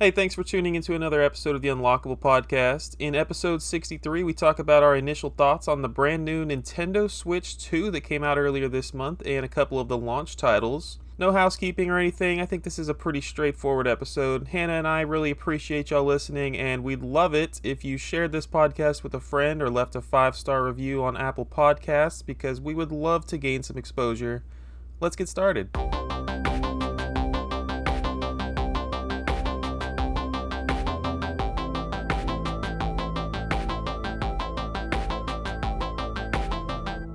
Hey, thanks for tuning into another episode of the Unlockable podcast. In episode 63, we talk about our initial thoughts on the brand new Nintendo Switch 2 that came out earlier this month and a couple of the launch titles. No housekeeping or anything. I think this is a pretty straightforward episode. Hannah and I really appreciate y'all listening, and we'd love it if you shared this podcast with a friend or left a 5-star review on Apple Podcasts because we would love to gain some exposure. Let's get started.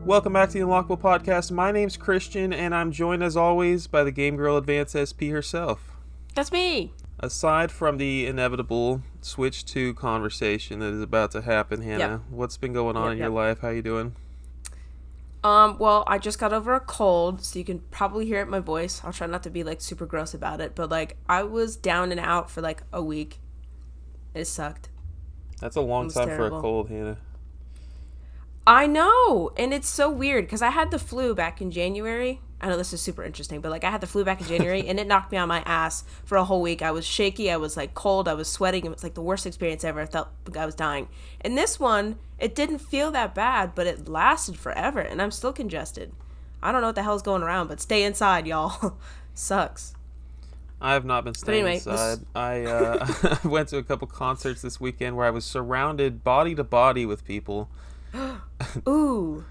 Welcome back to the Unlockable Podcast. My name's Christian, and I'm joined as always by the Game Girl Advance SP herself. That's me. Aside from the inevitable Switch 2 conversation that is about to happen, Hannah, what's been going on in your life? How you doing? Well, I just got over a cold, so you can probably hear it in my voice. I'll try not to be, super gross about it, but, I was down and out for, a week. It sucked. That's a long time terrible. for a cold, Hannah. I know, and it's so weird, because I had the flu back in January. I know this is super interesting, but, I had the flu back in January, and it knocked me on my ass for a whole week. I was shaky, I was, cold, I was sweating. It was, the worst experience ever. I felt like I was dying. And this one, it didn't feel that bad, but it lasted forever, and I'm still congested. I don't know what the hell's going around, but stay inside, y'all. Sucks. I have not been staying inside. I went to a couple concerts this weekend where I was surrounded body to body with people. Ooh,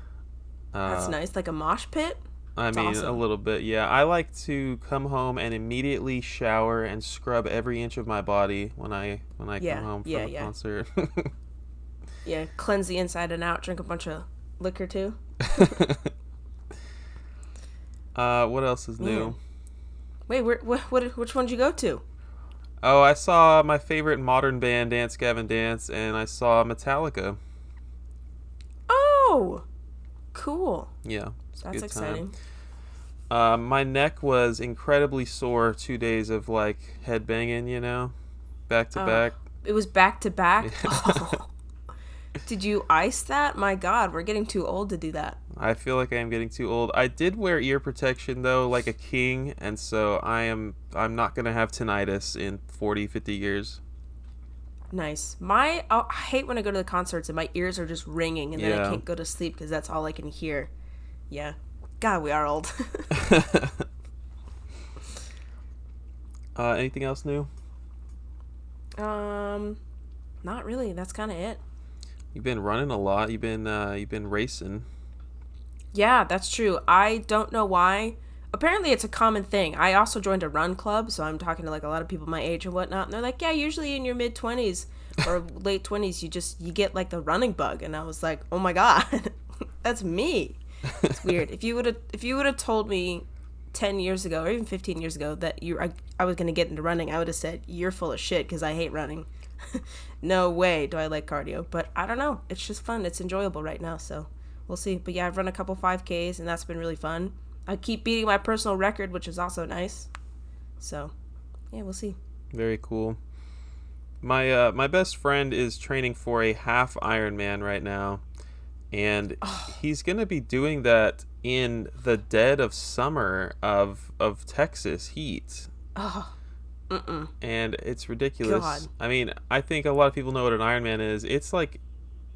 that's nice. Like a mosh pit? That's awesome. A little bit, yeah. I like to come home and immediately shower and scrub every inch of my body when I come home from a concert. Yeah, cleanse the inside and out, drink a bunch of liquor too. What else is new? Wait, which one did you go to? Oh, I saw my favorite modern band, Dance Gavin Dance, and I saw Metallica. Oh, cool. Yeah, that's exciting. My neck was incredibly sore 2 days of head banging, back to back. It was back to back? Oh. Did you ice that? My God, we're getting too old to do that. I feel like I am getting too old. I did wear ear protection though, like a king, and so I'm not gonna have tinnitus in 40, 50 years. Nice. I hate when I go to the concerts and my ears are just ringing and then I can't go to sleep because that's all I can hear. Yeah. God, we are old. Anything else new? Not really. That's kind of it. You've been running a lot. You've been racing. Yeah, that's true. I don't know why. Apparently it's a common thing. I also joined a run club, so I'm talking to a lot of people my age and whatnot, and they're like, yeah, usually in your mid-20s or late 20s you get the running bug. And I was like, oh my God, that's me. It's weird. If you would have told me 10 years ago or even 15 years ago that I was going to get into running, I would have said, you're full of shit because I hate running. No way do I like cardio, but I don't know. It's just fun. It's enjoyable right now, so we'll see. But yeah, I've run a couple 5Ks and that's been really fun. I keep beating my personal record, which is also nice. So, yeah, we'll see. Very cool. My best friend is training for a half Ironman right now, and he's gonna be doing that in the dead of summer of Texas heat. Oh, and it's ridiculous. God. I think a lot of people know what an Ironman is. It's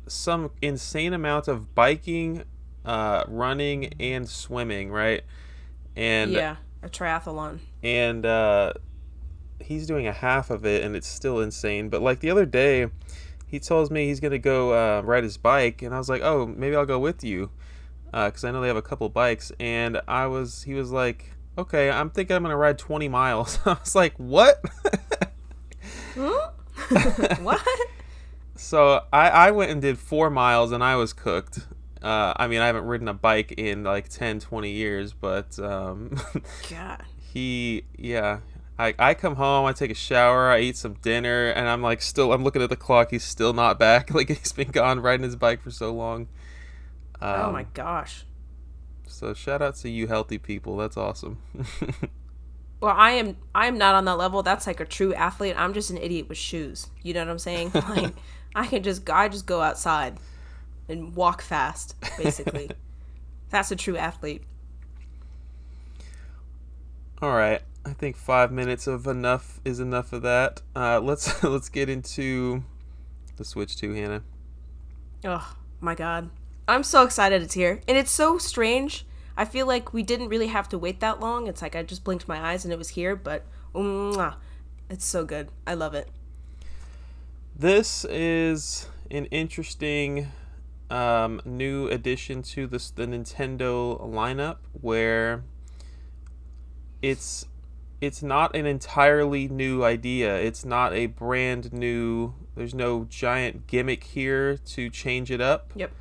some insane amount of biking, running and swimming, right? And yeah, a triathlon. And he's doing a half of it, and it's still insane. But the other day, he tells me he's gonna go ride his bike, and I was like, oh, maybe I'll go with you, because I know they have a couple bikes. And he was like, okay, I'm thinking I'm gonna ride 20 miles. I was like, what? What? So I went and did 4 miles, and I was cooked. I haven't ridden a bike in 10, 20 years, but God. I come home, I take a shower, I eat some dinner, and I'm looking at the clock, he's still not back. He's been gone riding his bike for so long. Oh my gosh. So shout out to you healthy people. That's awesome. Well, I am not on that level. That's a true athlete. I'm just an idiot with shoes. You know what I'm saying? I just go outside and walk fast, basically. That's a true athlete. All right. I think 5 minutes of enough is enough of that. Let's get into the Switch 2, Hannah. Oh my god. I'm so excited it's here. And it's so strange. I feel like we didn't really have to wait that long. It's like I just blinked my eyes and it was here, but it's so good. I love it. This is an interesting new addition to the Nintendo lineup where it's not an entirely new idea. It's not a brand new. There's no giant gimmick here to change it up. Yep.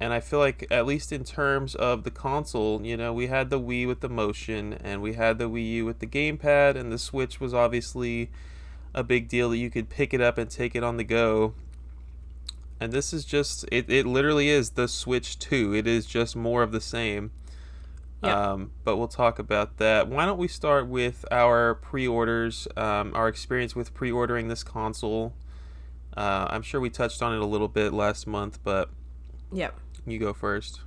And I feel like, at least in terms of the console, we had the Wii with the motion, and we had the Wii U with the gamepad, and the Switch was obviously a big deal that you could pick it up and take it on the go. And this is just, it literally is the Switch 2. It is just more of the same. Yep. But we'll talk about that. Why don't we start with our pre-orders, our experience with pre-ordering this console. I'm sure we touched on it a little bit last month, but Yep. you go first.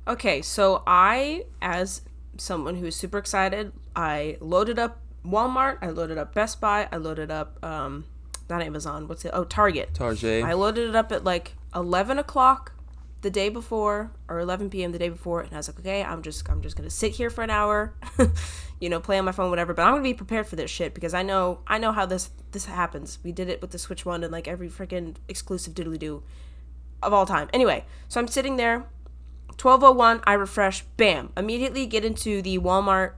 Okay, so I, as someone who's super excited, I loaded up Walmart, I loaded up Best Buy, I loaded up, not Amazon, Target. Target. I loaded it up at like 11 o'clock the day before, or 11 p.m. the day before, and I was like, okay, I'm just gonna sit here for an hour, play on my phone, whatever, but I'm gonna be prepared for this shit, because I know how this happens. We did it with the Switch 1 and like every freaking exclusive diddly-doo of all time. Anyway, so I'm sitting there, 12:01, I refresh, bam, immediately get into the Walmart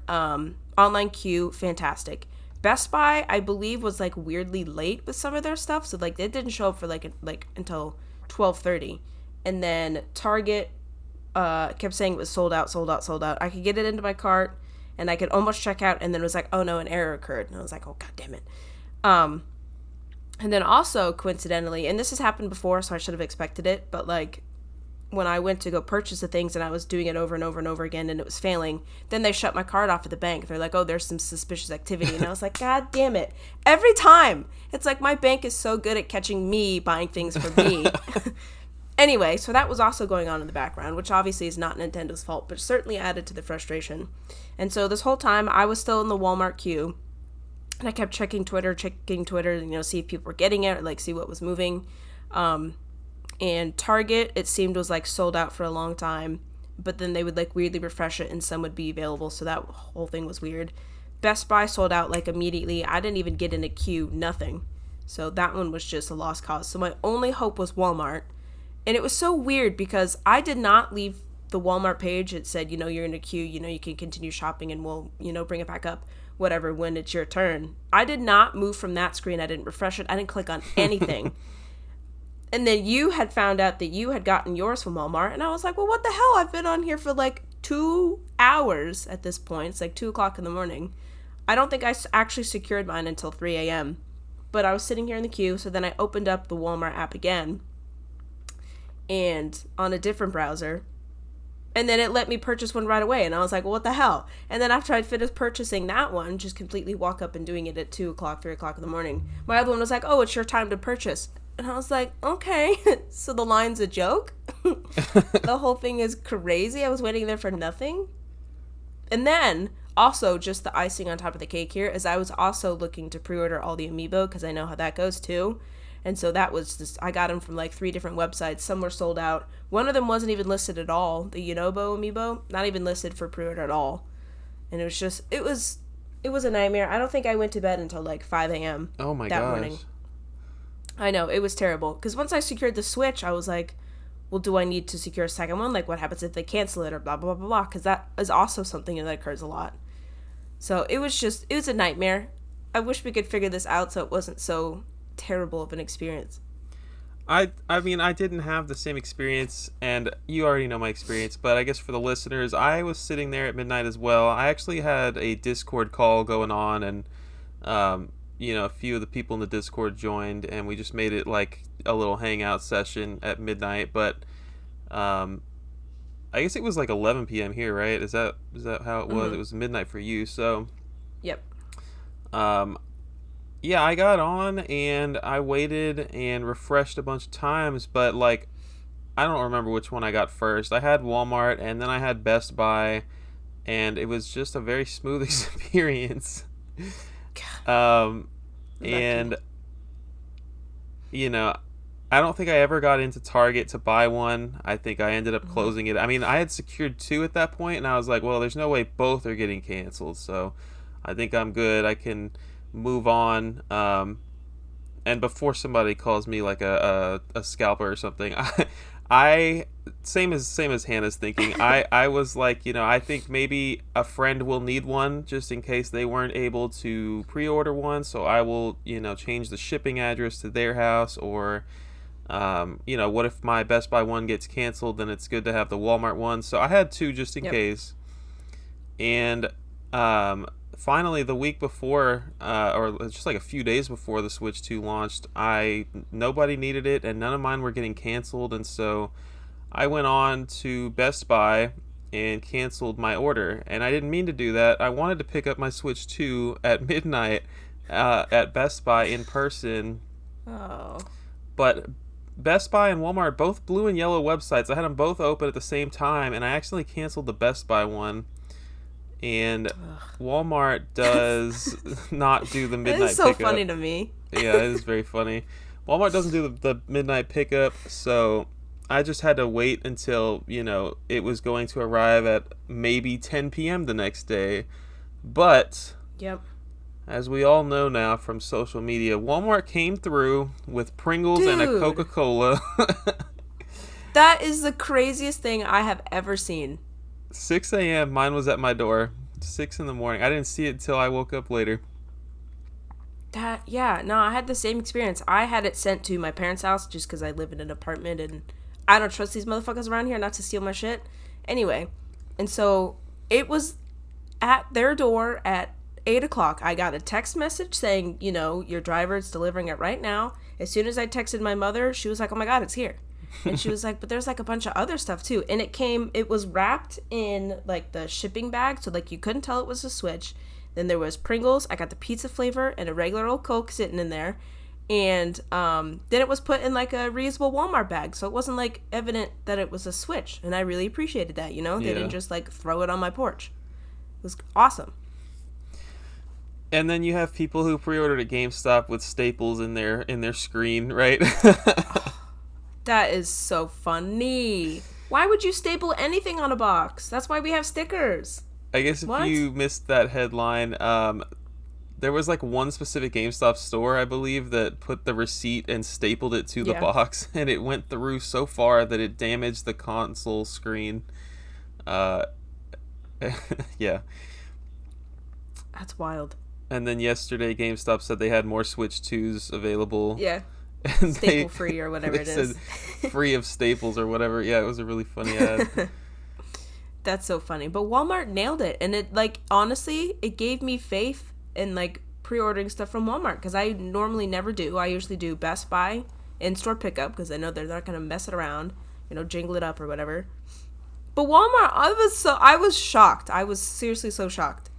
online queue, fantastic. Best Buy, I believe, was like weirdly late with some of their stuff, so like it didn't show up for like until 12:30. And then Target kept saying it was sold out. I could get it into my cart, and I could almost check out, and then it was like, oh no, an error occurred. And I was like, oh god damn it. And then also, coincidentally, and this has happened before, so I should have expected it, but like, when I went to go purchase the things and I was doing it over and over and over again and it was failing, then they shut my card off at the bank. They're like, oh, there's some suspicious activity. And I was like, god damn it. Every time. It's like my bank is so good at catching me buying things for me. Anyway, so that was also going on in the background, which obviously is not Nintendo's fault, but certainly added to the frustration. And so this whole time I was still in the Walmart queue, and I kept checking Twitter, see if people were getting it, or like see what was moving. And Target, it seemed, was like sold out for a long time, but then they would like weirdly refresh it and some would be available, so that whole thing was weird. Best Buy sold out like immediately. I didn't even get in a queue, nothing. So that one was just a lost cause. So my only hope was Walmart. And it was so weird because I did not leave the Walmart page. It said, you're in a queue, you can continue shopping and we'll, bring it back up, whatever, when it's your turn. I did not move from that screen. I didn't refresh it. I didn't click on anything. And then you had found out that you had gotten yours from Walmart. And I was like, well, what the hell? I've been on here for like 2 hours at this point. It's like 2 o'clock in the morning. I don't think I actually secured mine until 3 a.m. But I was sitting here in the queue. So then I opened up the Walmart app again. And on a different browser. And then it let me purchase one right away. And I was like, well, what the hell? And then after I'd finished purchasing that one, just completely walk up and doing it at 2 o'clock, 3 o'clock in the morning, my other one was like, oh, it's your time to purchase. And I was like, okay, so the line's a joke? The whole thing is crazy? I was waiting there for nothing? And then, also, just the icing on top of the cake here is I was also looking to pre-order all the amiibo, because I know how that goes too. And so that was just, I got them from like 3 different websites. Some were sold out. One of them wasn't even listed at all. The Unlockable amiibo, not even listed for pre-order at all. And it was just, it was a nightmare. I don't think I went to bed until like 5 a.m. Oh my that gosh. morning. I know, it was terrible. Because once I secured the Switch, I was like, well, do I need to secure a second one? Like, what happens if they cancel it or blah, blah, blah, blah. Because that is also something that occurs a lot. So it was a nightmare. I wish we could figure this out so it wasn't so terrible of an experience. I mean, I didn't have the same experience, and you already know my experience, but I guess for the listeners, I was sitting there at midnight as well. I actually had a Discord call going on, and a few of the people in the Discord joined, and we just made it like a little hangout session at midnight. But I guess it was like 11 p.m. here, right? Is that how it was? Mm-hmm. It was midnight for you, so Yep. Yeah, I got on and I waited and refreshed a bunch of times, but like I don't remember which one I got first. I had Walmart and then I had Best Buy, and it was just a very smooth experience. Um, Lucky. and you know, I don't think I ever got into Target to buy one. I think I ended up Mhm. closing it. I mean, I had secured two at that point, and I was like, well, there's no way both are getting canceled, so I think I'm good. I can move on. And before somebody calls me like a scalper or something, I same as Hannah's thinking. I was like, I think maybe a friend will need one just in case they weren't able to pre-order one, so I will, change the shipping address to their house, or what if my Best Buy one gets canceled, then it's good to have the Walmart one. So I had two just in Yep. case. And finally, the week before, or just like a few days before the Switch 2 launched, nobody needed it, and none of mine were getting canceled, and so I went on to Best Buy and canceled my order. And I didn't mean to do that. I wanted to pick up my Switch 2 at midnight at Best Buy in person, Oh. but Best Buy and Walmart are both blue and yellow websites. I had them both open at the same time, and I accidentally canceled the Best Buy one. And Walmart does not do the That is midnight so funny pickup. to me. Yeah, it is very funny. Walmart doesn't do the midnight pickup, so I just had to wait until, it was going to arrive at maybe 10 p.m. the next day. But Yep. as we all know now from social media, Walmart came through with Pringles and a Dude, Coca-Cola. that is the craziest thing I have ever seen. 6 a.m. Mine was at my door. 6 in the morning. I didn't see it until I woke up later. Yeah, no, I had the same experience. I had it sent to my parents' house just because I live in an apartment and I don't trust these motherfuckers around here not to steal my shit. Anyway, and so it was at their door at 8 o'clock. I got a text message saying, your driver is delivering it right now. As soon as I texted my mother, she was like, oh my God, it's here. And she was like, but there's like a bunch of other stuff too. And it was wrapped in like the shipping bag. So like you couldn't tell it was a Switch. Then there was Pringles. I got the pizza flavor and a regular old Coke sitting in there. And then it was put in like a reusable Walmart bag. So it wasn't like evident that it was a Switch. And I really appreciated that, They Yeah. didn't just like throw it on my porch. It was awesome. And then you have people who pre-ordered at GameStop with staples in their screen, right? That is so funny. Why would you staple anything on a box? That's why we have stickers. I guess if What? you missed that headline, there was like one specific GameStop store, I believe, that put the receipt and stapled it to the Yeah. box, and it went through so far that it damaged the console screen. Uh, yeah. That's wild. And then yesterday, GameStop said they had more Switch 2s available, Yeah. and Staple free or whatever they it said is. free of staples or whatever. Yeah, it was a really funny ad. That's so funny. But Walmart nailed it. And it, like, honestly, it gave me faith in, like, pre ordering stuff from Walmart because I normally never do. I usually do Best Buy in store pickup because I know they're not going to mess it around, jingle it up or whatever. But Walmart, I was shocked. I was seriously so shocked.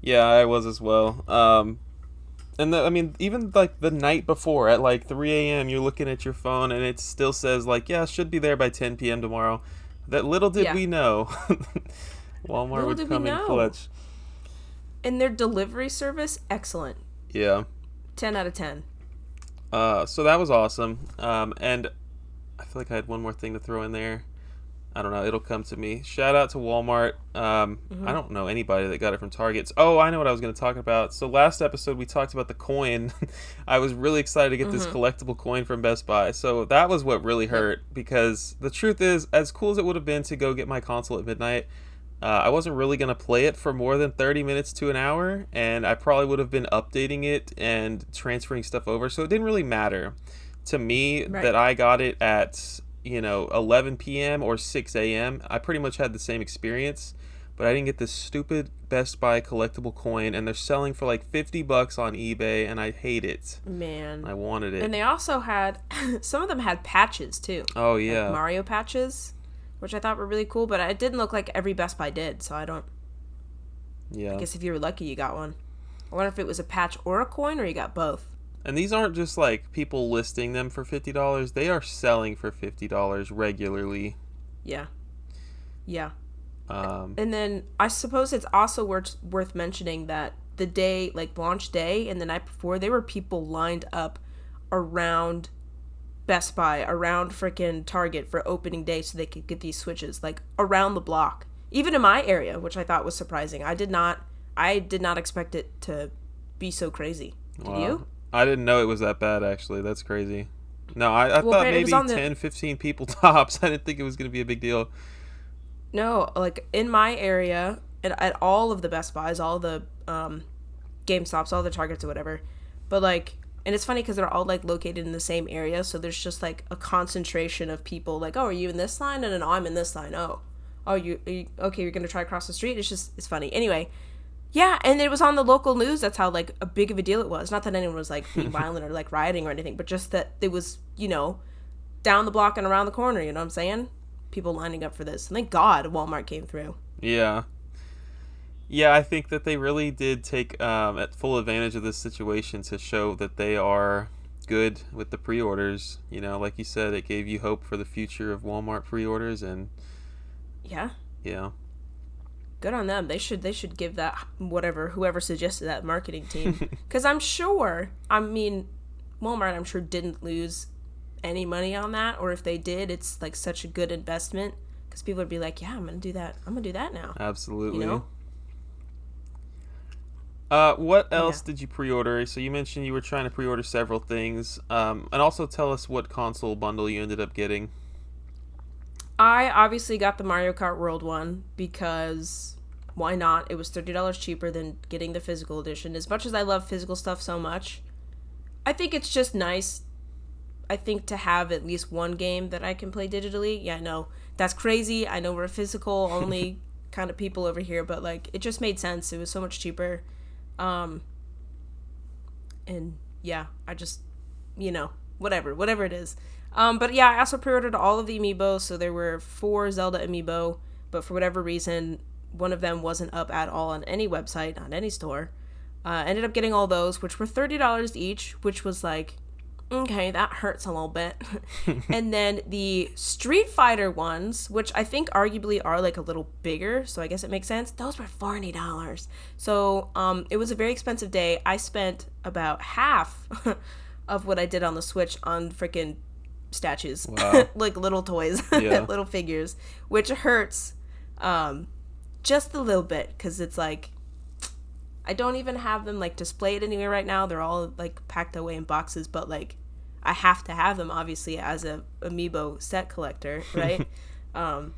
Yeah, I was as well. I mean, even like the night before at like 3 a.m., you're looking at your phone and it still says like, yeah, it should be there by 10 p.m. tomorrow. That little did Yeah. we know, Walmart Little would did we come in know. clutch. And their delivery service, excellent. Yeah. 10 out of 10. So that was awesome. And I feel like I had one more thing to throw in there. I don't know. It'll come to me. Shout out to Walmart. I don't know anybody that got it from Target. Oh, I know what I was going to talk about. So last episode we talked about the coin. I was really excited to get this collectible coin from Best Buy. So that was what really hurt because the truth is, as cool as it would have been to go get my console at midnight, I wasn't really going to play it for more than 30 minutes to an hour, and I probably would have been updating it and transferring stuff over. So it didn't really matter to me Right. that I got it at 11 p.m. or 6 a.m. I pretty much had the same experience, but I didn't get this stupid Best Buy collectible coin, and they're selling for like $50 on eBay, and I hate it. Man. I wanted it. And they also had, some of them had patches too. Oh Like yeah, Mario patches, which I thought were really cool, but it didn't look like every Best Buy did, so I yeah. guess if you were lucky, you got one. I wonder if it was a patch or a coin, or you got both. And these aren't just like people listing them for $50. They are selling for $50 regularly. Yeah. Yeah. And then I suppose it's also worth mentioning that the day, like launch day and the night before, there were people lined up around Best Buy, around freaking Target for opening day so they could get these Switches, like around the block. Even in my area, which I thought was surprising. I did not expect it to be so crazy. Did Wow. you? I didn't know it was that bad, actually. That's crazy. No, I Well, thought it was maybe on the 10, 15 people tops. I didn't think it was going to be a big deal. no, like in my area and at all of the Best Buys, all the GameStops, all the Targets or whatever. But like, and it's funny because they're all like located in the same area, so there's just like a concentration of people. Like, oh, are you in this line? And then I'm in this line. Oh, you okay? You're gonna try across the street. It's funny. Anyway, yeah, and it was on the local news. That's how like a big of a deal it was. Not that anyone was like being violent or like rioting or anything, but just that it was down the block and around the corner. You know what I'm saying? People lining up for this. And thank God Walmart came through. Yeah. Yeah, I think that they really did take at full advantage of this situation to show that they are good with the pre-orders. Like you said, it gave you hope for the future of Walmart pre-orders, and Yeah. yeah. Good on them. They should give that whoever suggested that marketing team, because I mean Walmart I'm sure didn't lose any money on that, or if they did, it's like such a good investment because people would be like, yeah, I'm gonna do that now. Absolutely. You know? What Yeah. else did you pre-order? So you mentioned you were trying to pre-order several things, and also tell us what console bundle you ended up getting. I obviously got the Mario Kart World one because why not? It was $30 cheaper than getting the physical edition. As much as I love physical stuff so much, I think it's just nice, I think, to have at least one game that I can play digitally. Yeah, I know that's crazy. I know we're physical only kind of people over here, but like it just made sense. It was so much cheaper. Um and yeah, I just whatever it is. But yeah, I also pre-ordered all of the amiibo, so there were 4 Zelda amiibo, but for whatever reason, one of them wasn't up at all on any website, on any store. Ended up getting all those, which were $30 each, which was like, okay, that hurts a little bit. And then the Street Fighter ones, which I think arguably are like a little bigger, so I guess it makes sense. Those were $40. So it was a very expensive day. I spent about half of what I did on the Switch on freaking statues, Wow. like little toys, Yeah. little figures, which hurts just a little bit because it's like I don't even have them like displayed anywhere right now. They're all like packed away in boxes, but like I have to have them obviously as a amiibo set collector, right? But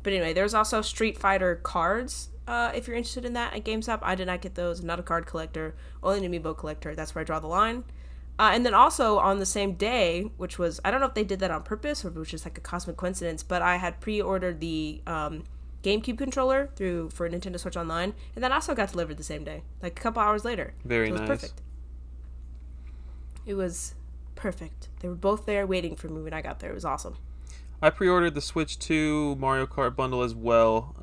anyway, there's also Street Fighter cards. If you're interested in that at GameStop, I did not get those. I'm not a card collector, only an amiibo collector. That's where I draw the line. And then also on the same day, which was, I don't know if they did that on purpose or if it was just like a cosmic coincidence, but I had pre-ordered the GameCube controller for Nintendo Switch Online, and that also got delivered the same day, like a couple hours later. Very So it was nice. perfect. It was perfect. They were both there waiting for me when I got there. It was awesome. I pre-ordered the Switch 2 Mario Kart bundle as well.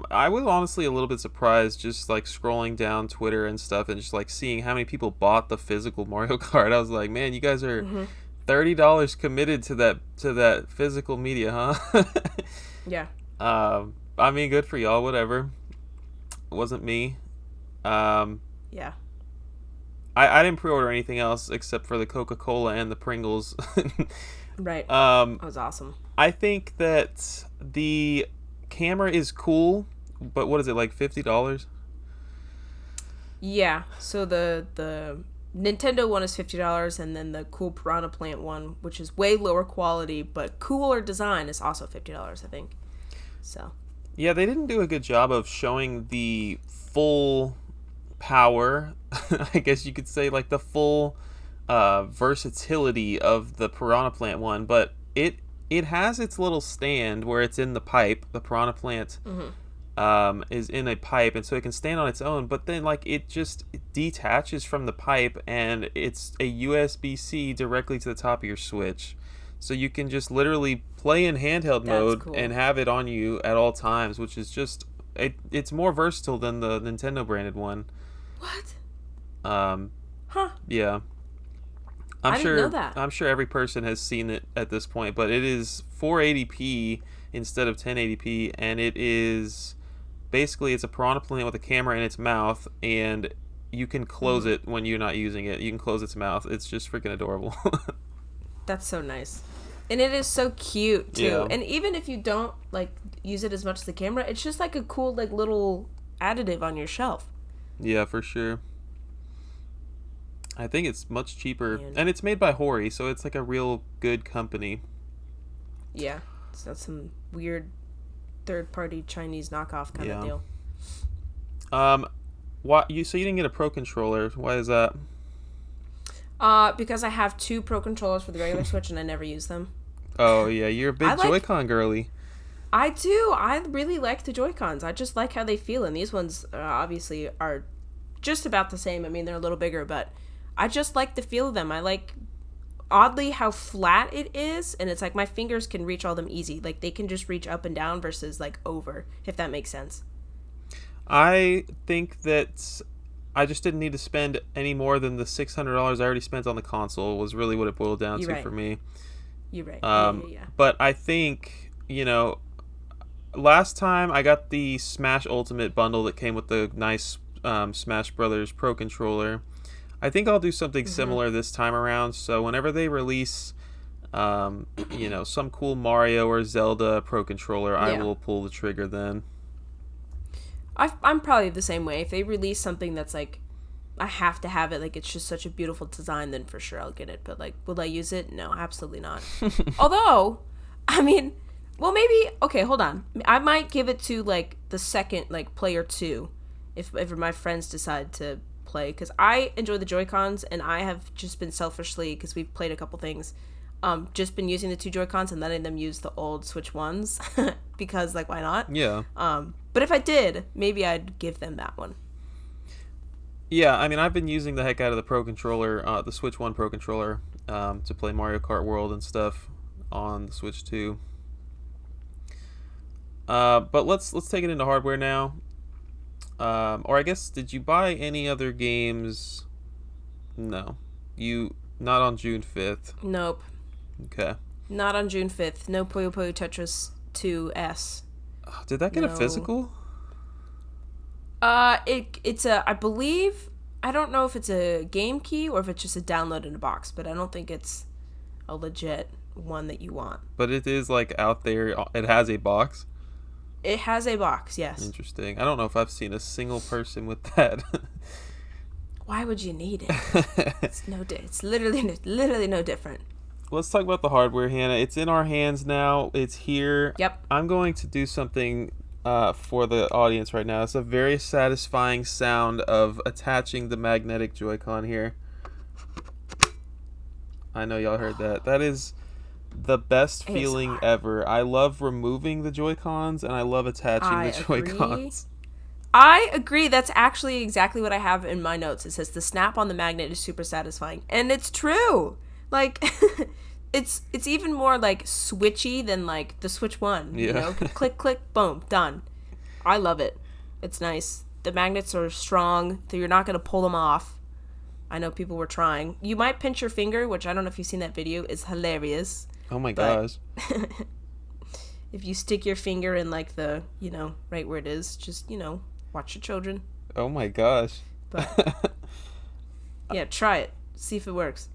I was honestly a little bit surprised just like scrolling down Twitter and stuff and just like seeing how many people bought the physical Mario Kart. I was like, man, you guys are $30 committed to that physical media, huh? Yeah. I mean, good for y'all. Whatever. It wasn't me. Um, Yeah. I didn't pre-order anything else except for the Coca-Cola and the Pringles. Right. um, That was awesome. I think that the camera is cool, but what is it, like $50? Yeah. So the Nintendo one is $50, and then the cool Piranha Plant one, which is way lower quality but cooler design, is also $50, I think. So. Yeah, they didn't do a good job of showing the full power, I guess you could say, like the full versatility of the Piranha Plant one, but it has its little stand where it's in the pipe. The Piranha Plant is in a pipe, and so it can stand on its own, but then like it just detaches from the pipe, and it's a USB-C directly to the top of your Switch. So you can just literally play in handheld mode cool. and have it on you at all times, which is just it's more versatile than the Nintendo branded one. What? Um, Huh. yeah. I didn't know that. I'm sure every person has seen it at this point, but it is 480p instead of 1080p, and it is basically it's a piranha plant with a camera in its mouth, and you can close Mm-hmm. it when you're not using it. You can close its mouth. It's just freaking adorable. That's so nice. And it is so cute too. Yeah. And even if you don't like use it as much as the camera, it's just like a cool like little additive on your shelf. Yeah, for sure. I think it's much cheaper, And and it's made by Hori, so it's like a real good company. yeah, it's not some weird third party Chinese knockoff kind of Yeah. deal. Why you? So you didn't get a Pro controller? Why is that? Because I have two Pro controllers for the regular Switch and I never use them. Oh yeah, you're a I big like Joy-Con girly. I do. I really like the Joy-Cons. I just like how they feel, and these ones obviously are just about the same. I mean, they're a little bigger, but I just like the feel of them. I like, oddly, how flat it is, and it's like my fingers can reach all them easy. Like, they can just reach up and down versus, like, over, if that makes sense. I think that I just didn't need to spend any more than the $600 I already spent on the console. Was really what it boiled down You're to right. for me. You're right. Yeah. But I think, last time I got the Smash Ultimate bundle that came with the nice Smash Brothers Pro controller. I think I'll do something similar this time around. So whenever they release, some cool Mario or Zelda Pro controller, I Yeah. will pull the trigger then. I'm probably the same way. If they release something that's like, I have to have it, like it's just such a beautiful design, then for sure I'll get it. But like, will I use it? No, absolutely not. Although, I mean, well, maybe, okay, hold on. I might give it to like the second, like player two, if my friends decide to play, because I enjoy the Joy-Cons, and I have just been selfishly, because we've played a couple things, just been using the two Joy-Cons and letting them use the old Switch ones, because like, why not? Yeah. But if I did, maybe I'd give them that one. Yeah, I mean, I've been using the heck out of the Pro controller, the Switch 1 Pro controller, to play Mario Kart World and stuff on the Switch 2. But let's take it into hardware now. Or I guess, did you buy any other games? No. Not on June 5th. Nope. Okay. Not on June 5th. No Puyo Puyo Tetris 2S. Did that get a No. physical? It's a, I believe, I don't know if it's a game key or if it's just a download in a box, but I don't think it's a legit one that you want. But it is like out there. It has a box. It has a box, yes. Interesting. I don't know if I've seen a single person with that. Why would you need it? It's literally no different. Let's talk about the hardware, Hannah. It's in our hands now. It's here. Yep. I'm going to do something for the audience right now. It's a very satisfying sound of attaching the magnetic Joy-Con here. I know y'all heard that. That is the best feeling ASMR. ever. I love removing the Joy-Cons, and I love attaching the Joy-Cons. I agree. That's actually exactly what I have in my notes. It says the snap on the magnet is super satisfying, and it's true. Like, it's even more like switchy than like the Switch One. Yeah. You know, click, click, boom, done. I love it. It's nice. The magnets are strong, so you're not gonna pull them off. I know people were trying. You might pinch your finger, which I don't know if you've seen that video. It's hilarious. Oh my But- gosh. If you stick your finger in like the, right where it is, just, watch your children. Oh my gosh. But yeah, try it. See if it works.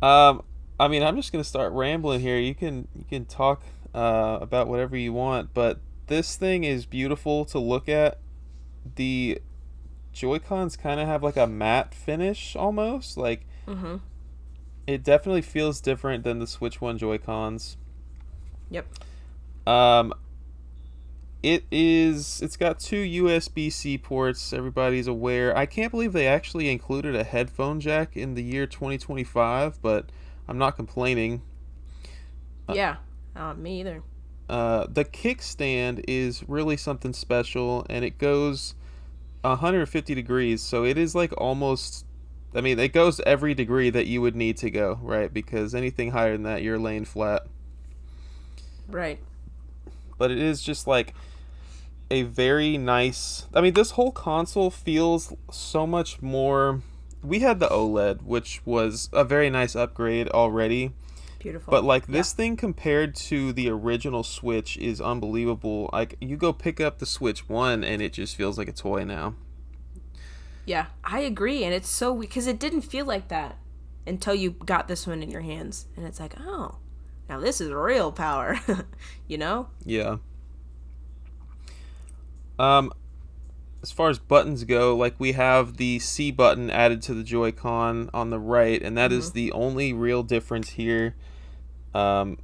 I mean, I'm just gonna start rambling here. You can talk about whatever you want, but this thing is beautiful to look at. The Joy-Cons kind of have like a matte finish almost. Like, it definitely feels different than the Switch 1 Joy-Cons. Yep. It's got two USB-C ports. Everybody's aware. I can't believe they actually included a headphone jack in the year 2025, but I'm not complaining. Yeah. Me either. The kickstand is really something special, and it goes 150 degrees, so it is like almost, I mean, it goes every degree that you would need to go, right? Because anything higher than that, you're laying flat. Right. But it is just like a very nice, I mean, this whole console feels so much more. We had the OLED, which was a very nice upgrade already, Beautiful. But like Yeah. this thing compared to the original Switch is unbelievable. Like you go pick up the Switch 1 and it just feels like a toy now. Yeah, I agree, and it's so because it didn't feel like that until you got this one in your hands, and it's like, oh, now this is real power, you know? Yeah. Um as far as buttons go, like we have the C button added to the Joy-Con on the right, and that is the only real difference here. Um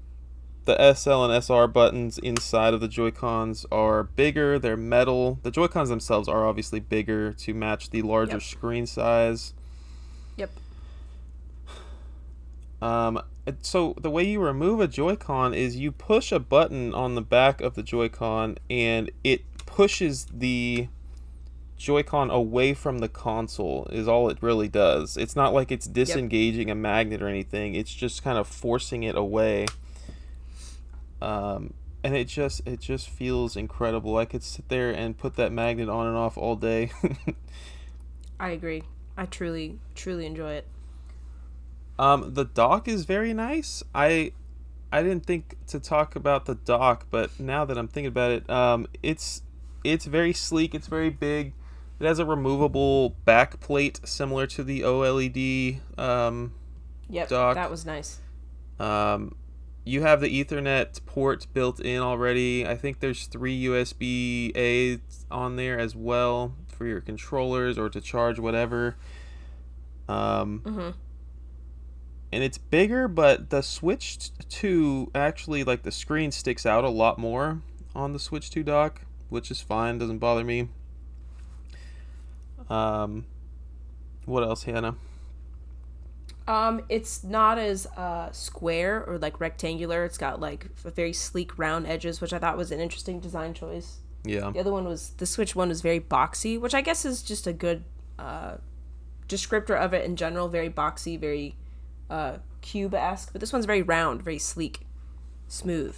the SL and SR buttons inside of the Joy-Cons are bigger, they're metal. The Joy-Cons themselves are obviously bigger to match the larger Yep. screen size. Yep. Um, so the way you remove a Joy-Con is you push a button on the back of the Joy-Con and it pushes the Joy-Con away from the console is all it really does. It's not like it's Yep. disengaging a magnet or anything. It's just kind of forcing it away. And it just feels incredible. I could sit there and put that magnet on and off all day. I agree. I truly, truly enjoy it. The dock is very nice. I didn't think to talk about the dock, but now that I'm thinking about it, it's very sleek. It's very big. It has a removable back plate similar to the OLED Yep, dock. that was nice. Um, you have the Ethernet port built in already. I think there's 3 USB-A on there as well for your controllers or to charge whatever. Mm-hmm. And it's bigger, but the Switch 2 actually, like, the screen sticks out a lot more on the Switch 2 dock, which is fine, doesn't bother me. Um, what else, Hannah? It's not as square or like rectangular. It's got like very sleek round edges, which I thought was an interesting design choice. Yeah. The Switch one was very boxy, which I guess is just a good descriptor of it in general. Very boxy, very cube-esque. But this one's very round, very sleek, smooth,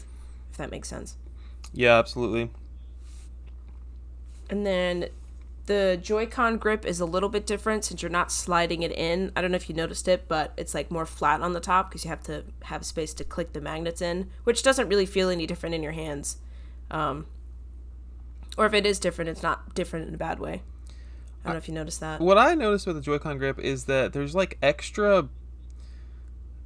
if that makes sense. Yeah, absolutely. And then the Joy-Con grip is a little bit different since you're not sliding it in. I don't know if you noticed it, but it's like more flat on the top because you have to have space to click the magnets in, which doesn't really feel any different in your hands. Or if it is different, it's not different in a bad way. I don't know if you noticed that. What I noticed with the Joy-Con grip is that there's like extra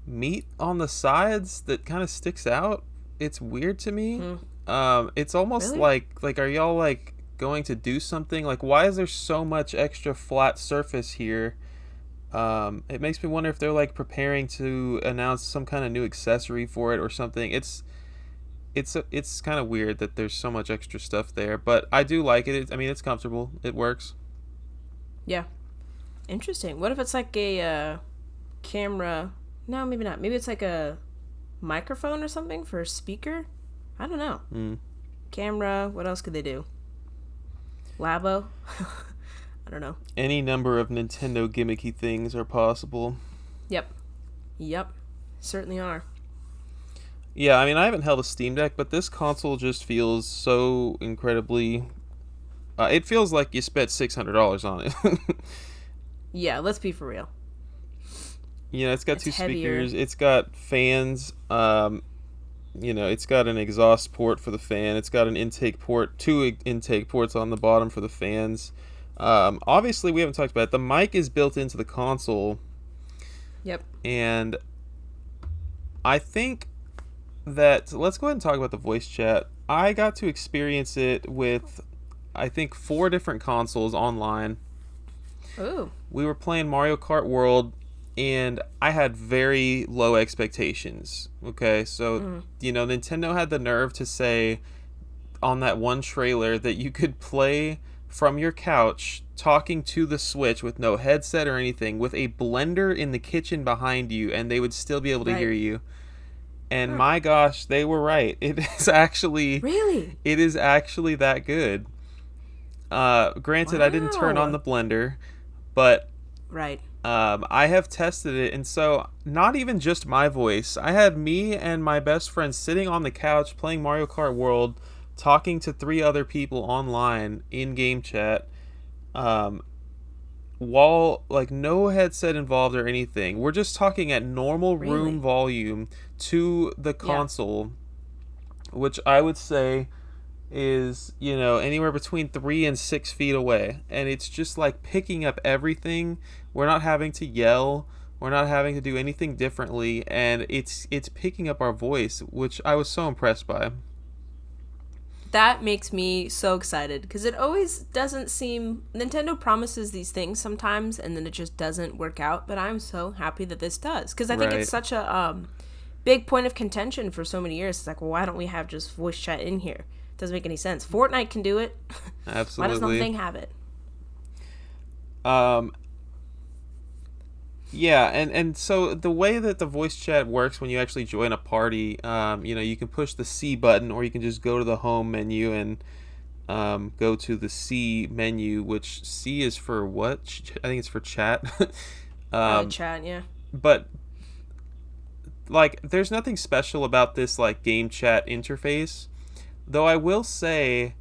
meat on the sides that kind of sticks out. It's weird to me. It's almost Really? like are y'all like going to do something? Like, why is there so much extra flat surface here? It makes me wonder if they're like preparing to announce some kind of new accessory for it or something. It's kind of weird that there's so much extra stuff there, but I do like it. I mean, it's comfortable. It works. Yeah. Interesting. What if it's like a camera? No, maybe not. Maybe it's like a microphone or something for a speaker? I don't know. Camera. What else could they do? Labo? I don't know. Any number of Nintendo gimmicky things are possible. Yep. Yep. Certainly are. Yeah, I mean, I haven't held a Steam Deck, but this console just feels so incredibly. It feels like you spent $600 on it. Yeah, let's be for real. You know, it's got It's two heavier. speakers. It's got fans. It's got an exhaust port for the fan. It's got an intake port, two intake ports on the bottom for the fans. Obviously, we haven't talked about it. The mic is built into the console, Yep. and I think that let's go ahead and talk about the voice chat. I got to experience it with, I think, 4 different consoles online. Ooh. We were playing Mario Kart World, and I had very low expectations. Okay, so Nintendo had the nerve to say on that one trailer that you could play from your couch talking to the Switch with no headset or anything, with a blender in the kitchen behind you, and they would still be able to hear Right. you. And my gosh, they were right. Really? It is actually that good. Granted, I didn't turn on Wow. the blender, but Right. I have tested it, and so not even just my voice. I had me and my best friend sitting on the couch playing Mario Kart World, talking to 3 other people online in game chat, wall, like no headset involved or anything. We're just talking at normal room Really? volume to the Yeah. console, which I would say is, anywhere between 3 and 6 feet away. And it's just like picking up everything. We're not having to yell. We're not having to do anything differently. And it's picking up our voice, which I was so impressed by. That makes me so excited because it always doesn't seem. Nintendo promises these things sometimes and then it just doesn't work out. But I'm so happy that this does because I think it's Right. such a big point of contention for so many years. It's like, well, why don't we have just voice chat in here? It doesn't make any sense. Fortnite can do it. Why does Absolutely. nothing have it? Um, Yeah, and so the way that the voice chat works when you actually join a party, you can push the C button or you can just go to the home menu and go to the C menu, which C is for what? I think it's for chat. um, Chat, yeah. but like, there's nothing special about this like game chat interface, though. I will say,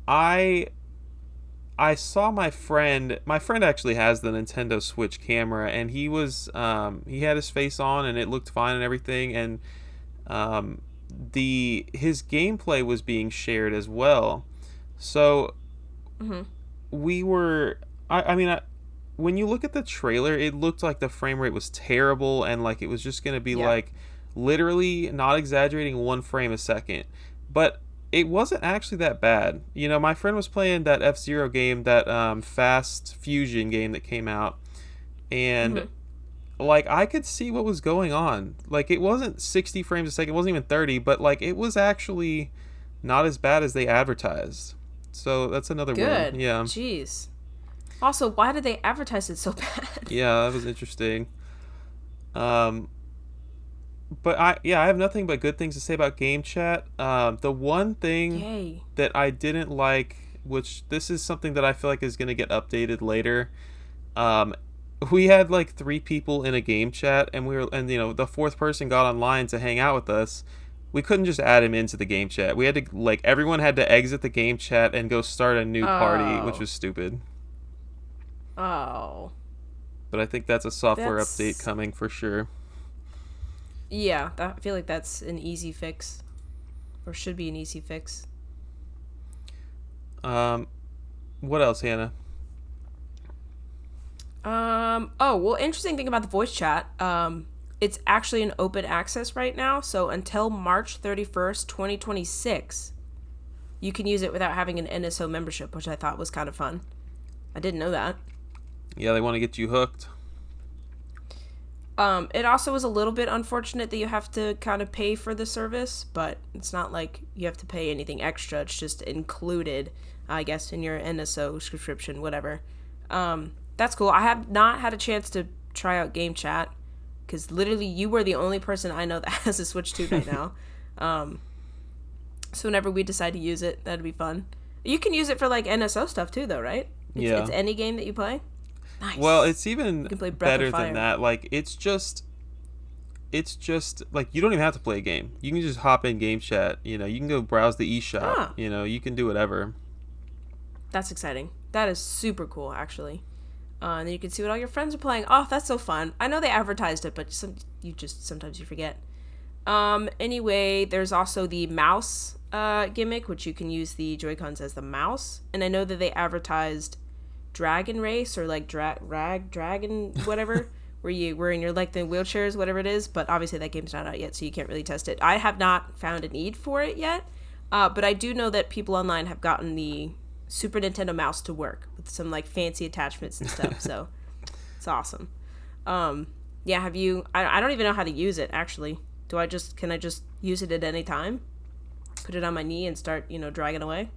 I I saw my friend. My friend actually has the Nintendo Switch camera, and he had his face on, and it looked fine and everything. And um, the his gameplay was being shared as well. So Mm-hmm. we were. I mean, when you look at the trailer, it looked like the frame rate was terrible, and like it was just gonna be Yeah. like literally not exaggerating 1 frame a second. But it wasn't actually that bad. My friend was playing that F-Zero game, that Fast Fusion game that came out, and Mm-hmm. like I could see what was going on. Like it wasn't 60 frames a second, it wasn't even 30, but like it was actually not as bad as they advertised. So that's another win. Good. Yeah. Jeez. Also, why did they advertise it so bad? Yeah, that was interesting. Um, but I have nothing but good things to say about game chat. The one thing Yay. that I didn't like, which this is something that I feel like is going to get updated later. Um, we had like 3 people in a game chat, and the fourth person got online to hang out with us. We couldn't just add him into the game chat. We had to, like, everyone had to exit the game chat and go start a new party, which Oh. was stupid. Oh. But I think that's a software update That's. coming for sure. Yeah, I feel like that's an easy fix. Or should be an easy fix. Um, what else, Hannah? Oh, well, interesting thing about the voice chat. It's actually an open access right now. So until March 31st, 2026, you can use it without having an NSO membership, which I thought was kind of fun. I didn't know that. Yeah, they want to get you hooked. It also is a little bit unfortunate that you have to kind of pay for the service, but it's not like you have to pay anything extra. It's just included, I guess, in your NSO subscription, whatever. That's cool. I have not had a chance to try out Game Chat because literally you were the only person I know that has a Switch 2 right now. So whenever we decide to use it, that'd be fun. You can use it for like NSO stuff too, though, right? It's Yeah. any game that you play. Well, Nice. it's even You can play Breath of better than Fire. that. Like, it's just like you don't even have to play a game. You can just hop in game chat. You can go browse the eShop. Ah, You can do whatever. that's exciting. That is super cool, actually. And then you can see what all your friends are playing. Oh, that's so fun. I know they advertised it, but sometimes you forget. Anyway, there's also the mouse gimmick, which you can use the Joy-Cons as the mouse. And I know that they advertised Dragon Race or like Dragon whatever, where you're like the wheelchairs, whatever it is. But obviously that game's not out yet, so you can't really test it. I have not found a need for it yet, but I do know that people online have gotten the Super Nintendo mouse to work with some like fancy attachments and stuff. So it's awesome. Yeah, have you? I don't even know how to use it actually. Can I just use it at any time? Put it on my knee and start dragging away.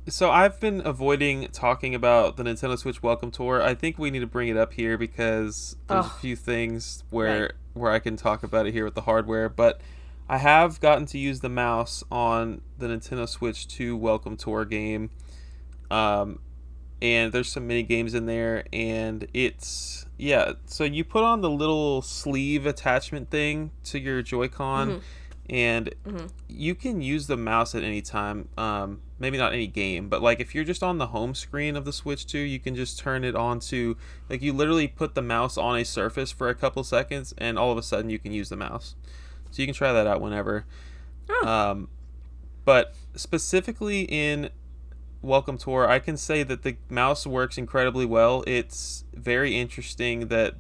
So I've been avoiding talking about the Nintendo Switch Welcome Tour. I think we need to bring it up here because there's a Oh, few things right. where I can talk about it here with the hardware. But I have gotten to use the mouse on the Nintendo Switch 2 Welcome Tour game. Um, and there's some mini games in there, and it's, yeah, so you put on the little sleeve attachment thing to your Joy-Con, Mm-hmm. and Mm-hmm. you can use the mouse at any time. maybe not any game, but like if you're just on the home screen of the Switch 2, you can just turn it on to, like, you literally put the mouse on a surface for a couple seconds and all of a sudden you can use the mouse. So you can try that out whenever. Oh. But specifically in Welcome Tour, I can say that the mouse works incredibly well. It's very interesting that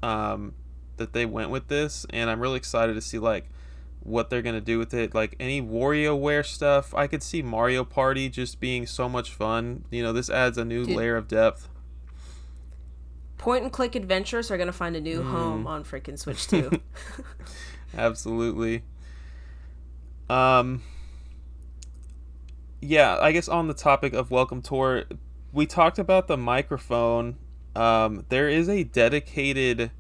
that they went with this, and I'm really excited to see like what they're gonna do with it. Like any WarioWare stuff, I could see Mario Party just being so much fun. You know, this adds a new layer of depth. Point and click adventures are gonna find a new home on freaking Switch 2. Absolutely. Yeah, I guess on the topic of Welcome Tour, we talked about the microphone. There is a dedicated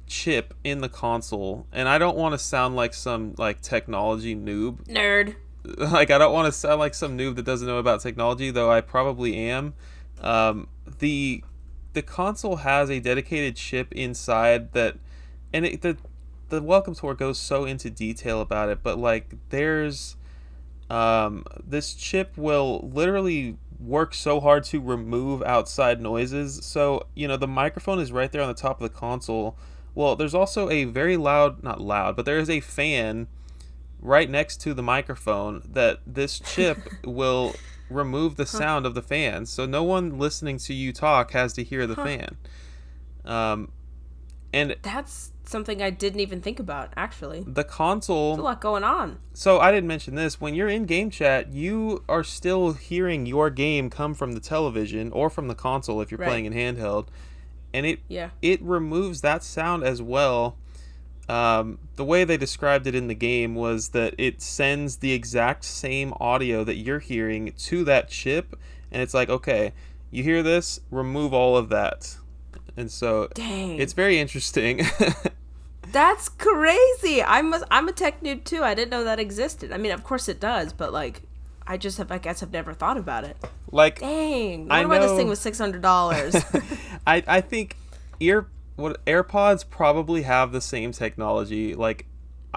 chip in the console, and I don't want to sound like some like technology noob. Nerd. Like, I don't want to sound like some noob that doesn't know about technology, though I probably am. The console has a dedicated chip inside that, and the Welcome Tour goes so into detail about it, but like there's this chip will literally work so hard to remove outside noises. So, you know, the microphone is right there on the top of the console. Well, there's also a very loud, not loud, but there is a fan right next to the microphone that this chip will remove the sound of the fan. So no one listening to you talk has to hear the fan. And that's something I didn't even think about, actually. the console... There's a lot going on. So I didn't mention this. When you're in game chat, you are still hearing your game come from the television or from the console if you're playing in handheld. And it removes that sound as well. The way they described it in the game was that it sends the exact same audio that you're hearing to that chip, and it's like, okay, you hear this, remove all of that. And so it's very interesting. That's crazy. I'm a tech noob too. I didn't know that existed. I mean, of course it does, but like I guess I've never thought about it. Like, dang, I wonder why this thing was $600. I think AirPods probably have the same technology. Like,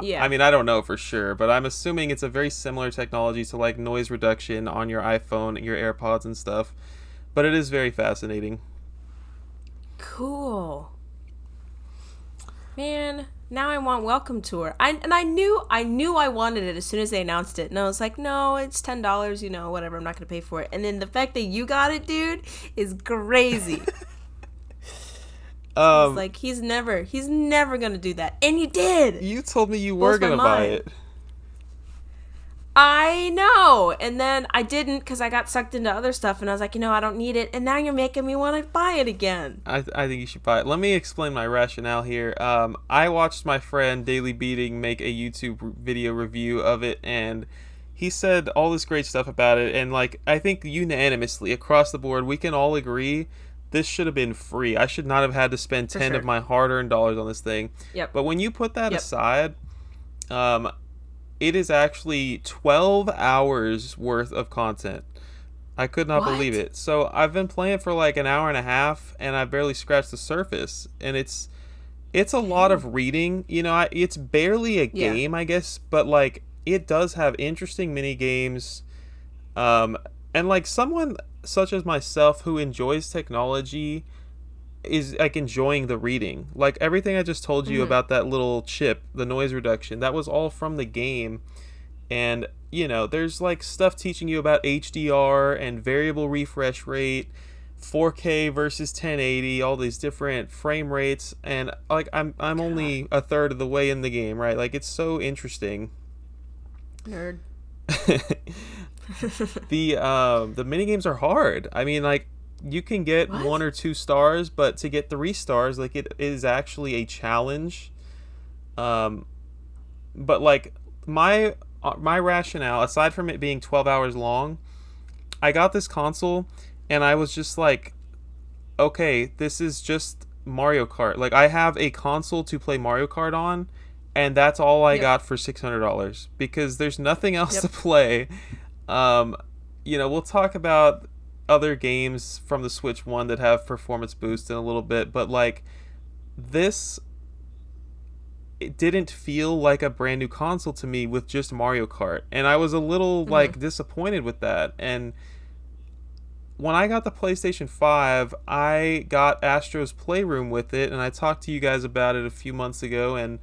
yeah. I mean, I don't know for sure, but I'm assuming it's a very similar technology to like noise reduction on your iPhone, your AirPods and stuff. But it is very fascinating. Cool. Man, now I want Welcome Tour. I knew I wanted it as soon as they announced it. And I was like, no, it's $10, you know, whatever, I'm not going to pay for it. And then the fact that you got it, dude, is crazy. I was like, he's never going to do that. And you did. You told me you were going to buy it. I know. And then I didn't because I got sucked into other stuff. And I was like, you know, I don't need it. And now you're making me want to buy it again. I think you should buy it. Let me explain my rationale here. I watched my friend Daily Beating make a YouTube video review of it. And he said all this great stuff about it. And like, I think unanimously across the board, we can all agree this should have been free. I should not have had to spend 10 of my hard-earned dollars on this thing. Yep. But when you put that aside, it is actually 12 hours worth of content. I could not believe it. So I've been playing for like an hour and a half, and I've barely scratched the surface. And it's a lot of reading. You know, it's barely a game, I guess, but like it does have interesting mini games. And like someone such as myself who enjoys technology is like enjoying the reading. Like everything I just told you about that little chip, the noise reduction, that was all from the game. And you know, there's like stuff teaching you about HDR and variable refresh rate, 4K versus 1080, all these different frame rates, and like I'm only a third of the way in the game, right? Like it's so interesting. Nerd. The mini games are hard. I mean, like you can get 1 or 2 stars, but to get 3 stars, like it is actually a challenge. But like my rationale, aside from it being 12 hours long, I got this console and I was just like, okay, this is just Mario Kart. Like I have a console to play Mario Kart on, and that's all I got for $600 because there's nothing else to play. You know, we'll talk about other games from the Switch 1 that have performance boost in a little bit, but like this it didn't feel like a brand new console to me with just Mario Kart, and I was a little like disappointed with that. And when I got the PlayStation 5, I got Astro's Playroom with it, and I talked to you guys about it a few months ago, and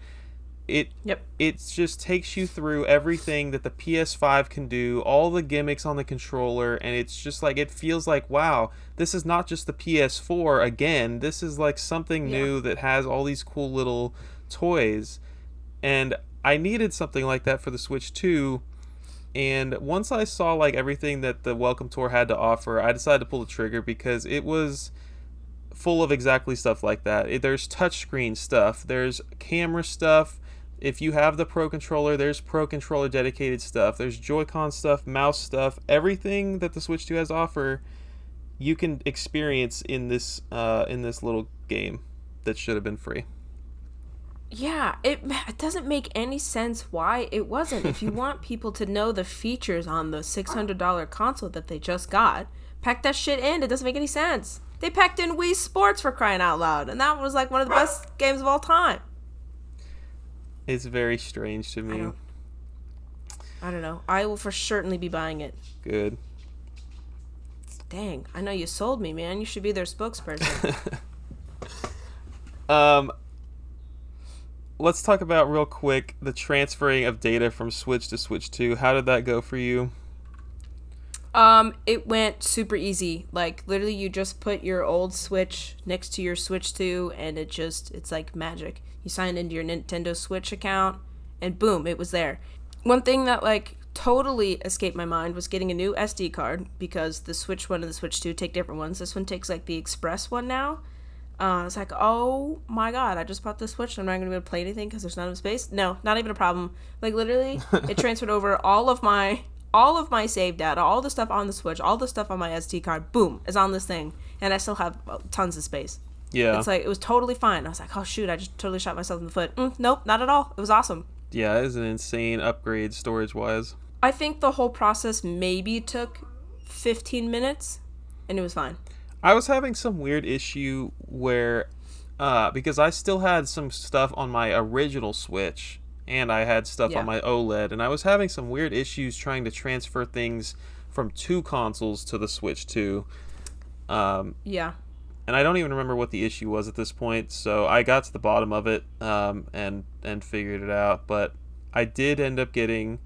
it Yep. it just takes you through everything that the PS5 can do, all the gimmicks on the controller, and it's just like, it feels like, wow, this is not just the PS4 again. This is like something Yeah. new that has all these cool little toys, and I needed something like that for the Switch 2. And once I saw like everything that the Welcome Tour had to offer, I decided to pull the trigger because it was full of exactly stuff like that. There's touchscreen stuff, there's camera stuff. If you have the Pro Controller, there's Pro Controller dedicated stuff. There's Joy-Con stuff, mouse stuff. Everything that the Switch 2 has to offer, you can experience in this little game that should have been free. Yeah, it doesn't make any sense why it wasn't. If you want people to know the features on the $600 console that they just got, pack that shit in. It doesn't make any sense. They packed in Wii Sports, for crying out loud, and that was like one of the best games of all time. It's very strange to me. I don't know. I will for certainly be buying it. Good. Dang, I know you sold me, man. You should be their spokesperson. Let's talk about real quick the transferring of data from Switch to Switch 2. How did that go for you? It went super easy. Like, literally, you just put your old Switch next to your Switch 2, and it's like magic. You sign into your Nintendo Switch account, and boom, it was there. One thing that, like, totally escaped my mind was getting a new SD card, because the Switch 1 and the Switch 2 take different ones. This one takes, like, the Express one now. It's like, oh my god, I just bought this Switch and I'm not going to be able to play anything because there's not enough space. No, not even a problem. Like, literally, it transferred over all of my save data, all the stuff on the Switch, all the stuff on my SD card, boom, is on this thing. And I still have tons of space. Yeah. It's like, it was totally fine. I was like, oh shoot, I just totally shot myself in the foot. Nope, not at all. It was awesome. Yeah, it is an insane upgrade storage-wise. I think the whole process maybe took 15 minutes, and it was fine. I was having some weird issue where, because I still had some stuff on my original Switch, and I had stuff on my OLED, and I was having some weird issues trying to transfer things from two consoles to the Switch 2. Yeah. And I don't even remember what the issue was at this point, so I got to the bottom of it, and figured it out. But I did end up getting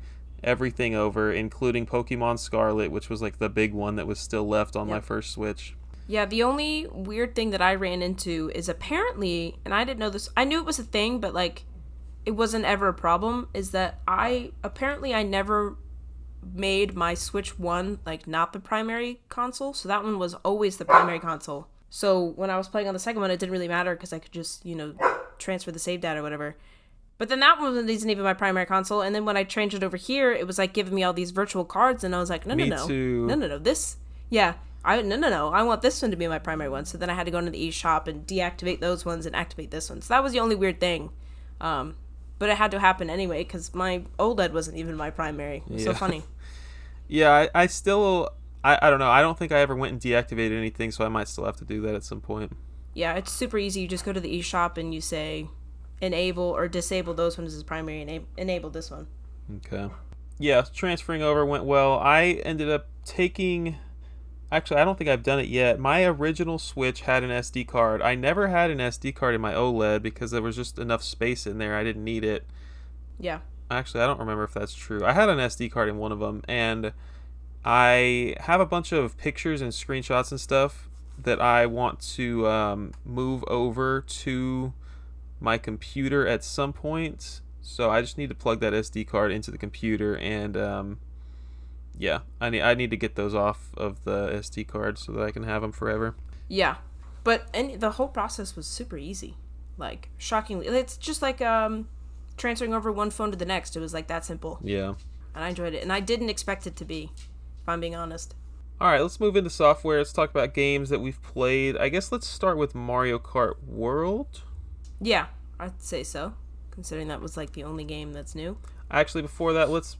everything over, including Pokemon Scarlet, which was like the big one that was still left on my first Switch. Yeah, the only weird thing that I ran into is apparently, and I didn't know this, I knew it was a thing, but like, it wasn't ever a problem, is that I never made my Switch 1, like, not the primary console, so that one was always the primary console. So when I was playing on the second one, it didn't really matter, because I could just, transfer the save data or whatever. But then that one wasn't even my primary console, and then when I changed it over here, it was like giving me all these virtual cards, and I was like, no, this, I want this one to be my primary one. So then I had to go into the eShop and deactivate those ones and activate this one. So that was the only weird thing. But it had to happen anyway because my OLED wasn't even my primary. It was so funny. Yeah, I still, I don't know. I don't think I ever went and deactivated anything, so I might still have to do that at some point. Yeah, it's super easy. You just go to the eShop and you say enable or disable those ones as primary and enable this one. Okay. Yeah, transferring over went well. I ended up taking... Actually, I don't think I've done it yet. My original Switch had an SD card. I never had an SD card in my OLED because there was just enough space in there. I didn't need it. Yeah. Actually, I don't remember if that's true. I had an SD card in one of them, and I have a bunch of pictures and screenshots and stuff that I want to move over to my computer at some point. So I just need to plug that SD card into the computer, and yeah, I need to get those off of the SD card so that I can have them forever. Yeah, but the whole process was super easy. Like, shockingly, it's just like transferring over one phone to the next. It was like that simple. Yeah. And I enjoyed it, and I didn't expect it to be, if I'm being honest. All right, let's move into software. Let's talk about games that we've played. I guess let's start with Mario Kart World. Yeah, I'd say so, considering that was like the only game that's new. Actually, before that, let's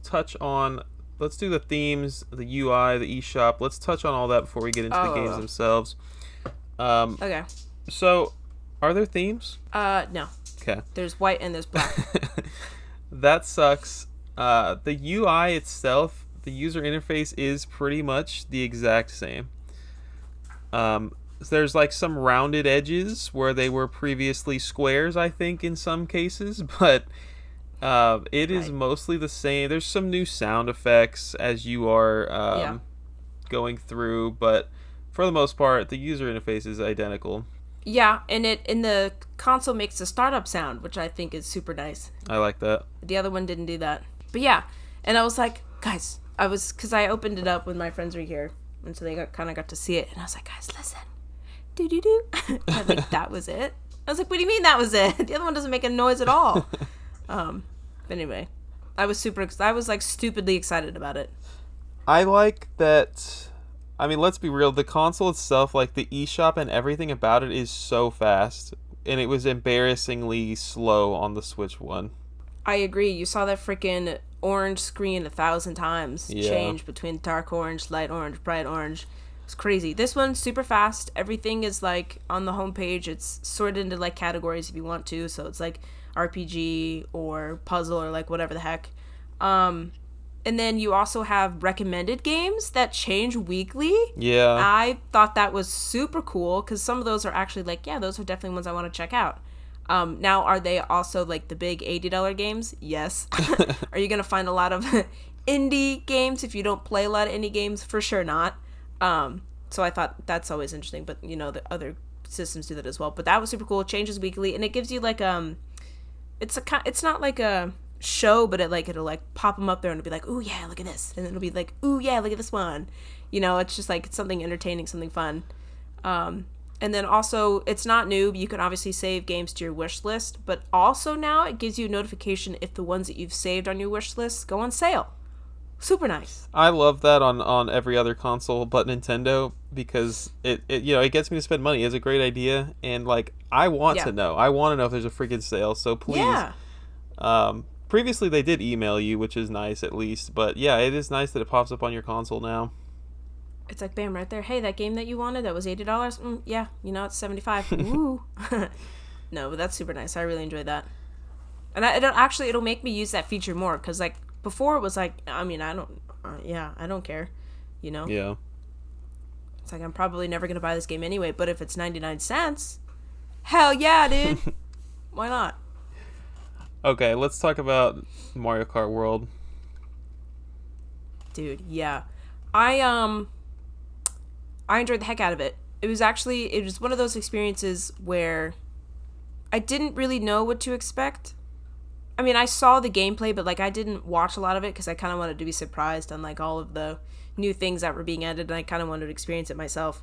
do the themes, the UI, the eShop. Let's touch on all that before we get into the games themselves. Okay. So, are there themes? No. Okay. There's white and there's black. That sucks. The UI itself, the user interface is pretty much the exact same. There's like some rounded edges where they were previously squares, I think, in some cases, but it is Right. mostly the same. There's some new sound effects as you are Yeah. going through, but for the most part, the user interface is identical. Yeah, and it in the console makes a startup sound, which I think is super nice. I like that. The other one didn't do that. But yeah, and I was like, guys, because I opened it up when my friends were here, and so they kind of got to see it, and I was like, guys, listen, do do do. I think that was it. I was like, what do you mean that was it? The other one doesn't make a noise at all. But anyway, I was like stupidly excited about it. I like that. I mean, let's be real. The console itself, like the eShop and everything about it, is so fast, and it was embarrassingly slow on the Switch One. I agree. You saw that freaking orange screen 1,000 times Yeah. change between dark orange, light orange, bright orange. It's crazy. This one's super fast. Everything is like on the homepage. It's sorted into like categories if you want to. So it's like RPG or puzzle or like whatever the heck. And then you also have recommended games that change weekly. Yeah. I thought that was super cool because some of those are actually like, yeah, those are definitely ones I want to check out. Now, are they also like the big $80 games? Yes. Are you going to find a lot of indie games if you don't play a lot of indie games? For sure not. So I thought that's always interesting, but you know, the other systems do that as well. But that was super cool. It changes weekly, and it gives you like it's not like a show, but it'll like pop them up there and it'll be like, ooh yeah, look at this, and then it'll be like, ooh yeah, look at this one. You know, it's just like it's something entertaining, something fun. And then also, it's not new. You can obviously save games to your wish list, but also now it gives you a notification if the ones that you've saved on your wish list go on sale. Super nice. I love that on every other console but Nintendo because it it gets me to spend money. It's a great idea, and like I want Yeah. to know. I want to know if there's a freaking sale. So please. Yeah. Previously they did email you, which is nice at least. But yeah, it is nice that it pops up on your console now. It's like, bam, right there. Hey, that game that you wanted that was $80? Yeah, you know, it's 75. Woo. No, but that's super nice. I really enjoyed that. And it'll make me use that feature more because like before it was like, I mean, I don't care, you know? Yeah. It's like, I'm probably never going to buy this game anyway, but if it's 99 cents, hell yeah, dude. Why not? Okay, let's talk about Mario Kart World. Dude, yeah. I enjoyed the heck out of it. It was one of those experiences where I didn't really know what to expect. I mean, I saw the gameplay, but like I didn't watch a lot of it because I kind of wanted to be surprised on like all of the new things that were being added, and I kind of wanted to experience it myself.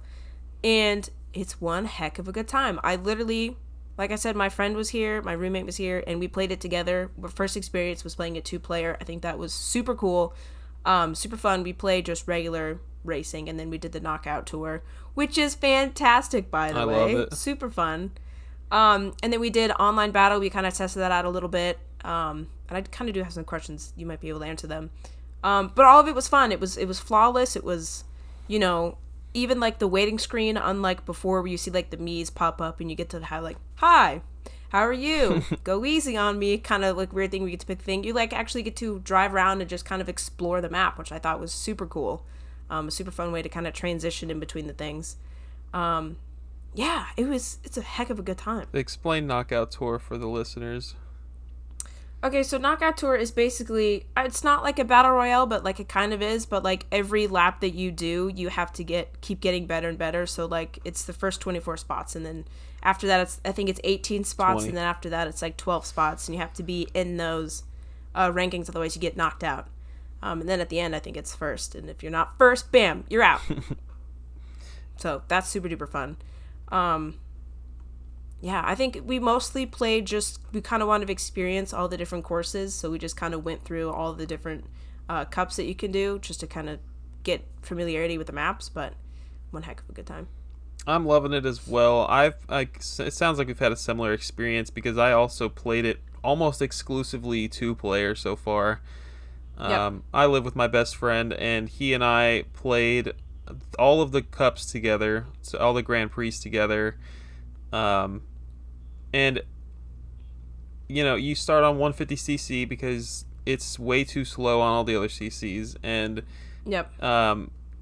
And it's one heck of a good time. I literally, like I said, my friend was here, my roommate was here, and we played it together. Our first experience was playing it 2-player. I think that was super cool, super fun. We played just regular racing, and then we did the knockout tour, which is fantastic, by the way. Love it. Super fun. And then we did online battle. We kind of tested that out a little bit. And I kind of do have some questions. You might be able to answer them. But all of it was fun. It was flawless. It was, you know, even like the waiting screen, unlike before where you see like the Mii's pop up and you get to have like, hi, how are you? Go easy on me. Kind of like weird thing we get to pick the thing. You like actually get to drive around and just kind of explore the map, which I thought was super cool. A super fun way to kind of transition in between the things. Yeah, it's a heck of a good time. Explain Knockout Tour for the listeners. Okay, so Knockout Tour is basically, it's not like a battle royale, but like it kind of is, but like every lap that you do, you have to keep getting better and better. So like it's the first 24 spots, and then after that I think it's 18 spots, 20. and then after that it's like 12 spots, and you have to be in those rankings, otherwise you get knocked out. And then at the end I think it's first, and if you're not first, bam, you're out. So that's super duper fun. Yeah, I think we mostly played we kind of wanted to experience all the different courses, so we just kind of went through all the different cups that you can do just to kind of get familiarity with the maps, but one heck of a good time. I'm loving it as well. It sounds like we've had a similar experience because I also played it almost exclusively 2-player so far. Yep. I live with my best friend, and he and I played all of the cups together, so all the Grand Prix together. And you start on 150cc because it's way too slow on all the other cc's, and Yep.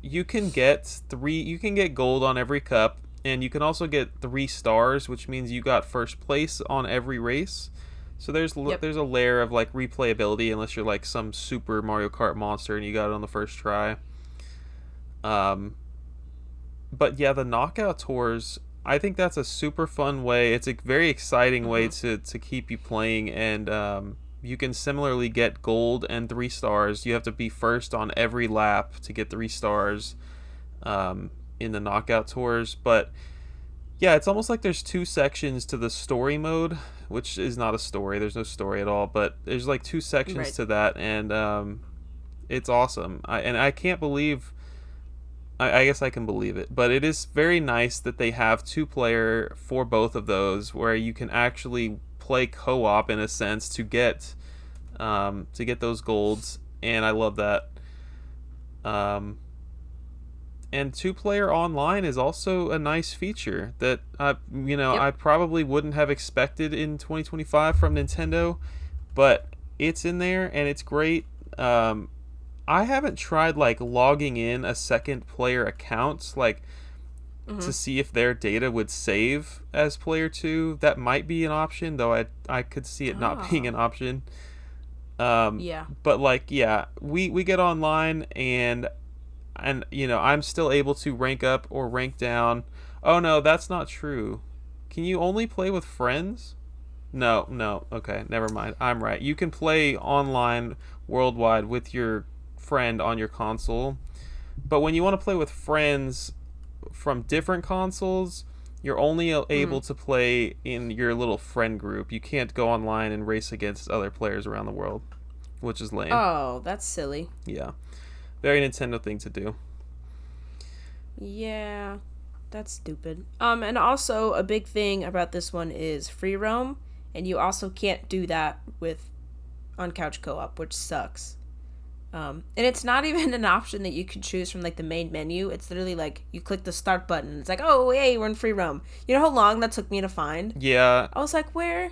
you can get gold on every cup, and you can also get 3 stars, which means you got first place on every race. So Yep. there's a layer of like replayability, unless you're like some super Mario Kart monster and you got it on the first try. Um, but yeah, the knockout tours, I think that's a super fun way. It's a very exciting way Mm-hmm. to keep you playing, and you can similarly get gold and 3 stars. You have to be first on every lap to get 3 stars in the knockout tours. But yeah, it's almost like there's 2 sections to the story mode, which is not a story. There's no story at all, but there's like 2 sections Right. to that, and it's awesome. I can't believe. I guess I can believe it, but it is very nice that they have 2 player for both of those, where you can actually play co-op in a sense to get those golds, and I love that. Um, and 2 player online is also a nice feature that Yep. I probably wouldn't have expected in 2025 from Nintendo, but it's in there and it's great. I haven't tried like logging in a second player account like Mm-hmm. to see if their data would save as player 2. That might be an option, though I could see it not being Oh. an option. Um, Yeah. but like yeah, we get online, and I'm still able to rank up or rank down. Oh no, that's not true. Can you only play with friends? No, no. Okay, never mind. I'm right. You can play online worldwide with your friend on your console, but when you want to play with friends from different consoles, you're only Mm-hmm. able to play in your little friend group. You can't go online and race against other players around the world, which is lame. Oh, that's silly. Yeah, very Nintendo thing to do. Yeah, that's stupid. And also a big thing about this one is free roam, and you also can't do that with on couch co-op, which sucks. And it's not even an option that you can choose from like the main menu. It's literally like you click the start button. And it's like, oh, hey, we're in free roam. You know how long that took me to find? Yeah, I was like, where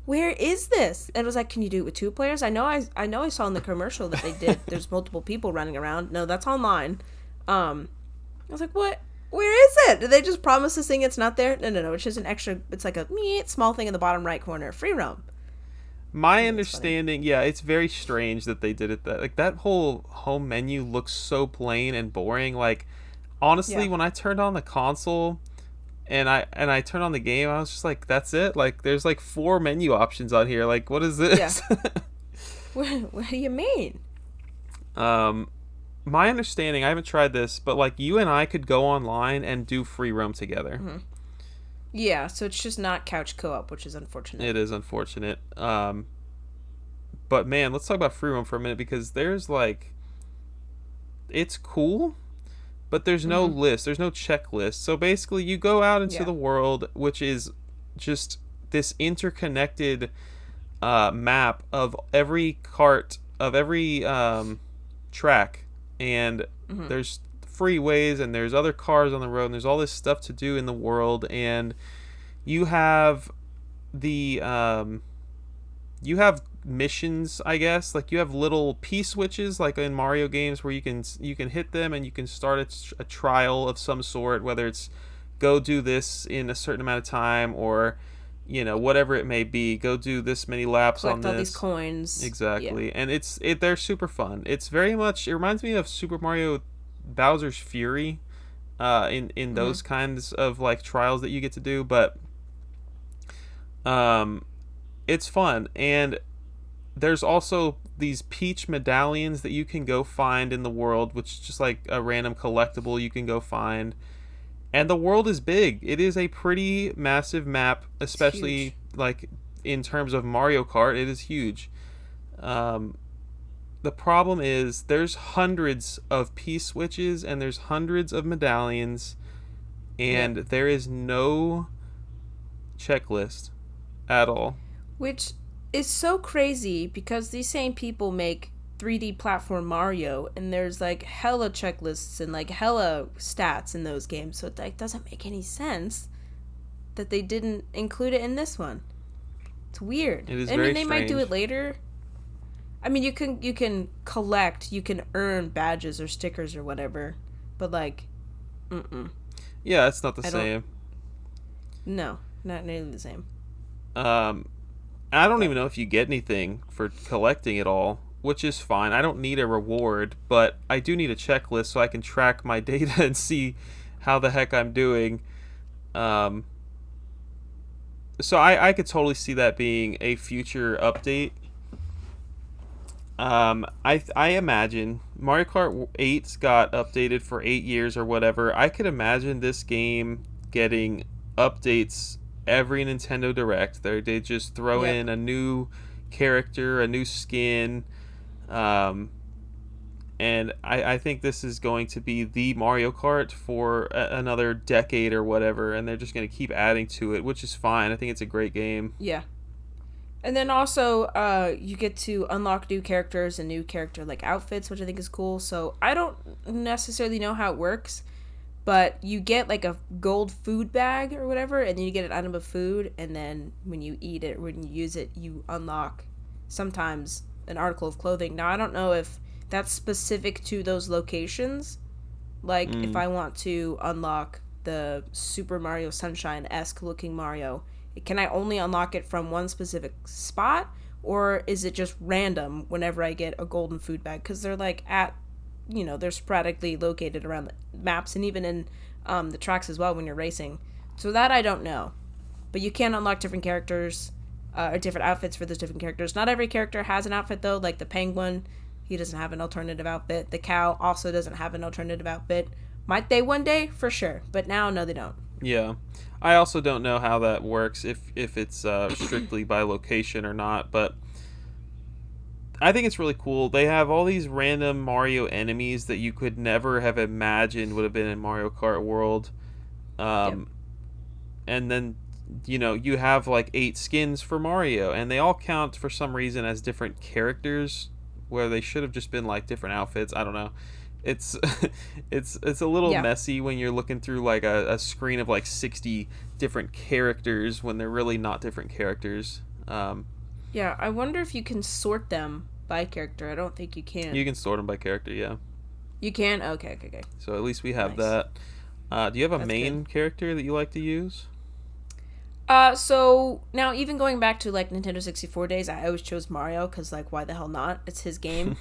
is this? And it was like, can you do it with 2 players? I know I saw in the commercial that they did. There's multiple people running around. No, that's online. I was like, what? Where is it? Did they just promise this thing it's not there? No, no, no. It's just an extra. It's like a small thing in the bottom right corner. Free roam. my I think it's funny. understanding, yeah, it's very strange that they did it that like that whole home menu looks so plain and boring. Like honestly, Yeah. when I turned on the console and I turned on the game, I was just like, that's it? Like there's like 4 menu options on here. Like what is Yeah. this? What do you mean? um my understanding, I haven't tried this, but like you and I could go online and do free roam together. Mm-hmm. Yeah. So it's just not couch co-op, which is unfortunate. It is unfortunate. But man, let's talk about free roam for a minute, because there's like it's cool, but there's no Mm-hmm. list. There's no checklist. So basically, you go out into Yeah. the world, which is just this interconnected map of every cart of every track, and Mm-hmm. there's freeways and there's other cars on the road, and there's all this stuff to do in the world, and you have the you have missions, I guess. Like you have little P switches like in Mario games where you can hit them and you can start a trial of some sort, whether it's go do this in a certain amount of time, or whatever it may be, go do this many laps on Collect all these this. coins. Yeah. Exactly. And they're super fun. It's very much, it reminds me of Super Mario Bowser's Fury, in Mm-hmm. those kinds of like trials that you get to do, but um it's fun. And there's also these Peach medallions that you can go find in the world, which is just like a random collectible you can go find. And the world is big. It is a pretty massive map, It's huge. especially like in terms of Mario Kart. It is huge. Um, the problem is there's hundreds of P switches and there's hundreds of medallions, Yep. and there is no checklist at all. Which is so crazy because these same people make 3D platform Mario, and there's like hella checklists and like hella stats in those games, so it like doesn't make any sense that they didn't include it in this one. It's weird. It is I mean, very they might do strange. it later. I mean, you can collect, you can earn badges or stickers or whatever, but like, mm-mm. Yeah, it's not the I don't. same. No, not nearly the same. Um, I don't But even know if you get anything for collecting it all, which is fine. I don't need a reward, but I do need a checklist so I can track my data and see how the heck I'm doing. Um, so I could totally see that being a future update. I imagine Mario Kart 8's got updated for 8 years or whatever. I could imagine this game getting updates every Nintendo Direct. They just throw yep. in a new character, a new skin, um, and I think this is going to be the Mario Kart for another decade or whatever, and they're just going to keep adding to it, which is fine. I think it's a great game. Yeah. And then also, you get to unlock new characters and new character like outfits, which I think is cool. So I don't necessarily know how it works, but you get like a gold food bag or whatever, and then you get an item of food, and then when you eat it, when you use it, you unlock sometimes an article of clothing. Now I don't know if that's specific to those locations. Like if Mm. I want to unlock the Super Mario Sunshine-esque looking Mario, can I only unlock it from one specific spot, or is it just random whenever I get a golden food bag? Because they're like they're sporadically located around the maps and even in the tracks as well when you're racing. So that I don't know. But you can unlock different characters or different outfits for those different characters. Not every character has an outfit though, like the penguin. He doesn't have an alternative outfit. The cow also doesn't have an alternative outfit. Might they one day? For sure. But now, no, they don't. Yeah, I also don't know how that works if it's strictly by location or not, but I think it's really cool. They have all these random Mario enemies that you could never have imagined would have been in Mario Kart World. Yep. Um, and then, you have like 8 skins for Mario, and they all count for some reason as different characters, where they should have just been like different outfits. I don't know. It's it's a little Yeah. messy when you're looking through like a screen of like 60 different characters when they're really not different characters. Yeah, I wonder if you can sort them by character. I don't think you can. You can sort them by character, yeah. You can? Okay, okay, okay. So at least we have Nice. that. Do you have a That's main good. character that you like to use? So now even going back to like Nintendo 64 days, I always chose Mario because like why the hell not? It's his game.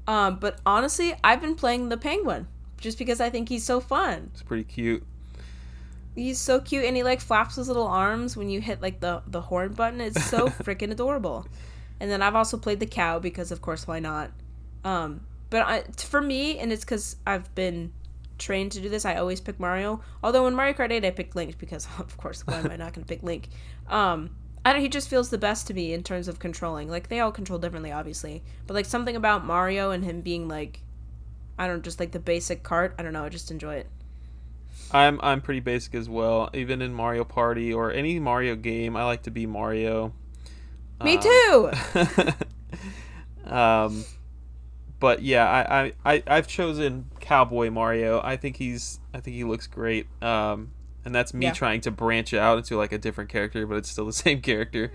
But honestly, I've been playing the Penguin just because I think he's so fun. It's pretty cute. He's so cute and he like flaps his little arms when you hit like the horn button. It's so freaking adorable. And then I've also played the cow because of course why not? For me, and it's because I've been trained to do this, I always pick Mario. Although in Mario Kart 8 I picked Link because of course why am I not going to pick Link? I don't. He just feels the best to me in terms of controlling. Like they all control differently, obviously, but like something about Mario and him being like, I don't know, just like the basic cart. I don't know. I just enjoy it. I'm pretty basic as well. Even in Mario Party or any Mario game, I like to be Mario. Me Um, too. um, but yeah, I've chosen Cowboy Mario. I think he looks great. And that's me Yeah. trying to branch out into like a different character, but it's still the same character.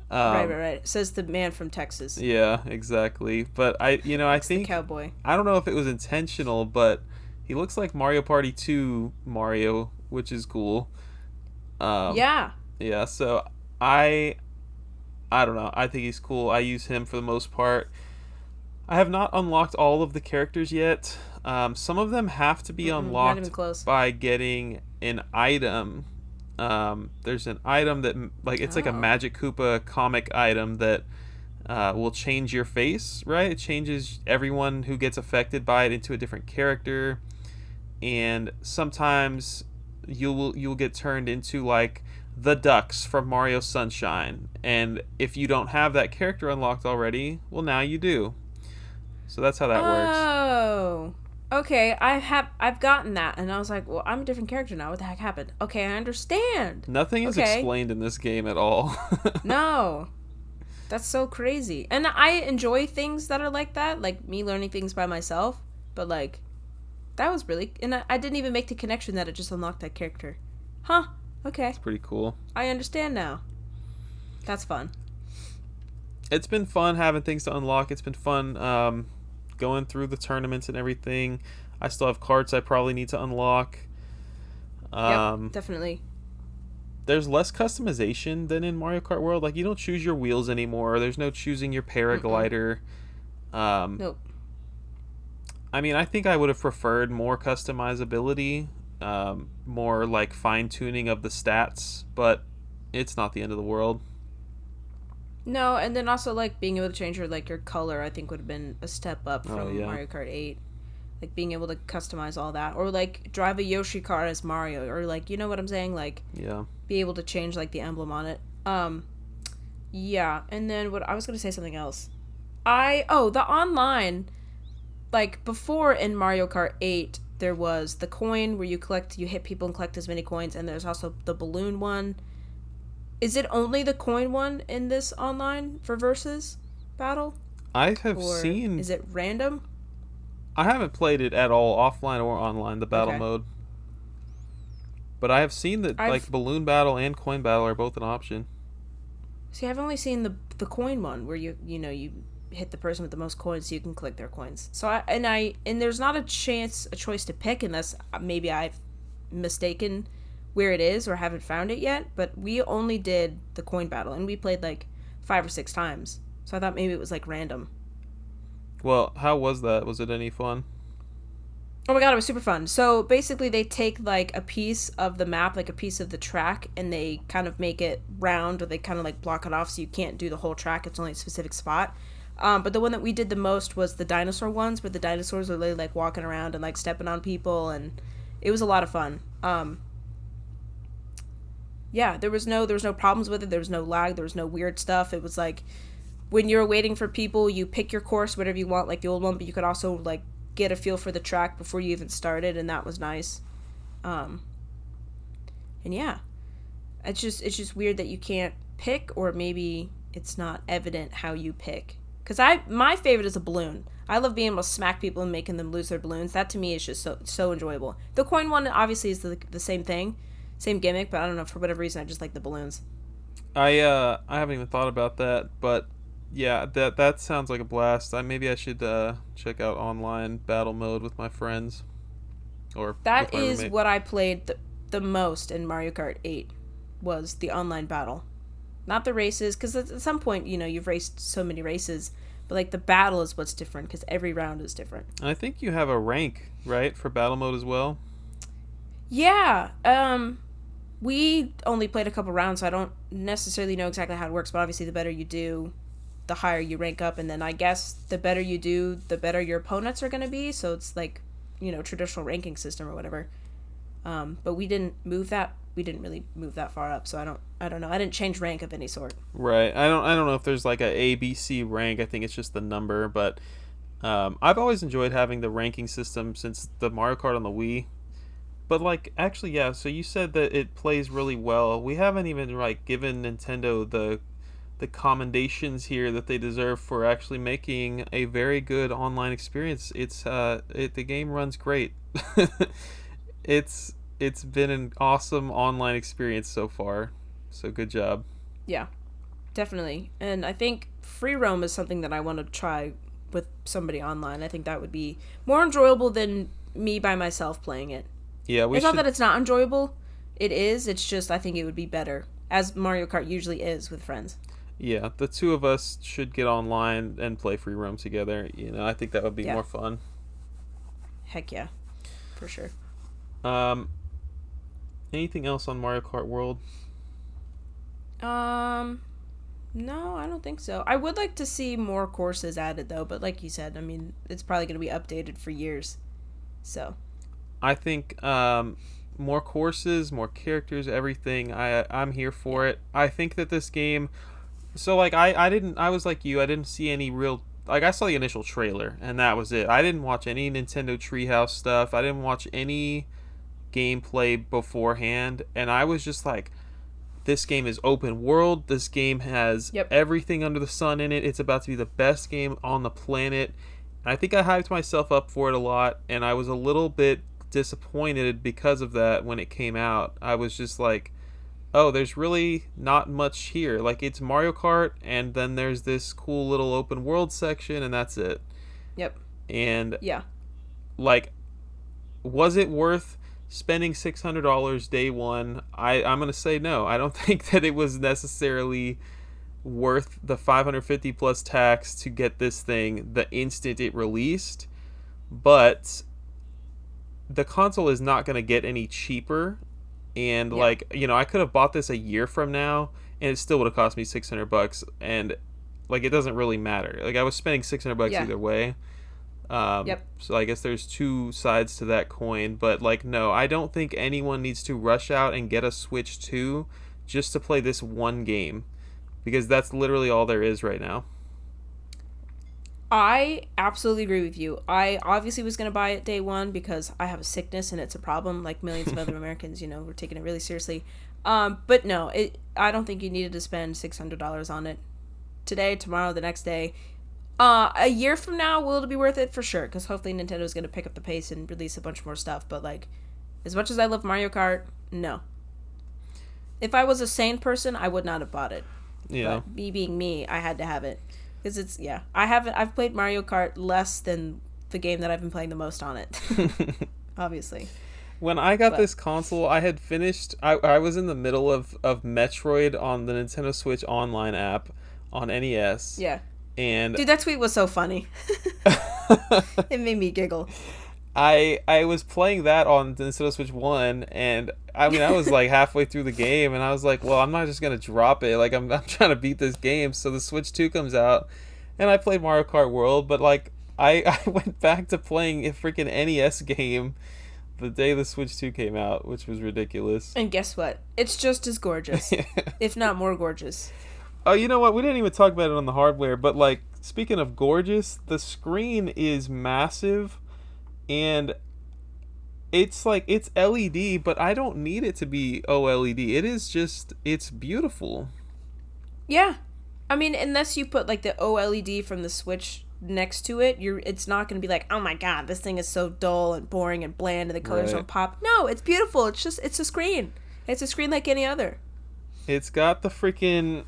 Right, right, Um, right. Says the man from Texas. yeah, exactly. But I It's the think cowboy. I don't know if it was intentional, but he looks like Mario Party 2 Mario, which is cool. Um, Yeah. yeah, so I I don't know. I think he's cool. I use him for the most part. I have not unlocked all of the characters yet. Some of them have to be Mm-mm, not even unlocked close. by getting an item. There's an item that, like, it's like a Oh. Magic Koopa comic item that will change your face, right? It changes everyone who gets affected by it into a different character, and sometimes you'll get turned into like the ducks from Mario Sunshine, and if you don't have that character unlocked already, well, now you do. So that's how that works. Oh. Okay, I've gotten that, and I was like, well, I'm a different character now. What the heck happened? Okay, I understand. Nothing is Okay. explained in this game at all. No. That's so crazy. And I enjoy things that are like that, like me learning things by myself. But like, that was really, and I didn't even make the connection that it just unlocked that character. Huh. Okay. Pretty cool. I understand now. That's fun. It's been fun having things to unlock. It's been fun going through the tournaments and everything. I still have carts I probably need to unlock. Yep, Um, definitely. there's less customization than in Mario Kart World. Like, you don't choose your wheels anymore. There's no choosing your Mm-mm. paraglider. Um, Nope. I mean, I think I would have preferred more customizability, more like fine tuning of the stats, but it's not the end of the world. No, and then also like being able to change your color, I think would have been a step up Oh from yeah, Mario Kart 8. Like being able to customize all that, or like drive a Yoshi car as Mario, or like you know what I'm saying, like yeah. be able to change like the emblem on it. Yeah, and then what I was gonna say something else. The online, like before in Mario Kart 8 there was the coin where you hit people and collect as many coins, and there's also the balloon one. Is it only the coin one in this online for versus battle, I have or seen. is it random? I haven't played it at all, offline or online, the battle Okay. mode. But I have seen that like I've balloon battle and coin battle are both an option. See, I've only seen the coin one where you hit the person with the most coins so you can collect their coins. So I there's not a choice to pick unless maybe I've mistaken where it is or haven't found it yet, but we only did the coin battle and we played like 5 or 6 times. So I thought maybe it was like random. Well, how was that? Was it any fun? Oh my god, it was super fun. So basically, they take like a piece of the map, like a piece of the track, and they kind of make it round, or they kind of like block it off so you can't do the whole track. It's only a specific spot. But the one that we did the most was the dinosaur ones, where the dinosaurs were really like walking around and like stepping on people, and it was a lot of fun. Yeah, there was no problems with it. There was no lag. There was no weird stuff. It was like when you're waiting for people, you pick your course, whatever you want, like the old one, but you could also like get a feel for the track before you even started, and that was nice. Um, and yeah, it's just weird that you can't pick, or maybe it's not evident how you pick. Cause my favorite is a balloon. I love being able to smack people and making them lose their balloons. That to me is just so enjoyable. The coin one obviously is the same thing, same gimmick, but I don't know, for whatever reason I just like the balloons. I haven't even thought about that, but yeah, that sounds like a blast. Maybe I should check out online battle mode with my friends or with That my is roommate. what I played the most in Mario Kart 8 was the online battle. Not the races, because at some point, you've raced so many races, but like the battle is what's different, because every round is different. And I think you have a rank, right, for battle mode as well. Yeah, we only played a couple rounds, so I don't necessarily know exactly how it works, but obviously the better you do, the higher you rank up, and then I guess the better you do, the better your opponents are going to be, so it's like, traditional ranking system or whatever. But we didn't really move that far up, so I don't know. I didn't change rank of any sort. Right. I don't know if there's like a ABC rank. I think it's just the number, but I've always enjoyed having the ranking system since the Mario Kart on the Wii. But like actually yeah, so you said that it plays really well. We haven't even like given Nintendo the commendations here that they deserve for actually making a very good online experience. The game runs great. It's been an awesome online experience so far. So good job. Yeah, definitely. And I think free roam is something that I want to try with somebody online. I think that would be more enjoyable than me by myself playing it. Yeah, we It's not should. that it's not enjoyable. It is. It's just I think it would be better, as Mario Kart usually is with friends. Yeah, the two of us should get online and play free roam together. I think that would be Yeah. more fun. Heck yeah, for sure. Um, anything else on Mario Kart World? Um, no, I don't think so. I would like to see more courses added though, but like you said, I mean, it's probably going to be updated for years. So, I think more courses, more characters, everything. I'm here yeah. for it. I think that this game. So like I didn't. I was like you. I didn't see any real. Like I saw the initial trailer and that was it. I didn't watch any Nintendo Treehouse stuff. I didn't watch any gameplay beforehand, and I was just like, this game is open world. This game has Yep. everything under the sun in it. It's about to be the best game on the planet. And I think I hyped myself up for it a lot, and I was a little bit disappointed because of that when it came out. I was just like, oh, there's really not much here. Like, it's Mario Kart, and then there's this cool little open world section, and that's it. Yep. And, Yeah. like, was it worth spending $600 day one? I'm going to say no. I don't think that it was necessarily worth the 550 plus tax to get this thing the instant it released, but the console is not going to get any cheaper. And Yeah. like, I could have bought this a year from now and it still would have cost me $600, and like, it doesn't really matter. Like, I was spending $600 Yeah. either way. Yep. So I guess there's two sides to that coin, but like, no, I don't think anyone needs to rush out and get a Switch 2 just to play this one game, because that's literally all there is right now. I absolutely agree with you. I obviously was going to buy it day one because I have a sickness and it's a problem, like millions of other Americans. We're taking it really seriously. But no, I don't think you needed to spend $600 on it today, tomorrow, the next day. A year from now, will it be worth it? For sure, because hopefully Nintendo's going to pick up the pace and release a bunch more stuff. But like, as much as I love Mario Kart, no. If I was a sane person, I would not have bought it. Yeah. But me being me, I had to have it. Because it's, yeah. I've played Mario Kart less than the game that I've been playing the most on it. Obviously. When I got But this console, I had finished. I was in the middle of Metroid on the Nintendo Switch Online app on NES, yeah. and Dude, that tweet was so funny. It made me giggle. I was playing that on the Nintendo Switch One, and I mean, I was like halfway through the game, and I was like, well, I'm not just gonna drop it. Like, I'm trying to beat this game. So the Switch 2 comes out, and I played Mario Kart World, but like, I went back to playing a freaking NES game the day the Switch 2 came out, which was ridiculous. And guess what? It's just as gorgeous. If not more gorgeous. Oh, you know what? We didn't even talk about it on the hardware, but like, speaking of gorgeous, the screen is massive, and it's like, it's LED, but I don't need it to be OLED. It's beautiful. Yeah. I mean, unless you put like the OLED from the Switch next to it, it's not going to be like, oh my god, this thing is so dull and boring and bland and the colors Right. don't pop. No, it's beautiful. It's a screen. It's a screen like any other. It's got the freaking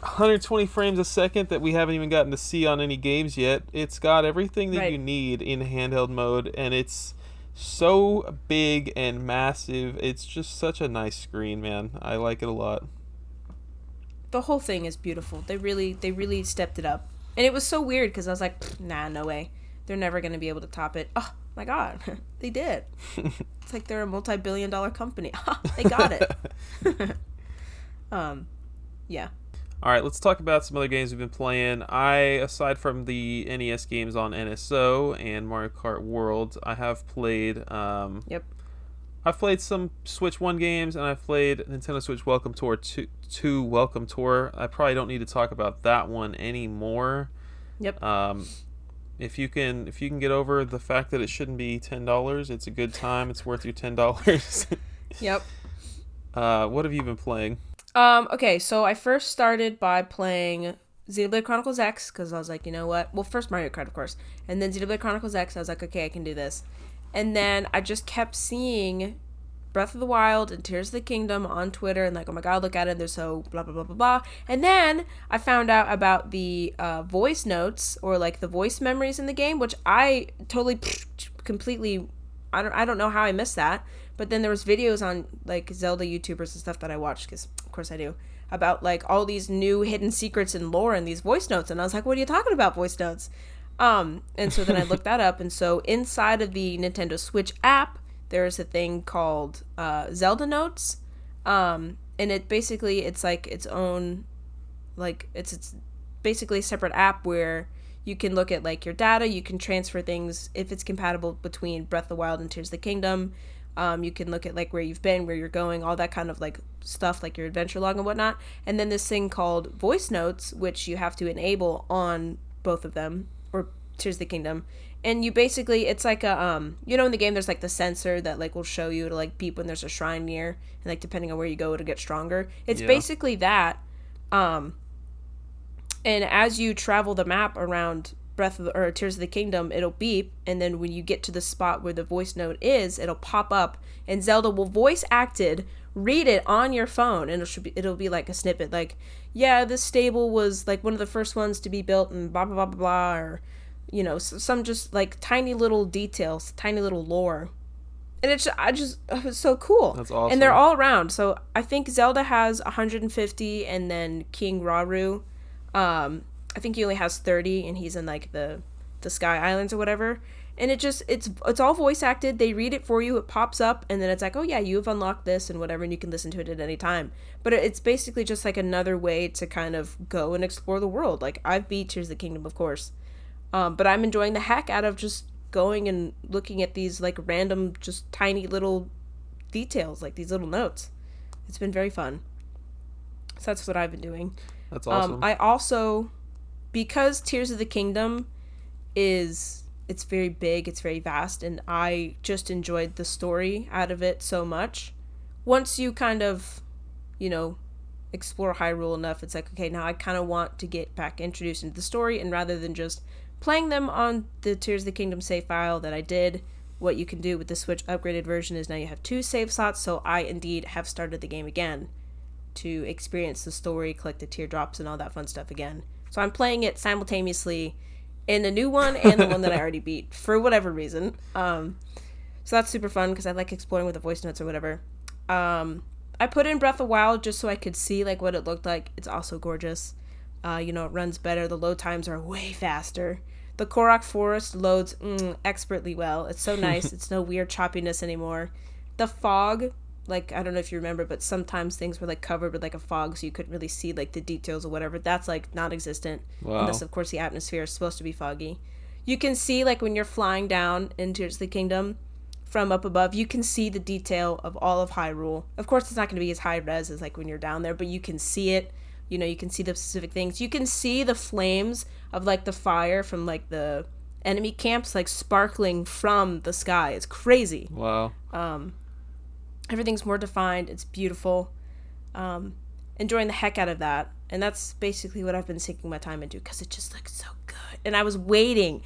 120 frames a second that we haven't even gotten to see on any games yet. It's got everything that Right. you need in handheld mode, and it's so big and massive. It's just such a nice screen, man. I like it a lot. The whole thing is beautiful. They really stepped it up. And it was so weird because I was like, nah, no way. They're never going to be able to top it. Oh my god, they did. It's like they're a multi-billion-dollar company. They got it. Yeah. All right, let's talk about some other games we've been playing. Aside from the NES games on NSO and Mario Kart World, I have played. Yep. I've played some Switch 1 games, and I've played Nintendo Switch Welcome Tour 2 Welcome Tour. I probably don't need to talk about that one anymore. Yep. If you can get over the fact that it shouldn't be $10, it's a good time. It's worth your $10. Yep. What have you been playing? Okay, so I first started by playing Xenoblade Chronicles X, because I was like, you know what? Well, first Mario Kart, of course. And then Xenoblade Chronicles X, I was like, okay, I can do this. And then I just kept seeing Breath of the Wild and Tears of the Kingdom on Twitter, and like, oh my god, look at it, they're so blah, blah, blah, blah, blah. And then I found out about the voice notes, or like the voice memories in the game, which I totally, completely, I don't know how I missed that. But then there was videos on like Zelda YouTubers and stuff that I watched, because of course I do, about like all these new hidden secrets and lore in these voice notes. And I was like, what are you talking about, voice notes? And so then I looked that up. And so inside of the Nintendo Switch app, there's a thing called Zelda Notes. And it basically, it's like its own, like it's basically a separate app where you can look at like your data. You can transfer things if it's compatible between Breath of the Wild and Tears of the Kingdom. You can look at like where you've been, where you're going, all that kind of like stuff, like your adventure log and whatnot. And then this thing called voice notes, which you have to enable on both of them, or Tears of the Kingdom. And you basically, it's like a, in the game there's like the sensor that like will show you to like beep when there's a shrine near, and like depending on where you go it'll get stronger. It's basically that. And as you travel the map around Tears of the Kingdom, it'll beep, and then when you get to the spot where the voice note is, it'll pop up, and Zelda will voice acted read it on your phone, and it'll be like a snippet, like, yeah, this stable was like one of the first ones to be built, and blah blah blah blah blah, or some just like tiny little details, tiny little lore. And it was so cool. That's awesome. And they're all around. So I think Zelda has 150, and then King Rauru, I think he only has 30, and he's in like the Sky Islands or whatever. And it's all voice acted. They read it for you. It pops up, and then it's like, oh yeah, you've unlocked this and whatever, and you can listen to it at any time. But it's basically just like another way to kind of go and explore the world. Like, I've beat Tears of the Kingdom, of course, but I'm enjoying the heck out of just going and looking at these like random, just tiny little details, like these little notes. It's been very fun. So that's what I've been doing. That's awesome. I also, because Tears of the Kingdom it's very big, it's very vast, and I just enjoyed the story out of it so much. Once you kind of, explore Hyrule enough, it's like, okay, now I kind of want to get back introduced into the story, and rather than just playing them on the Tears of the Kingdom save file that I did, what you can do with the Switch upgraded version is now you have 2 save slots, so I indeed have started the game again to experience the story, collect the teardrops, and all that fun stuff again. So I'm playing it simultaneously in the new one and the one that I already beat, for whatever reason. So that's super fun, because I like exploring with the voice notes or whatever. I put in Breath of the Wild just so I could see like what it looked like. It's also gorgeous. It runs better. The load times are way faster. The Korok Forest loads expertly well. It's so nice. It's no weird choppiness anymore. The fog, like, I don't know if you remember, but sometimes things were like covered with like a fog, so you couldn't really see like the details or whatever. That's like non-existent. Wow. Unless of course the atmosphere is supposed to be foggy. You can see, like, when you're flying down into the kingdom from up above, you can see the detail of all of Hyrule. Of course it's not going to be as high res as like when you're down there, but you can see it. You can see the specific things. You can see the flames of like the fire from like the enemy camps like sparkling from the sky. It's crazy. Wow. Everything's more defined. It's beautiful. Enjoying the heck out of that. And that's basically what I've been sinking my time into, because it just looks so good. And I was waiting,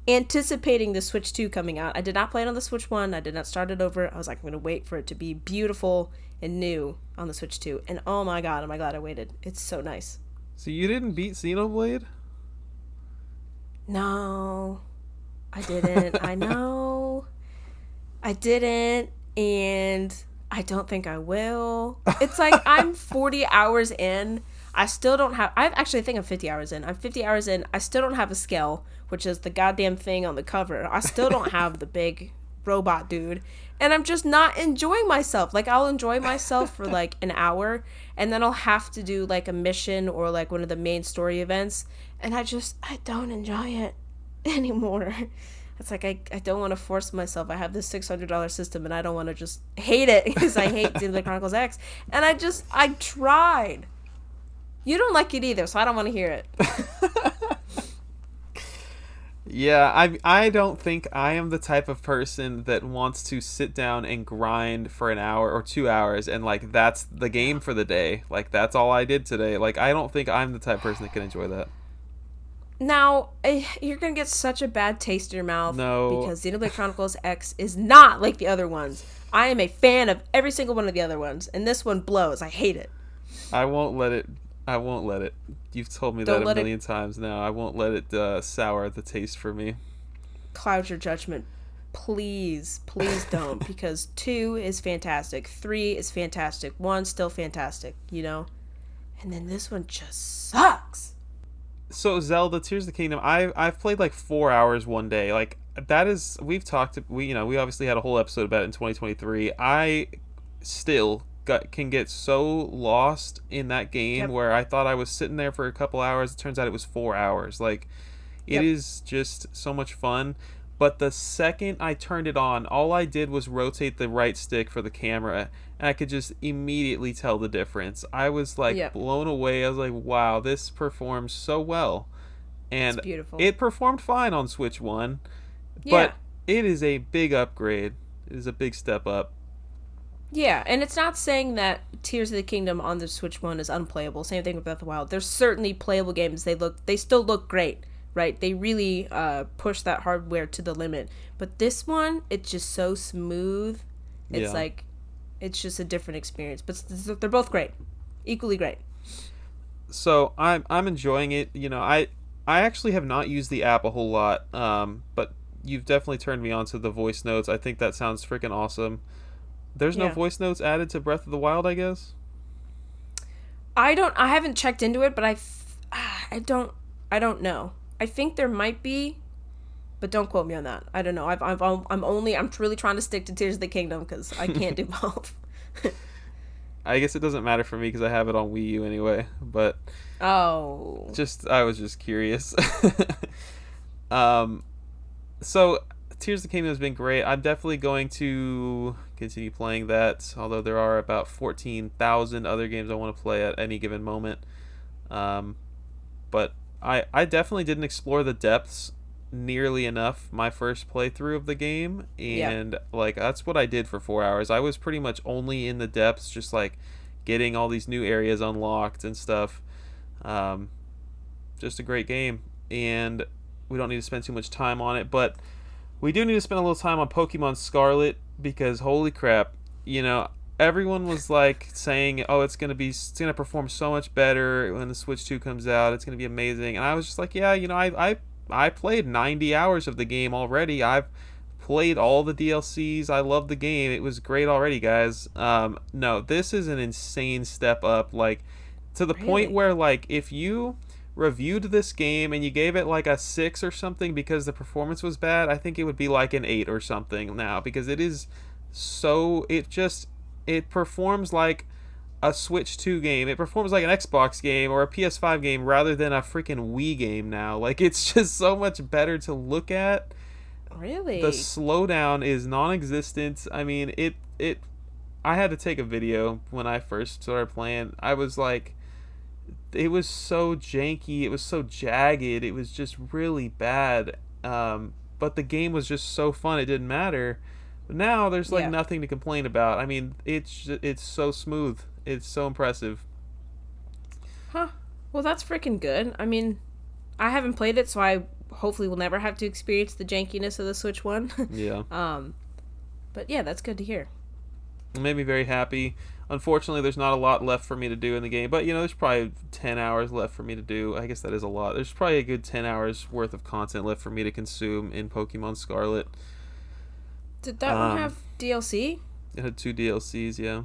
anticipating the Switch 2 coming out. I did not play it on the Switch 1. I did not start it over. I was like, I'm going to wait for it to be beautiful and new on the Switch 2. And oh my god, am I glad I waited. It's so nice. So you didn't beat Xenoblade? No, I didn't. I know. I didn't, and I don't think I will. It's like I'm 40 hours in. I still don't have... I think I'm 50 hours in. I'm 50 hours in. I still don't have a scale, which is the goddamn thing on the cover. I still don't have the big robot dude. And I'm just not enjoying myself. Like, I'll enjoy myself for like an hour, and then I'll have to do like a mission or like one of the main story events, and I don't enjoy it anymore. It's like I don't want to force myself. I have this $600 system, and I don't want to just hate it, because I hate Xenoblade Chronicles X. And I tried. You don't like it either, so I don't want to hear it. Yeah, I don't think I am the type of person that wants to sit down and grind for an hour or 2 hours and like that's the game for the day. Like, that's all I did today. Like, I don't think I'm the type of person that can enjoy that. Now, you're going to get such a bad taste in your mouth. No. Because Xenoblade Chronicles X is not like the other ones. I am a fan of every single one of the other ones, and this one blows. I hate it. I won't let it. You've told me that a million times now. I won't let it sour the taste for me. Cloud your judgment. Please don't. Because 2 is fantastic. 3 is fantastic. 1 still fantastic, And then this one just sucks. So Zelda Tears of the Kingdom, I've played like 4 hours one day. Like, that is, we obviously had a whole episode about it in 2023. I still can get so lost in that game where I thought I was sitting there for a couple hours. It turns out it was 4 hours. Like, it is just so much fun. But the second I turned it on, all I did was rotate the right stick for the camera, and I could just immediately tell the difference. I was like blown away. I was like, wow, this performs so well. And it's beautiful. It performed fine on Switch 1, but it is a big upgrade. It is a big step up. Yeah, and it's not saying that Tears of the Kingdom on the Switch 1 is unplayable. Same thing with Breath of the Wild. There's certainly playable games. They still look great, right? They really push that hardware to the limit. But this one, it's just so smooth. It's like It's just a different experience, but they're both great, equally great. So I'm enjoying it. I actually have not used the app a whole lot, but you've definitely turned me on to the voice notes. I think that sounds freaking awesome. There's no Yeah. voice notes added to Breath of the Wild, I guess. I haven't checked into it, but I don't know. I think there might be, but don't quote me on that. I don't know. I'm really trying to stick to Tears of the Kingdom because I can't do both. I guess it doesn't matter for me because I have it on Wii U anyway. But Oh. I was just curious. um, so Tears of the Kingdom has been great. I'm definitely going to continue playing that. Although there are about 14,000 other games I want to play at any given moment. Um, but I definitely didn't explore the depths nearly enough my first playthrough of the game, Yeah. and like that's what I did for 4 hours. I was pretty much only in the depths, just like getting all these new areas unlocked and stuff. um, just a great game, and we don't need to spend too much time on it, but we do need to spend a little time on Pokemon Scarlet because holy crap, you know, everyone was like saying, "Oh, it's gonna perform so much better when the Switch 2 comes out. It's gonna be amazing." And I was just like, "Yeah, I played 90 hours of the game already. I've played all the DLCs. I love the game. It was great already, guys." No, this is an insane step up, like to the point Really? where like if you reviewed this game and you gave it like a 6 or something because the performance was bad, I think it would be like an 8 or something now because it is so it performs like a Switch 2 game. It performs like an Xbox game or a PS5 game rather than a freaking Wii game now. Like it's just so much better to look at. The Really? slowdown is non-existent. I mean, it I had to take a video when I first started playing. I was like, it was so janky, it was so jagged, it was just really bad. But the game was just so fun, it didn't matter. But now there's like Yeah. nothing to complain about. I mean, it's so smooth, it's so impressive. Huh. Well, that's freaking good. I mean, I haven't played it, so I hopefully will never have to experience the jankiness of the Switch one. Yeah, um, but yeah, that's good to hear. it made me very happy. Unfortunately, there's not a lot left for me to do in the game, but there's probably 10 hours left for me to do. I guess that is a lot. There's probably a good 10 hours worth of content left for me to consume in Pokemon Scarlet. Did that one Um, have DLC? it had 2 DLCs, yeah.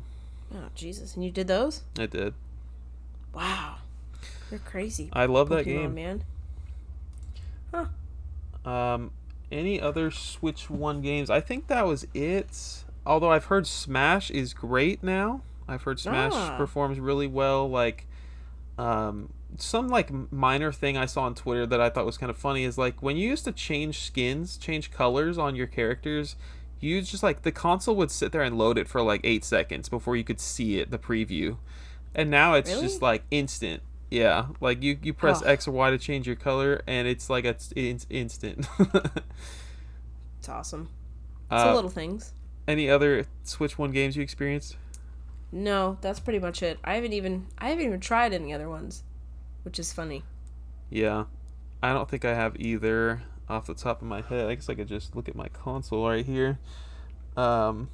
Oh, Jesus. And you did those? I did. Wow. You're crazy. I love that Pokemon, game. man. Huh. Um, any other Switch 1 games? I think that was it. Although I've heard Smash is great now. I've heard Smash Ah. performs really well. Like, some like minor thing I saw on Twitter that I thought was kind of funny is like when you used to change skins, change colors on your characters, you just like the console would sit there and load it for like 8 seconds before you could see it, the preview. And now it's just Really? like instant. Yeah, like you press Oh, X or Y to change your color, and it's like it's instant. it's awesome. It's the uh, little things. any other Switch 1 games you experienced? No, that's pretty much it. I haven't even tried any other ones, which is funny. Yeah, I don't think I have either off the top of my head. I guess I could just look at my console right here. Um,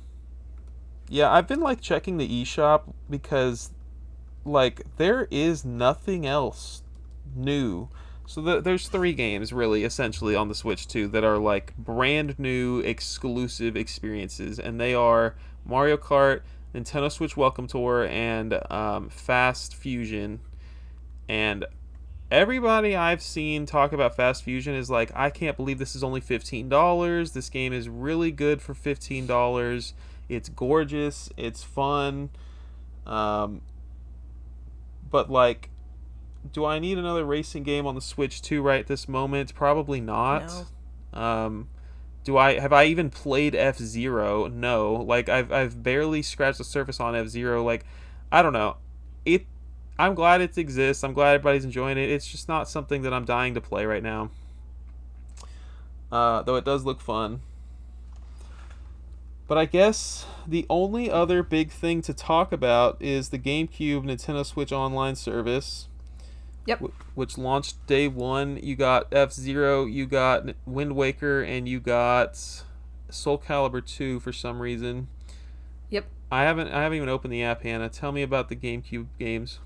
yeah, I've been like checking the eShop because like there is nothing else new. So there's 3 games really essentially on the Switch 2 that are like brand new exclusive experiences, and they are Mario Kart, Nintendo Switch Welcome Tour, and Fast Fusion. And everybody I've seen talk about Fast Fusion is like, I can't believe this is only $15. This game is really good for $15. It's gorgeous. It's fun. Um, but like, do I need another racing game on the Switch 2 right this moment? Probably not. No. Um, do I have I even played F Zero? No. Like I've barely scratched the surface on F Zero. Like I don't know. It. I'm glad it exists. I'm glad everybody's enjoying it. It's just not something that I'm dying to play right now. Though it does look fun. But I guess the only other big thing to talk about is the GameCube Nintendo Switch Online service, Yep. which launched day one. You got F Zero, you got Wind Waker, and you got Soul Calibur 2 for some reason. Yep. I haven't even opened the app, Hannah. Tell me about the GameCube games.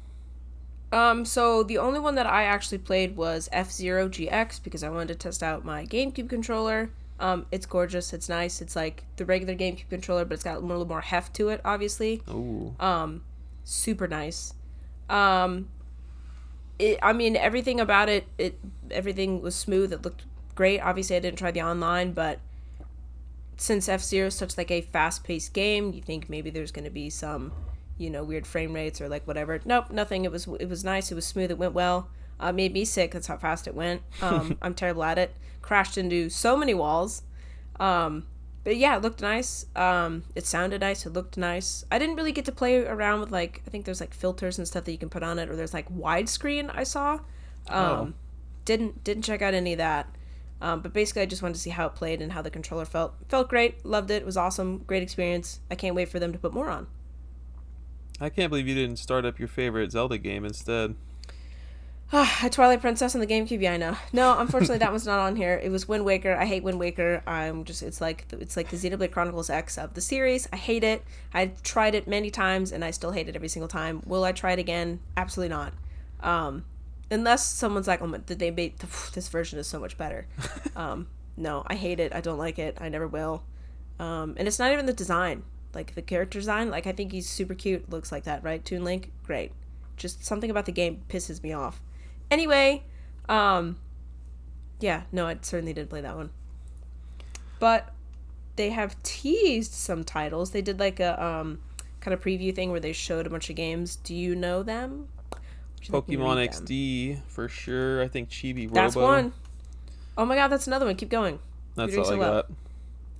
So the only one that I actually played was F-Zero GX because I wanted to test out my GameCube controller. It's gorgeous. It's nice. It's like the regular GameCube controller, but it's got a little more heft to it, obviously. Ooh. Super nice. Um, I mean, everything about everything was smooth. It looked great. Obviously, I didn't try the online, but since F-Zero is such like a fast-paced game, you think maybe there's going to be some, weird frame rates or like whatever. Nope, nothing. It was nice. It was smooth. It went well. Made me sick. That's how fast it went. I'm terrible at it. Crashed into so many walls. But yeah, it looked nice. It sounded nice. It looked nice. I didn't really get to play around with like, I think there's like filters and stuff that you can put on it, or there's like widescreen I saw. Oh. Didn't check out any of that. But basically, I just wanted to see how it played and how the controller felt. Felt great. Loved it. It was awesome. Great experience. I can't wait for them to put more on. I can't believe you didn't start up your favorite Zelda game instead. Twilight Princess on the GameCube. Yeah, I know. No, unfortunately, that one's not on here. It was Wind Waker. I hate Wind Waker. It's like the Xenoblade Chronicles X of the series. I hate it. I tried it many times and I still hate it every single time. Will I try it again? Absolutely not. Unless someone's like, oh, they made this version is so much better. No, I hate it. I don't like it. I never will. And it's not even the design, like the character design. Like I think he's super cute. Looks like that, right? Toon Link, great. Just something about the game pisses me off. Anyway, yeah, no, I certainly didn't play that one. But they have teased some titles. They did like a kind of preview thing where they showed a bunch of games. Do you know them? Pokemon XD for sure. I think Chibi Robo. That's one. Oh my god, that's another one. Keep going. That's all I got.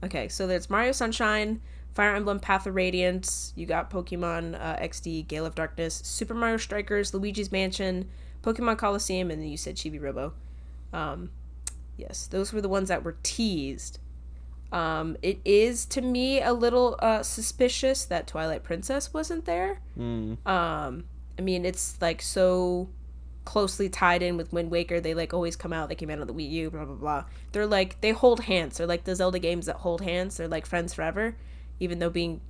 Okay, so there's Mario Sunshine, Fire Emblem Path of Radiance. You got Pokemon XD, Gale of Darkness, Super Mario Strikers, Luigi's Mansion, Pokemon Coliseum, and then you said Chibi Robo. Yes, those were the ones that were teased. It is, to me, a little suspicious that Twilight Princess wasn't there. I mean, it's like so closely tied in with Wind Waker. They like always come out. They came out on the Wii U, blah, blah, blah. They're like, they hold hands. They're like the Zelda games that hold hands. They're like friends forever, even though being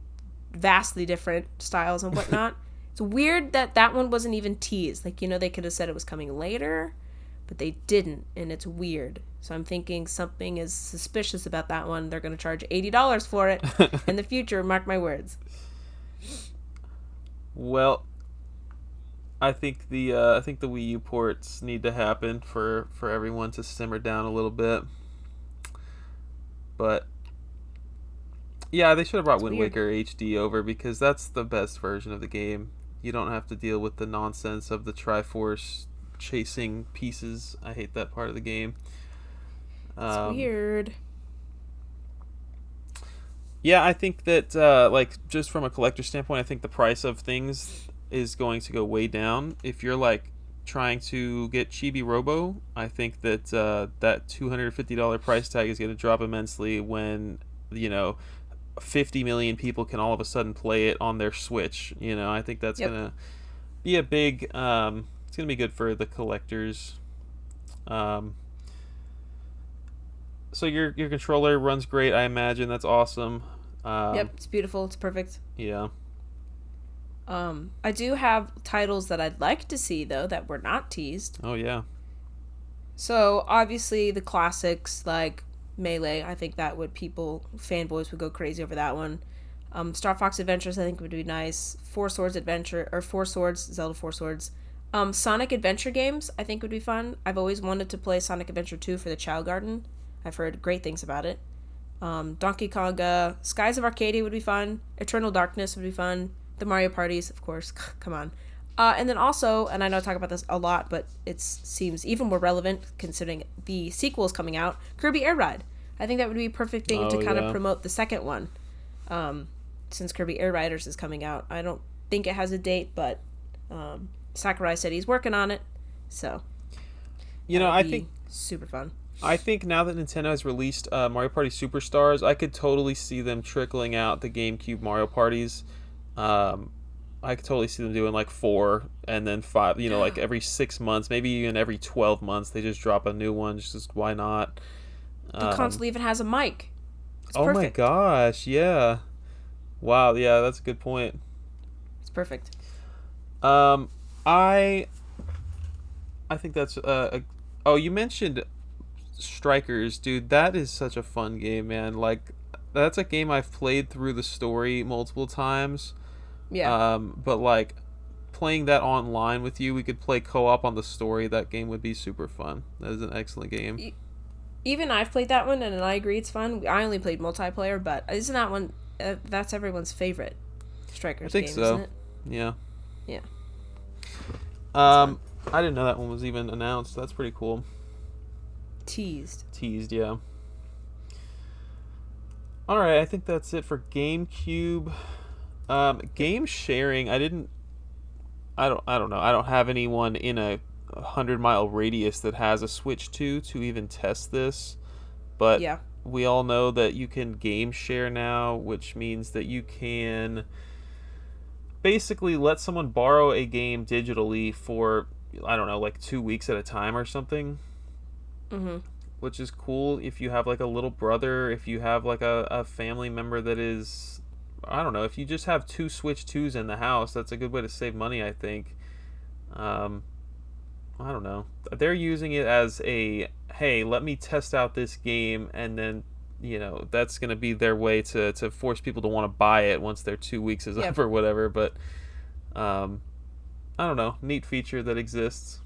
vastly different styles and whatnot. It's weird that that one wasn't even teased. Like, they could have said it was coming later, but they didn't, and it's weird. So I'm thinking something is suspicious about that one. They're going to charge $80 for it in the future, mark my words. Well, I think the Wii U ports need to happen for everyone to simmer down a little bit. But yeah, they should have brought Wind Waker HD over because that's the best version of the game. You don't have to deal with the nonsense of the Triforce chasing pieces. I hate that part of the game. It's weird. Yeah, I think that like just from a collector standpoint, I think the price of things is going to go way down. If you're like trying to get Chibi Robo, I think that that $250 price tag is going to drop immensely when 50 million people can all of a sudden play it on their Switch. I think that's gonna be a big. It's gonna be good for the collectors. So your controller runs great. I imagine that's awesome. Yep, it's beautiful. It's perfect. Yeah. I do have titles that I'd like to see though that were not teased. Oh yeah. So obviously the classics like Melee, I think that would fanboys would go crazy over that one. Star Fox Adventures I think would be nice. Four Swords, Zelda Four Swords. Sonic Adventure games I think would be fun. I've always wanted to play Sonic Adventure 2 for the Chow Garden. I've heard great things about it. Donkey Konga, Skies of Arcadia would be fun. Eternal Darkness would be fun. The Mario parties, of course. Come on. And then also, and I know I talk about this a lot, but it seems even more relevant considering the sequel is coming out, Kirby Air Ride. I think that would be a perfect thing to kind of promote the second one. Since Kirby Air Riders is coming out. I don't think it has a date, but Sakurai said he's working on it. So, I think super fun. I think now that Nintendo has released Mario Party Superstars, I could totally see them trickling out the GameCube Mario parties. I could totally see them doing like 4 and then 5, like every 6 months, maybe even every 12 months, they just drop a new one. Just why not? The console even has a mic. It's perfect. My gosh, yeah. Wow, yeah, that's a good point. It's perfect. Um, I I think that's oh, you mentioned Strikers, dude. That is such a fun game, man. Like, that's a game I've played through the story multiple times. Yeah. But like playing that online with you, we could play co-op on the story. That game would be super fun. That is an excellent game. E- Even I've played that one, and I agree it's fun. I only played multiplayer, but isn't that one? That's everyone's favorite I Strikers think game, isn't so. it? Yeah. Yeah, it's fun. Um, I didn't know that one was even announced. That's pretty cool. Teased. Teased, yeah. All right, I think that's it for GameCube. Game sharing. I didn't. I don't know. I don't have anyone in a 100-mile radius that has a Switch 2 to even test this. But Yeah. we all know that you can game share now, which means that you can basically let someone borrow a game digitally for, I don't know, like 2 weeks at a time or something, Mhm. which is cool if you have like a little brother, if you have like a family member that is, I don't know, if you just have two Switch 2s in the house, that's a good way to save money, I think. Um, I don't know. They're using it as a, hey, let me test out this game, and then, that's going to be their way to force people to want to buy it once their 2 weeks is up Yep. or whatever. But um, I don't know. Neat feature that exists.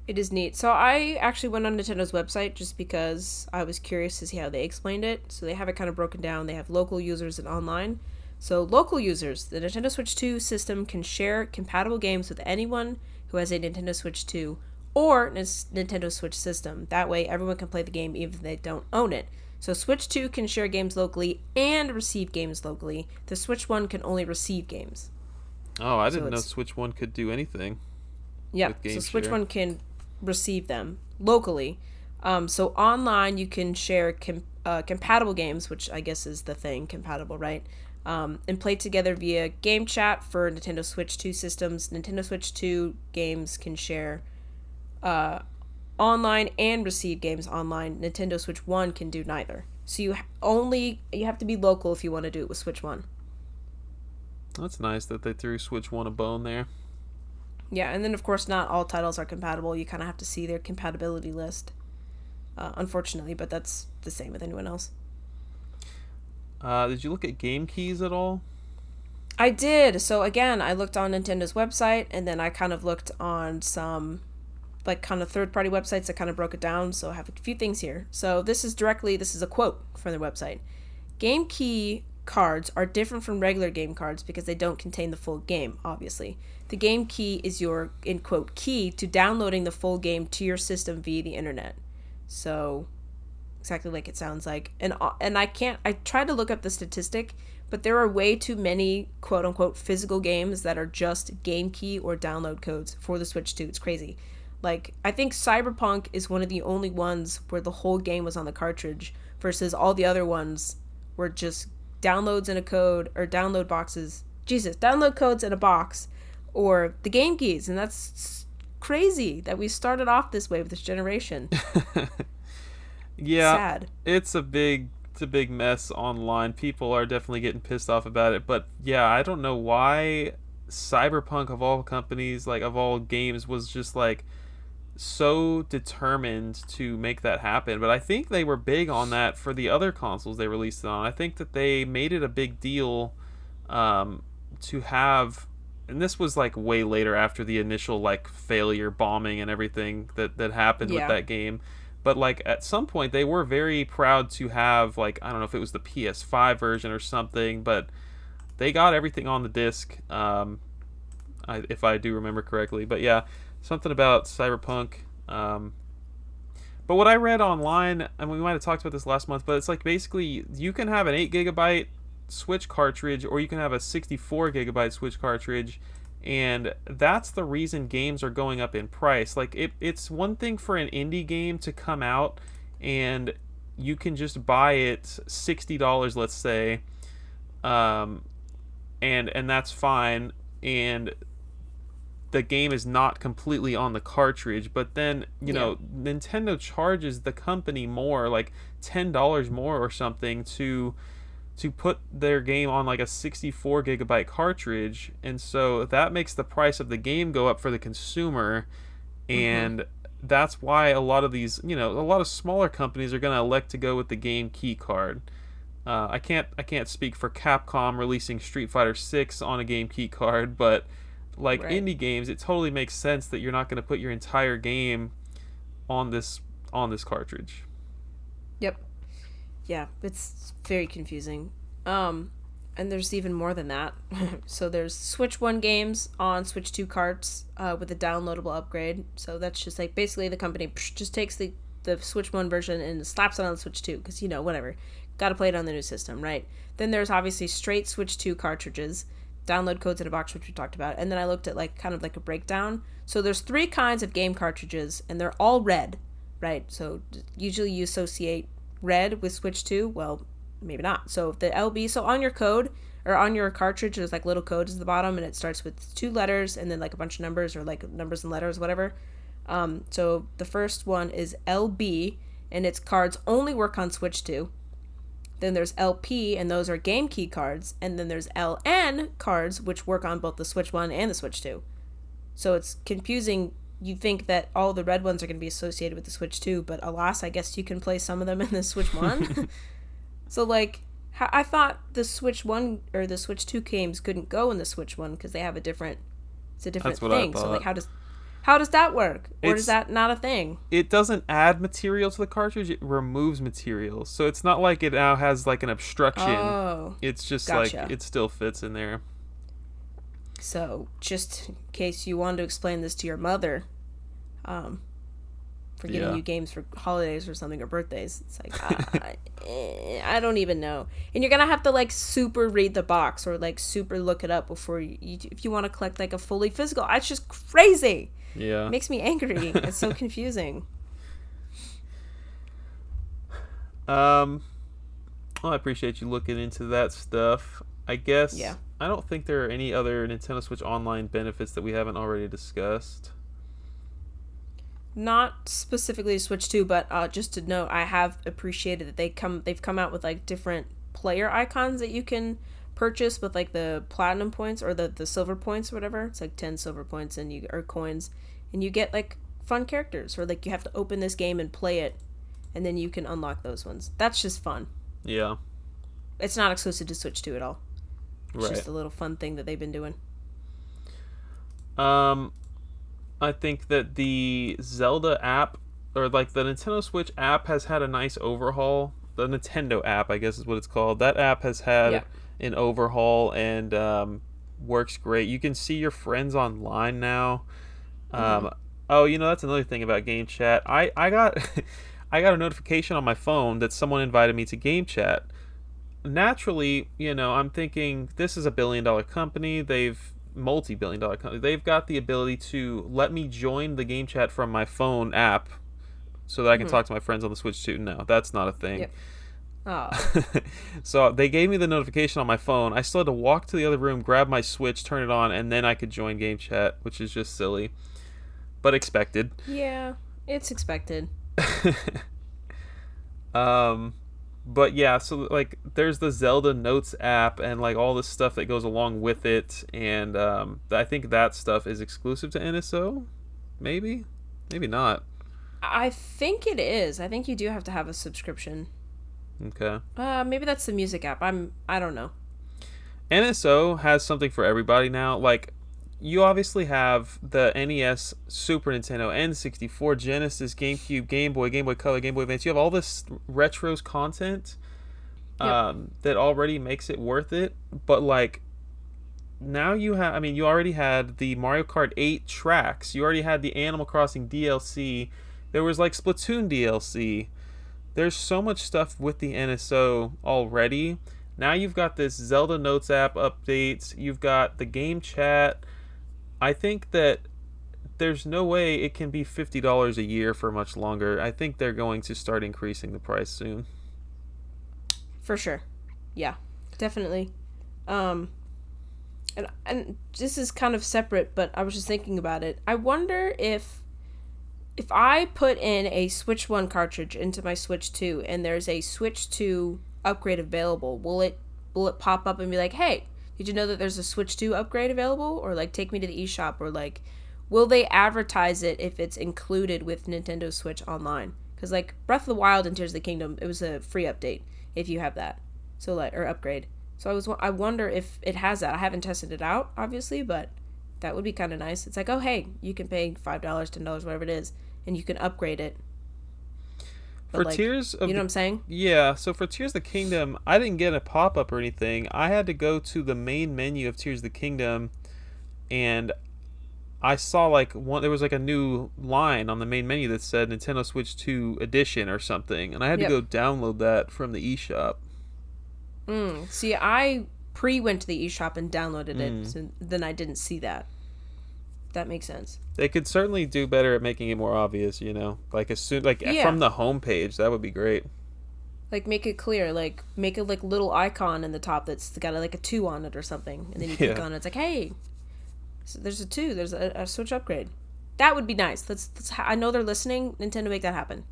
It is neat. So I actually went on Nintendo's website just because I was curious to see how they explained it. So they have it kind of broken down. They have local users and online. So local users, the Nintendo Switch 2 system can share compatible games with anyone who has a Nintendo Switch 2 or Nintendo Switch system. That way everyone can play the game even if they don't own it. So Switch 2 can share games locally and receive games locally. The Switch 1 can only receive games. Oh, I So didn't know it's Switch 1 could do anything Yeah, with so Game Switch Share. One can receive them locally. So online, you can share compatible games, which I guess is the thing, compatible, right? And play together via game chat for Nintendo Switch 2 systems. Nintendo Switch 2 games can share online and receive games online. Nintendo Switch 1 can do neither. So you have to be local if you want to do it with Switch 1. That's nice that they threw Switch 1 a bone there. Yeah, and then of course not all titles are compatible. You kind of have to see their compatibility list. Unfortunately, but that's the same with anyone else. Did you look at Game Keys at all? I did. So again, I looked on Nintendo's website, and then I kind of looked on some like kind of third party websites that kind of broke it down. So I have a few things here. So this is a quote from their website. Game key cards are different from regular game cards because they don't contain the full game, obviously. The game key is your, in quote, key to downloading the full game to your system via the internet. So exactly like it sounds like. And I tried to look up the statistic, but there are way too many quote unquote physical games that are just game key or download codes for the Switch 2. It's crazy. Like, I think Cyberpunk is one of the only ones where the whole game was on the cartridge versus all the other ones were just downloads in a code or download boxes. Jesus, download codes in a box or the game keys. And that's crazy that we started off this way with this generation. Yeah, Sad. it's a big mess online. People are definitely getting pissed off about it. But yeah, I don't know why Cyberpunk of all companies, like of all games, was just like so determined to make that happen. But I think they were big on that for the other consoles they released it on. I think that they made it a big deal um, to have, and this was like way later after the initial like failure bombing and everything that happened with Yeah. that game. But like at some point they were very proud to have, like, I don't know if it was the PS5 version or something, but they got everything on the disc, if I do remember correctly. But yeah, something about Cyberpunk. Um, but what I read online, and we might have talked about this last month, but it's like basically you can have an 8 gigabyte Switch cartridge or you can have a 64 gigabyte Switch cartridge, and that's the reason games are going up in price. Like it's one thing for an indie game to come out and you can just buy it $60, let's say, um, and that's fine, and the game is not completely on the cartridge. But then Yeah. Nintendo charges the company more, like $10 more or something, to put their game on like a 64 gigabyte cartridge, and so that makes the price of the game go up for the consumer. Mm-hmm. And that's why a lot of these, a lot of smaller companies are going to elect to go with the game key card. I can't speak for Capcom releasing Street Fighter 6 on a game key card, but like Right. indie games, it totally makes sense that you're not going to put your entire game on this cartridge. Yep. Yeah, it's very confusing. Um, and there's even more than that. So there's Switch 1 games on Switch 2 carts with a downloadable upgrade. So that's just like basically the company just takes the Switch 1 version and slaps it on the Switch 2 because, whatever. Got to play it on the new system, right? Then there's obviously straight Switch 2 cartridges, download codes in a box, which we talked about. And then I looked at like kind of like a breakdown. So there's 3 kinds of game cartridges and they're all red, right? So usually you associate red with Switch 2. Well, maybe not. So the LB, so on your code or on your cartridge, there's like little codes at the bottom, and it starts with 2 letters and then like a bunch of numbers or like numbers and letters, whatever. So the first one is LB, and its cards only work on Switch 2. Then there's LP, and those are game key cards, and then there's LN cards, which work on both the Switch 1 and the Switch 2. So it's confusing. You think that all the red ones are going to be associated with the Switch 2, but alas, I guess you can play some of them in the Switch 1. So, like, I thought the Switch 1 or the Switch 2 games couldn't go in the Switch 1 because they have it's a different That's what I thing. So, like, thought. how does that work? Or is It's that not a thing? it doesn't add material to the cartridge, it removes material. So it's not like it now has like an obstruction. Oh, It's just gotcha. like it still fits in there. So, just in case you wanted to explain this to your mother, for getting Yeah. you games for holidays or something or birthdays, it's like, I don't even know. And you're going to have to, like, super read the box or, like, super look it up before if you want to collect, like, a fully physical. It's just crazy. Yeah. It makes me angry. It's so confusing. Well, I appreciate you looking into that stuff. I guess Yeah. I don't think there are any other Nintendo Switch Online benefits that we haven't already discussed. Not specifically to Switch 2, but just to note, I have appreciated that they've come out with like different player icons that you can purchase with like the platinum points or the silver points or whatever. It's like 10 silver points or coins, and you get like fun characters, or like you have to open this game and play it, and then you can unlock those ones. That's just fun. Yeah. It's not exclusive to Switch 2 at all. It's Right. just a little fun thing that they've been doing. Um, I think that the Zelda app, or like the Nintendo Switch app, has had a nice overhaul. The Nintendo app, I guess is what it's called. That app has had Yeah. an overhaul and works great. You can see your friends online now. Um, oh, that's another thing about Game Chat. I got I got a notification on my phone that someone invited me to Game Chat. Naturally, I'm thinking this is a billion-dollar company. They've multi-billion-dollar company. They've got the ability to let me join the Game Chat from my phone app so that I can talk to my friends on the Switch too. No, that's not a thing. Yep. Oh. So they gave me the notification on my phone. I still had to walk to the other room, grab my Switch, turn it on, and then I could join Game Chat, which is just silly, but expected. Yeah, it's expected. But yeah, so like there's the Zelda Notes app and like all the stuff that goes along with it, and I think that stuff is exclusive to NSO. Maybe not. I think it is. I think you do have to have a subscription. Okay. Maybe that's the music app. I don't know. NSO has something for everybody now. Like, you obviously have the NES, Super Nintendo, N64, Genesis, GameCube, Game Boy, Game Boy Color, Game Boy Advance. You have all this retros content that already makes it worth it. But, like, now you have, I mean, you already had the Mario Kart 8 tracks. You already had the Animal Crossing DLC. There was, like, Splatoon DLC. There's so much stuff with the NSO already. Now you've got this Zelda Notes app updates. You've got the game chat. I think that there's no way it can be $50 a year for much longer. I think they're going to start increasing the price soon. For sure. Yeah, definitely. And this is kind of separate, but I was just thinking about it. I wonder if I put in a Switch 1 cartridge into my Switch 2 and there's a Switch 2 upgrade available, will it pop up and be like, hey, did you know that there's a Switch 2 upgrade available? Or like, take me to the eShop, or like, will they advertise it if it's included with Nintendo Switch Online? Because like Breath of the Wild and Tears of the Kingdom, it was a free update if you have that, so like, or upgrade. So I wonder if it has that. I haven't tested it out, obviously, but that would be kind of nice. It's like, oh hey, you can pay $5, $10, whatever it is, and you can upgrade it. But For like, Tears of you know what I'm saying? Yeah, so for Tears of the Kingdom, I didn't get a pop up or anything. I had to go to the main menu of Tears of the Kingdom, and I saw like there was like a new line on the main menu that said Nintendo Switch 2 Edition or something, and I had to Yep. go download that from the eShop. See, I went to the eShop and downloaded it, so then I didn't see that. That makes sense. They could certainly do better at making it more obvious, like as soon like Yeah. from the homepage. That would be great. Like, make it clear, like, make a like little icon in the top that's got like a 2 on it or something, and then you click on it, it's like, hey, so there's a 2, there's a Switch upgrade. That would be nice. I know they're listening. Nintendo, make that happen.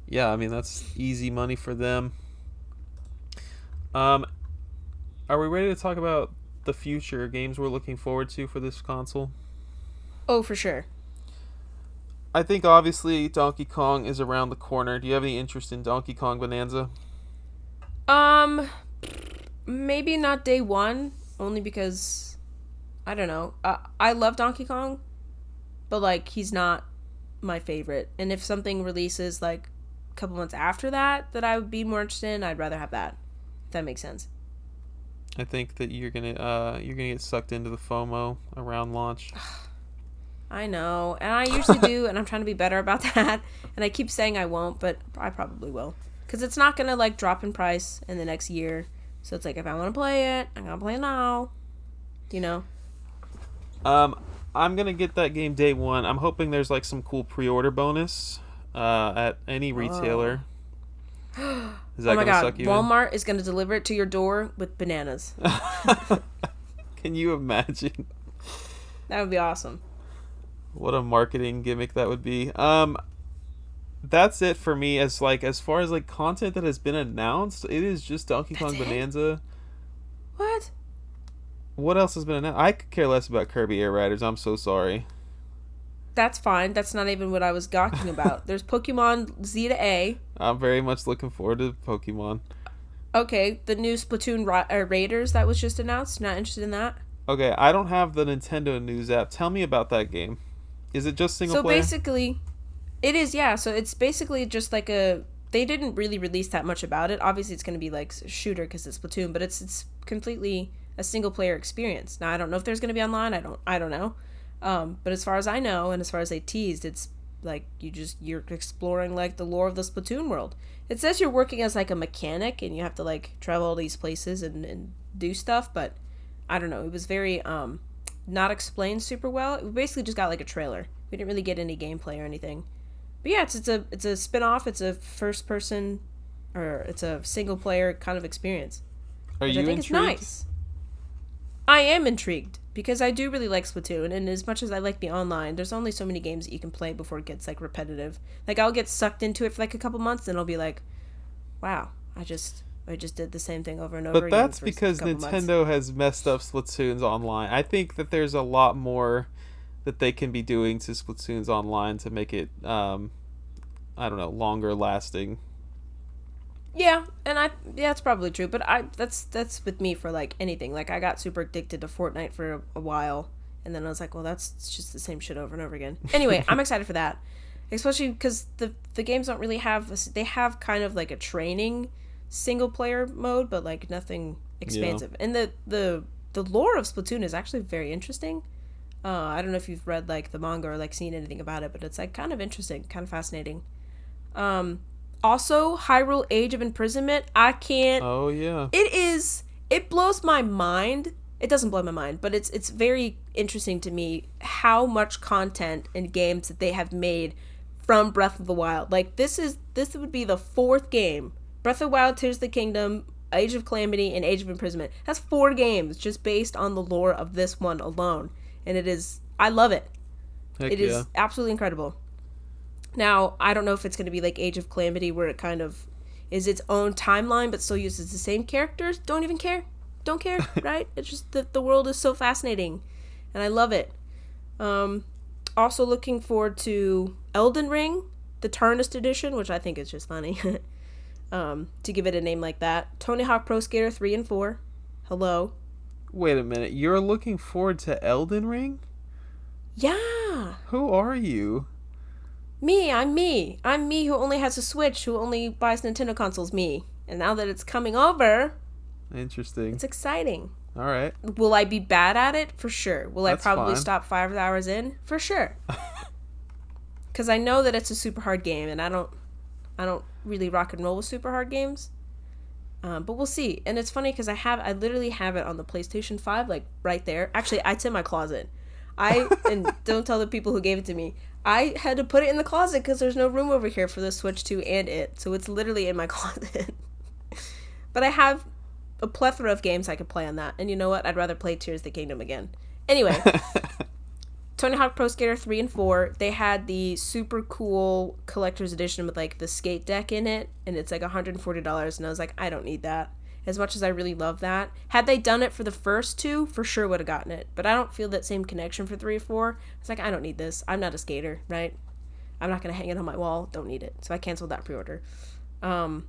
Yeah, I mean that's easy money for them. Are we ready to talk about the future games we're looking forward to for this console? Oh, for sure. I think obviously Donkey Kong is around the corner. Do you have any interest in Donkey Kong Bonanza? Maybe not day one, only because I don't know. I love Donkey Kong, but like he's not my favorite. And if something releases like a couple months after that I would be more interested in, I'd rather have that. If that makes sense. I think that you're gonna get sucked into the FOMO around launch. I know, and I usually do, and I'm trying to be better about that. And I keep saying I won't, but I probably will, because it's not gonna like drop in price in the next year. So it's like, if I want to play it, I'm gonna play it now. You know. I'm gonna get that game day one. I'm hoping there's like some cool pre-order bonus at any retailer. Is that Oh my gonna god, suck you Walmart is gonna deliver it to your door with bananas. in? Can you imagine? That would be awesome. What a marketing gimmick that would be. That's it for me as far as like content that has been announced. It is just Donkey Kong it? Bonanza. What? What else has been announced? I could care less about Kirby Air Riders. I'm so sorry. That's fine. That's not even what I was gawking about. There's Pokemon Z to A. I'm very much looking forward to Pokemon. Okay, the new Splatoon Raiders that was just announced. Not interested in that. Okay, I don't have the Nintendo News app. Tell me about that game. Is it just single player? So basically, it is, yeah. So it's basically just like a. They didn't really release that much about it. Obviously, it's going to be like a shooter because it's Splatoon, but it's completely a single player experience. Now, I don't know if there's going to be online. I don't know. But as far as I know, and as far as they teased, it's like you're exploring like the lore of the Splatoon world. It says you're working as like a mechanic and you have to like travel all these places and do stuff, but I don't know. It was very not explained super well. We basically just got like a trailer. We didn't really get any gameplay or anything. But yeah, it's a spin-off. It's a first person, or it's a single player kind of experience. Are you I think intrigued? it's nice. I am intrigued because I do really like Splatoon, and as much as I like the online, there's only so many games that you can play before it gets like repetitive. Like I'll get sucked into it for like a couple months, and I'll be like, "Wow, I just did the same thing over and over." But again that's for because a couple Nintendo months. has messed up Splatoon's online. I think that there's a lot more that they can be doing to Splatoon's online to make it, I don't know, longer lasting. Yeah, and that's probably true. But that's with me for like anything. Like I got super addicted to Fortnite for a while, and then I was like, well, that's just the same shit over and over again. Anyway, I'm excited for that, especially because the games don't really have. They have kind of like a training single player mode, but like nothing expansive. And the lore of Splatoon is actually very interesting. I don't know if you've read like the manga or like seen anything about it, but it's like kind of interesting, kind of fascinating. Also, Hyrule Age of Imprisonment. I can't. Oh yeah. It blows my mind. It doesn't blow my mind, but it's very interesting to me how much content and games that they have made from Breath of the Wild. Like this would be the 4th game. Breath of the Wild, Tears of the Kingdom, Age of Calamity, and Age of Imprisonment. That's 4 games just based on the lore of this one alone. And I love it. Heck It is absolutely incredible. Now, I don't know if it's going to be like Age of Calamity where it kind of is its own timeline but still uses the same characters. Don't even care. Don't care, right? It's just that the world is so fascinating, and I love it. Also looking forward to Elden Ring, the Tarnished Edition, which I think is just funny. To give it a name like that. Tony Hawk Pro Skater 3 and 4. Hello. Wait a minute. You're looking forward to Elden Ring? Yeah. Who are you? Me. I'm me. I'm me who only has a Switch, who only buys Nintendo consoles. Me. And now that it's coming over, Interesting. it's exciting. All right. Will I be bad at it? For sure. Will That's I probably fine. stop 5 hours in? For sure. Because I know that it's a super hard game, and I don't really rock and roll with super hard games. But we'll see. And it's funny because I literally have it on the PlayStation 5, like right there. Actually, it's in my closet. And don't tell the people who gave it to me. I had to put it in the closet because there's no room over here for the Switch 2 and it. So it's literally in my closet. But I have a plethora of games I could play on that. And you know what? I'd rather play Tears of the Kingdom again. Anyway. Tony Hawk Pro Skater 3 and 4, they had the super cool collector's edition with like the skate deck in it, and it's like $140, and I was like, I don't need that. As much as I really love that. Had they done it for the first two, for sure would have gotten it. But I don't feel that same connection for 3 or 4. It's like, I don't need this. I'm not a skater, right? I'm not going to hang it on my wall. Don't need it. So I canceled that pre-order. Final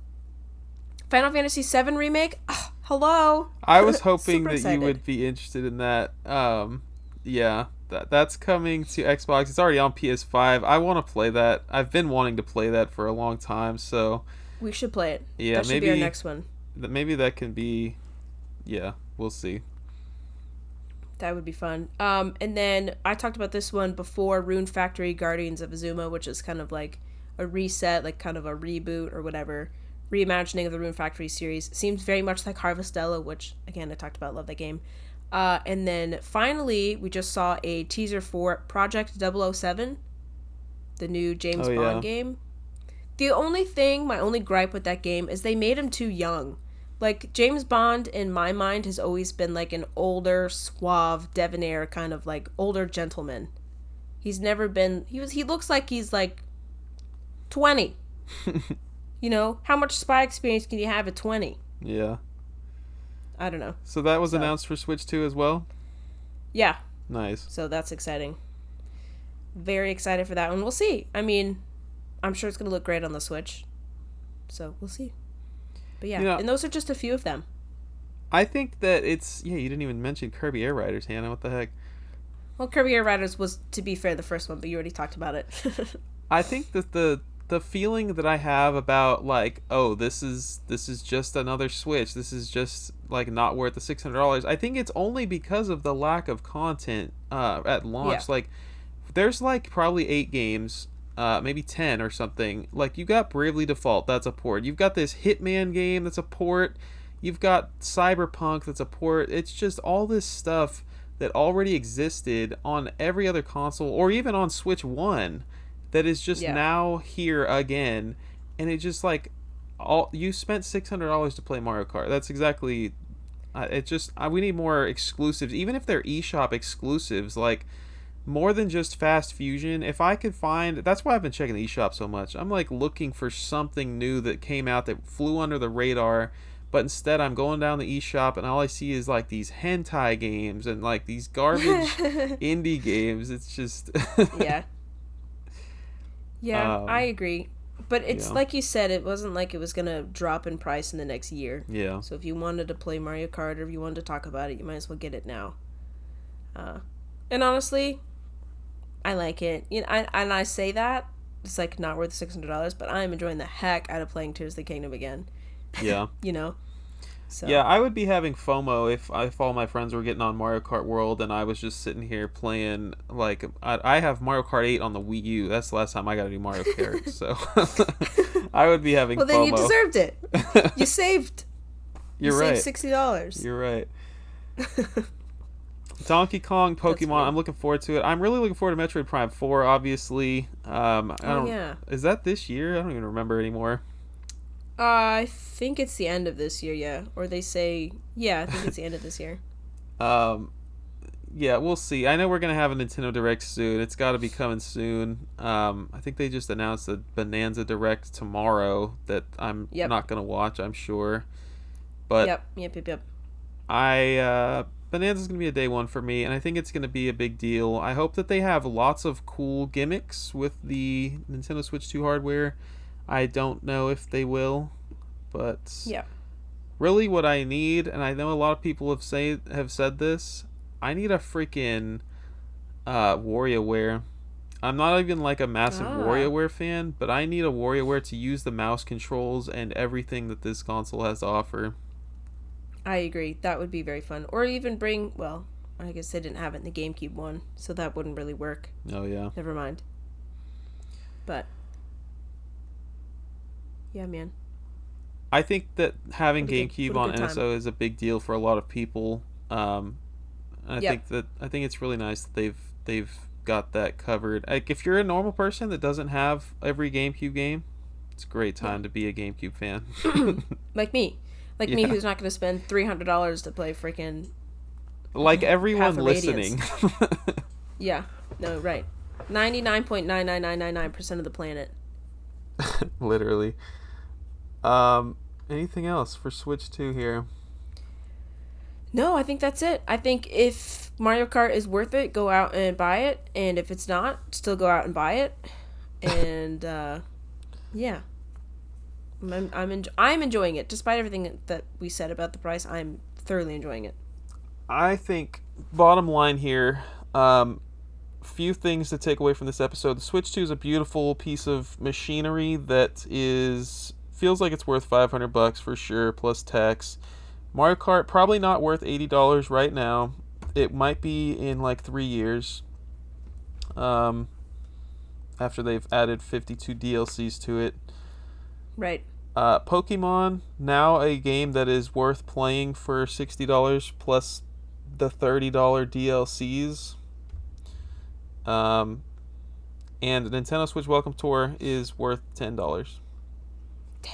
Fantasy VII Remake. Oh, hello. I was hoping that excited. you would be interested in that. Yeah. That's coming to Xbox. It's already on PS5. I want to play that. I've been wanting to play that for a long time, so We should play it. yeah, That should be our next one. Maybe that can be. Yeah, we'll see. That would be fun. And then I talked about this one before, Rune Factory Guardians of Azuma, which is kind of like a reset, like kind of a reboot or whatever, reimagining of the Rune Factory series. Seems very much like Harvestella, which again I talked about. Love that game. And then finally, we just saw a teaser for Project 007, the new James Bond game. The only thing, my only gripe with that game is they made him too young. Like, James Bond, in my mind, has always been like an older, suave, debonair kind of like older gentleman. He's never been, he looks like he's like 20. You know, how much spy experience can you have at 20? Yeah. I don't know. So that was announced for Switch 2 as well? Yeah. Nice. So that's exciting. Very excited for that one. We'll see. I mean, I'm sure it's going to look great on the Switch. So we'll see. But yeah, and those are just a few of them. I think that it's... Yeah, you didn't even mention Kirby Air Riders, Hannah. What the heck? Well, Kirby Air Riders was, to be fair, the first one, but you already talked about it. I think that the feeling that I have about, like, oh, this is just another Switch, this is just, like, not worth the $600, I think it's only because of the lack of content at launch. Yeah. Like, there's, like, probably 8 games, maybe 10 or something. Like, you got Bravely Default, that's a port. You've got this Hitman game, that's a port. You've got Cyberpunk, that's a port. It's just all this stuff that already existed on every other console, or even on Switch 1, that is just now here again. And it just, like, you spent $600 to play Mario Kart. That's exactly... we need more exclusives, even if they're eShop exclusives, like, more than just Fast Fusion. If I could find... That's why I've been checking the eShop so much. I'm, like, looking for something new that came out that flew under the radar, but instead I'm going down the eShop and all I see is, like, these hentai games and, like, these garbage indie games. It's just... Yeah, I agree. But it's like you said, it wasn't like it was going to drop in price in the next year. Yeah. So if you wanted to play Mario Kart or if you wanted to talk about it, you might as well get it now. And honestly, I like it. You know, I say that, it's like not worth $600, but I'm enjoying the heck out of playing Tears of the Kingdom again. Yeah. You know? So. Yeah, I would be having FOMO if all my friends were getting on Mario Kart World and I was just sitting here playing, like, I have Mario Kart 8 on the Wii U. That's the last time I got to do Mario Kart, so I would be having FOMO. Well, then you deserved it. You saved. You're right. Saved $60. You're right. Donkey Kong, Pokemon, I'm looking forward to it. I'm really looking forward to Metroid Prime 4, obviously. Is that this year? I don't even remember anymore. I think it's the end of this year, yeah. Or they say, I think it's the end of this year. Yeah, we'll see. I know we're gonna have a Nintendo Direct soon. It's got to be coming soon. I think they just announced a Bonanza Direct tomorrow that I'm Yep. not gonna watch, I'm sure. But Yep. Bonanza's gonna be a day one for me, and I think it's gonna be a big deal. I hope that they have lots of cool gimmicks with the Nintendo Switch 2 hardware. I don't know if they will, but Yep. really what I need, and I know a lot of people have said this, I need a freaking WarioWare. I'm not even like a massive Ah, WarioWare fan, but I need a WarioWare to use the mouse controls and everything that this console has to offer. I agree. That would be very fun. Or even bring, well, I guess they didn't have it in the GameCube one, so that wouldn't really work. Oh yeah. Never mind. But yeah, man. I think that having GameCube What a on good time. NSO is a big deal for a lot of people. Yep. I think it's really nice that they've got that covered. Like if you're a normal person that doesn't have every GameCube game, it's a great Yeah. time to be a GameCube fan. Like me. Like me Yeah. who's not going to spend $300 to play freaking Like everyone Path of Radiance. listening. Yeah. No, right. 99.99999% of the planet. Literally. Um Anything else for Switch 2 here? No, I think that's it. I think if Mario Kart is worth it, go out and buy it, and if it's not, still go out and buy it. And yeah, I'm enjoying it despite everything that we said about the price. I'm thoroughly enjoying it. I think bottom line here, few things to take away from this episode. The Switch 2 is a beautiful piece of machinery that is feels like it's worth $500 for sure plus tax. Mario Kart probably not worth $80 right now. It might be in like 3 years. Um After they've added 52 DLCs to it. Right. Pokemon, now a game that is worth playing for $60 plus the $30 DLCs. Um, and the Nintendo Switch Welcome Tour is worth $10. Dang.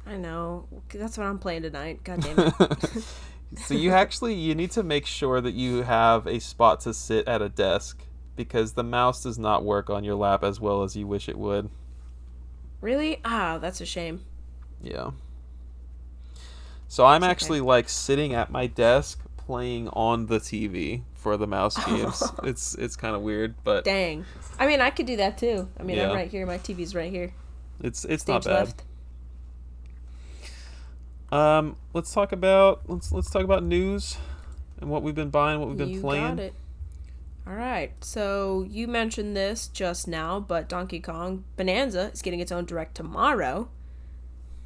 I know. That's what I'm playing tonight. God damn it. So you need to make sure that you have a spot to sit at a desk because the mouse does not work on your lap as well as you wish it would. Really? Ah, that's a shame. Yeah. So I'm It's okay. actually like sitting at my desk playing on the TV for the mouse games. It's kind of weird, but Dang. I mean, I could do that too. I mean, I'm yeah, right here. My TV's right here. it's not Stage bad. left. Let's talk about news and what we've been buying, what we've been You got playing. it. All right. So you mentioned this just now, but Donkey Kong Bonanza is getting its own direct tomorrow.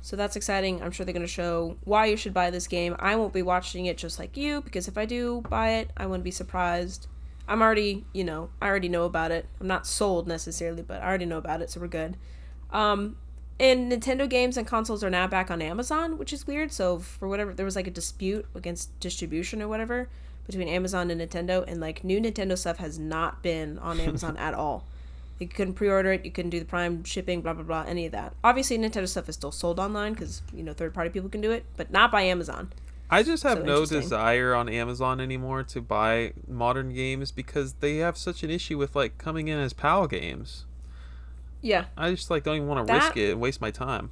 So that's exciting. I'm sure they're going to show why you should buy this game. I won't be watching it just like you because if I do buy it, I wouldn't be surprised. I'm already, I already know about it. I'm not sold necessarily, but I already know about it, so we're good. Um, and Nintendo games and consoles are now back on Amazon, which is weird. So for whatever, there was like a dispute against distribution or whatever between Amazon and Nintendo, and like new Nintendo stuff has not been on Amazon at all. You couldn't pre-order it. You couldn't do the Prime shipping, blah blah blah, any of that. Obviously, Nintendo stuff is still sold online because third-party people can do it, but not by Amazon. I just have So no interesting. desire on Amazon anymore to buy modern games because they have such an issue with like coming in as PAL games. Yeah, I just like don't even want to risk that it and waste my time.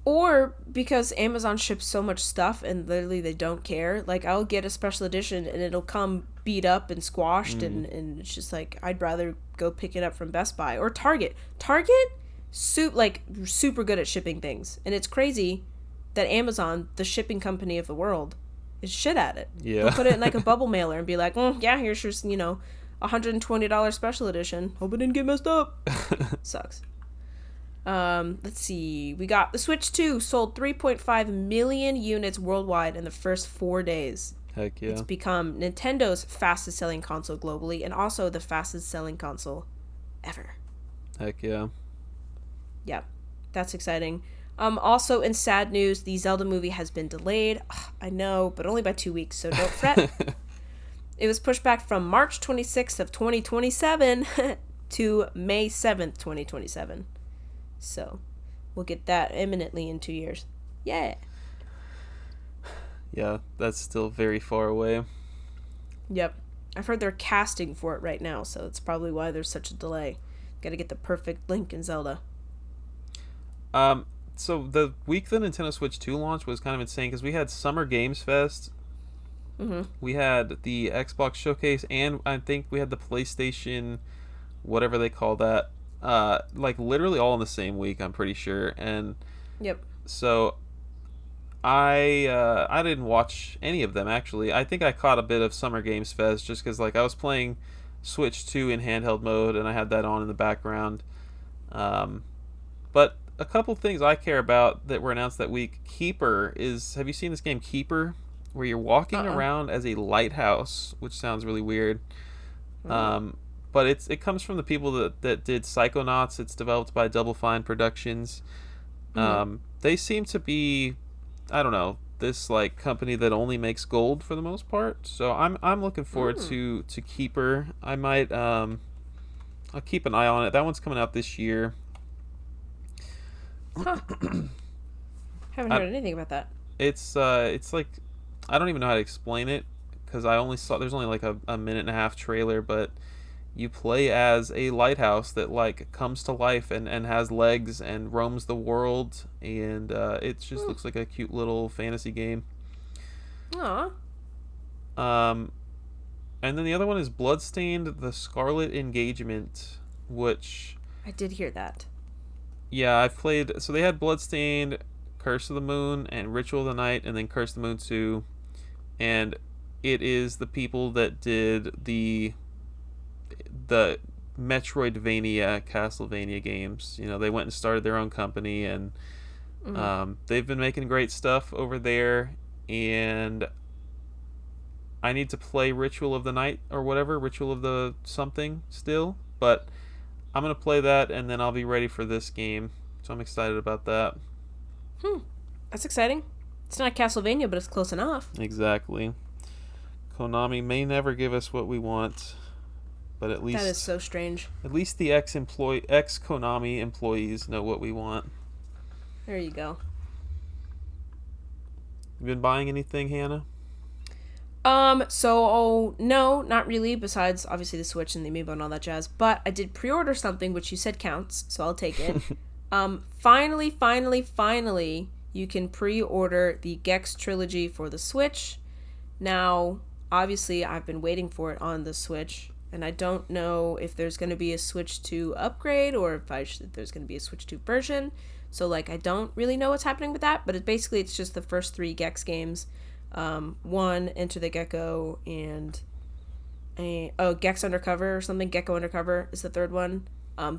or because Amazon ships so much stuff and literally they don't care. Like I'll get a special edition and it'll come beat up and squashed and it's just like I'd rather go pick it up from Best Buy or Target. Target, super good at shipping things, and it's crazy that Amazon, the shipping company of the world, is shit at it. They'll Yeah. put it in like a bubble mailer and be like, yeah, here's your $120 special edition. Hope it didn't get messed up. Sucks. Let's see. We got the Switch 2 sold 3.5 million units worldwide in the first 4 days. Heck It's yeah. become Nintendo's fastest selling console globally and also the fastest selling console ever. Heck yeah. Yeah, that's exciting. Also in sad news, the Zelda movie has been delayed. Ugh, I know, but only by 2 weeks, so don't fret. It was pushed back from March 26th of 2027 to May 7th, 2027. So, we'll get that imminently in 2 years. Yeah. Yeah, that's still very far away. Yep. I've heard they're casting for it right now, so it's probably why there's such a delay. Got to get the perfect Link and Zelda. Um, so the week the Nintendo Switch 2 launch was kind of insane because we had Summer Games Fest, Mm-hmm. we had the Xbox Showcase, and I think we had the PlayStation, whatever they call that, like literally all in the same week. I'm pretty sure, and Yep. so I didn't watch any of them actually. I think I caught a bit of Summer Games Fest just because like I was playing Switch 2 in handheld mode and I had that on in the background. Um, but a couple things I care about that were announced that week. Keeper is. Have you seen this game Keeper? Where you're walking Uh-uh. around as a lighthouse, which sounds really weird. Mm. Um, but it comes from the people that did Psychonauts. It's developed by Double Fine Productions. Mm-hmm. They seem to be, I don't know, this like company that only makes gold for the most part. So I'm looking forward Mm. to Keeper. I might I'll keep an eye on it. That one's coming out this year. Huh. Haven't I, heard anything about that. it's like I don't even know how to explain it because I only saw there's only like a minute and a half trailer, but you play as a lighthouse that like comes to life and has legs and roams the world, and it just Hmm. looks like a cute little fantasy game. Aw. Um, and then the other one is Bloodstained: The Scarlet Engagement, which I did hear that. yeah, I've played. So they had Bloodstained, Curse of the Moon, and Ritual of the Night, and then Curse of the Moon 2, and it is the people that did the Metroidvania, Castlevania games. You know, they went and started their own company, and Mm. they've been making great stuff over there. And I need to play Ritual of the Night or whatever, Ritual of the something still, but I'm gonna play that, and then I'll be ready for this game. So I'm excited about that. Hmm. That's exciting. It's not Castlevania, but it's close enough. Exactly. Konami may never give us what we want, but That is so strange. at least the ex Konami employees know what we want. There you go. You been buying anything, Hannah? So no, not really, besides obviously the Switch and the Amiibo and all that jazz. But I did pre-order something which you said counts, so I'll take it. Finally, you can pre-order the Gex trilogy for the Switch. Now, obviously, I've been waiting for it on the Switch, and I don't know if there's going to be a Switch 2 upgrade or if there's going to be a Switch 2 version. So, like, I don't really know what's happening with that, but it's just the first three Gex games. One, Enter the Gecko, and Gex Undercover or something. Gecko Undercover is the third one.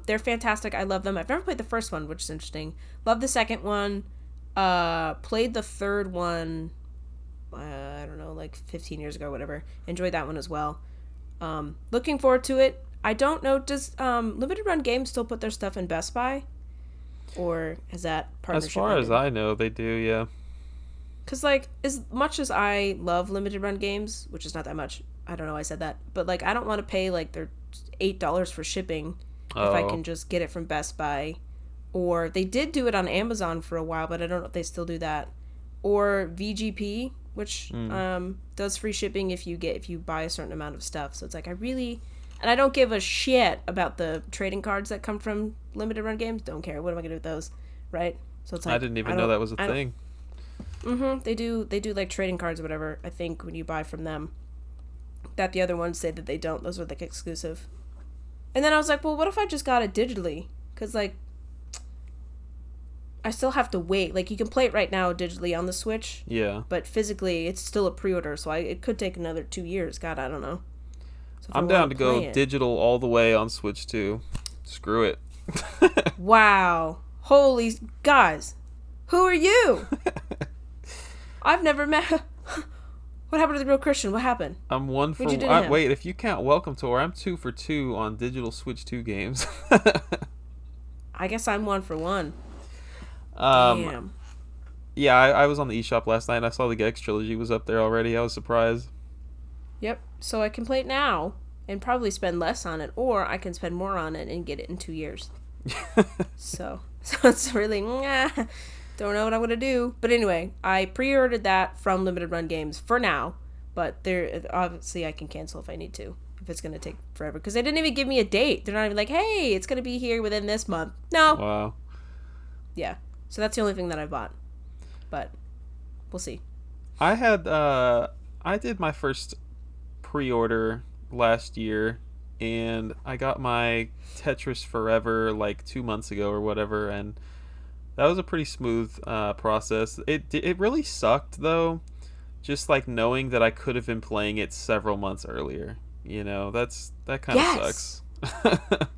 They're fantastic. I love them. I've never played the first one, which is interesting. Love the second one. Played the third one, I don't know, like 15 years ago or whatever. Enjoyed that one as well. Looking forward to it. I don't know, does Limited Run Games still put their stuff in Best Buy? Or has that partnership As far as ended? I know, they do, yeah. Because, like, as much as I love Limited Run Games, which is not that much, I don't know why I said that, but, like, I don't want to pay, like, their $8 for shipping if I Oh, can just get it from Best Buy. Or they did do it on Amazon for a while, but I don't know if they still do that. Or VGP, which does free shipping if you buy a certain amount of stuff. So it's like and I don't give a shit about the trading cards that come from Limited Run Games. Don't care. What am I gonna do with those, right? So it's I like didn't even know that was a I don't. thing. They do like trading cards or whatever. I think when you buy from them, that the other ones say that they don't. Those are like exclusive. And then I was like, well, what if I just got it digitally? Because like I still have to wait. Like you can play it right now digitally on the Switch, Yeah. but physically it's still a pre-order, so it could take another 2 years. God, I don't know. So if I I'm down want to to go play it, digital all the way on Switch 2. Screw it. wow, holy guys, who are you? I've never met. What happened to the real Christian? What happened? I'm one for What'd you do to him? wait, if you count Welcome Tour, I'm 2 for 2 on digital Switch 2 games. I guess I'm 1 for 1. um Damn. yeah, I was on the eShop last night and I saw the Gex trilogy was up there already. I was surprised. Yep. So I can play it now and probably spend less on it, or I can spend more on it and get it in 2 years. So it's really don't know what I'm gonna do. But anyway, I pre-ordered that from Limited Run Games for now. But there, obviously, I can cancel if I need to, if it's going to take forever. Because they didn't even give me a date. They're not even like, hey, it's going to be here within this month. No. Wow. Yeah. So that's the only thing that I bought. But we'll see. I did my first pre-order last year, and I got my Tetris Forever like 2 months ago or whatever, and that was a pretty smooth process. It really sucked though, just like knowing that I could have been playing it several months earlier. That kind of Yes. sucks.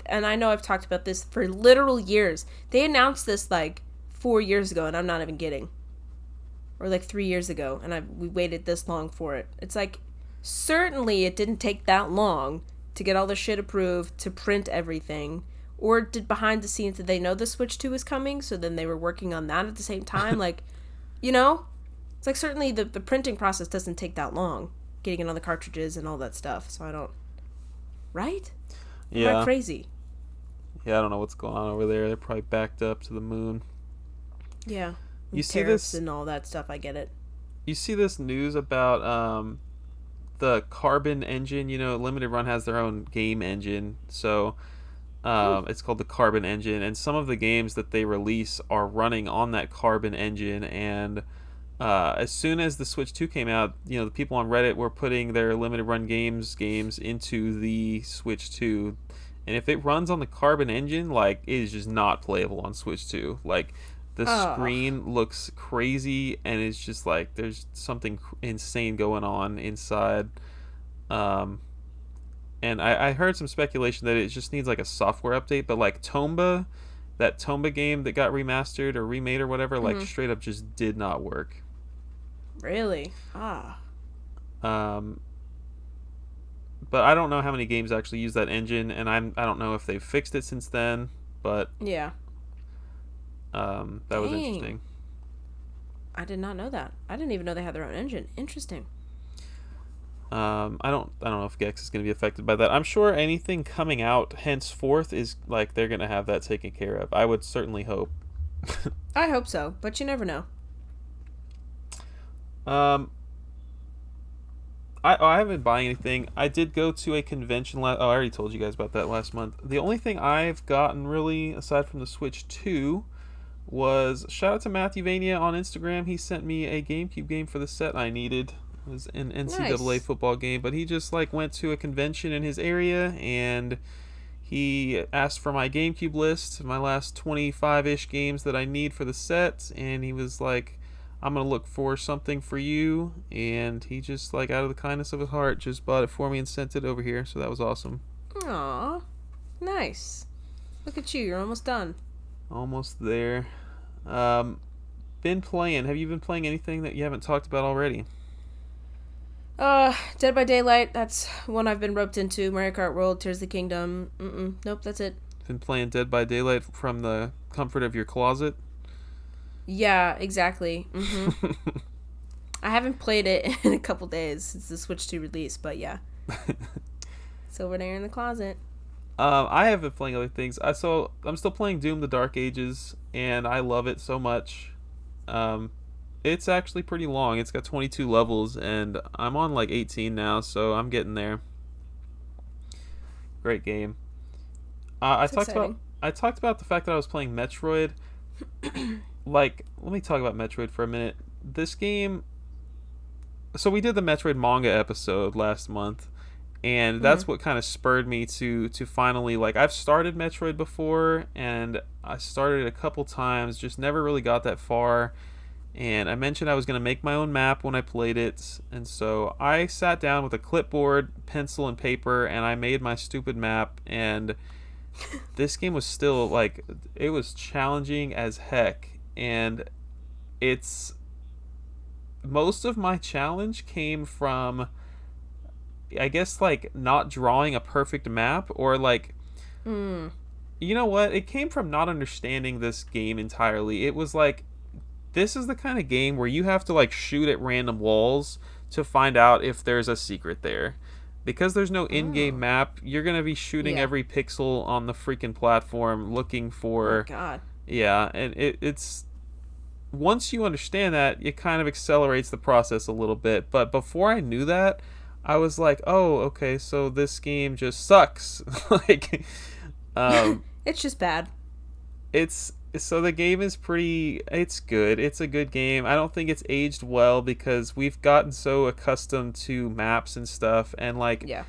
And I know I've talked about this for literal years. They announced this like 4 years ago, and I'm not even kidding. Or like 3 years ago, and we waited this long for it. It's like, certainly it didn't take that long to get all the shit approved, to print everything. Or did behind the scenes, did they know the Switch 2 was coming, so then they were working on that at the same time? Like, you know? It's like, certainly the printing process doesn't take that long. Getting it on the cartridges and all that stuff, so I don't... Right? Yeah. Am I crazy? Yeah, I don't know what's going on over there. They're probably backed up to the moon. Yeah. You see Tariffs this? and all that stuff, I get it. You see this news about the Carbon engine? Limited Run has their own game engine, so it's called the Carbon engine, and some of the games that they release are running on that Carbon engine. And as soon as the Switch 2 came out, the people on Reddit were putting their Limited Run games into the Switch 2. And if it runs on the Carbon engine, like, it is just not playable on Switch 2. Like, the screen looks crazy, and it's just like there's something insane going on inside. And I heard some speculation that it just needs like a software update, but like that Tomba game that got remastered or remade or whatever, like straight up just did not work. Really? But I don't know how many games actually use that engine, and I don't know if they've fixed it since then. But yeah, that was interesting. I did not know that. I didn't even know they had their own engine. Interesting. I don't know if Gex is going to be affected by that. I'm sure anything coming out henceforth is like they're going to have that taken care of. I would certainly hope. I hope so, but you never know. I haven't been buying anything. I did go to a convention I already told you guys about that last month. The only thing I've gotten really, aside from the Switch 2, was shout out to Matthew Vania on Instagram. He sent me a GameCube game for the set I needed. It was an NCAA football game, but he just like went to a convention in his area and he asked for my GameCube list, my last 25-ish games that I need for the set, and he was like, I'm going to look for something for you, and he just, like, out of the kindness of his heart, just bought it for me and sent it over here, so that was awesome. Aw, nice. Look at you, you're almost done. Almost there. Been playing. Have you been playing anything that you haven't talked about already? Dead by Daylight, that's one I've been roped into. Mario Kart World, Tears of the Kingdom. Nope, that's it. Been playing Dead by Daylight from the comfort of your closet? Yeah, exactly. I haven't played it in a couple days since the Switch 2 release, but yeah. It's over there in the closet. I have been playing other things. I'm still playing Doom: The Dark Ages, and I love it so much. It's actually pretty long. It's got 22 levels, and I'm on like 18 now, so I'm getting there. Great game. I talked about the fact that I was playing Metroid. Like, let me talk about Metroid for a minute. This game... So we did the Metroid manga episode last month, and that's what kind of spurred me to finally... Like, I've started Metroid before, and I started it a couple times, just never really got that far. And I mentioned I was going to make my own map when I played it, and so I sat down with a clipboard, pencil, and paper, and I made my stupid map, and this game was still, like, it was challenging as heck. And it's most of my challenge came from, I guess, like, not drawing a perfect map, or like you know what, it came from not understanding this game entirely. It was like, this is the kind of game where you have to like shoot at random walls to find out if there's a secret there, because there's no in-game map. You're gonna be shooting every pixel on the freaking platform looking for... Oh God. Yeah, and it's once you understand that, it kind of accelerates the process a little bit. But before I knew that, I was like, oh, okay, so this game just sucks. Like, um, It's just bad. it's so the game is pretty. It's good. It's a good game. I don't think it's aged well because we've gotten so accustomed to maps and stuff, and like Yeah.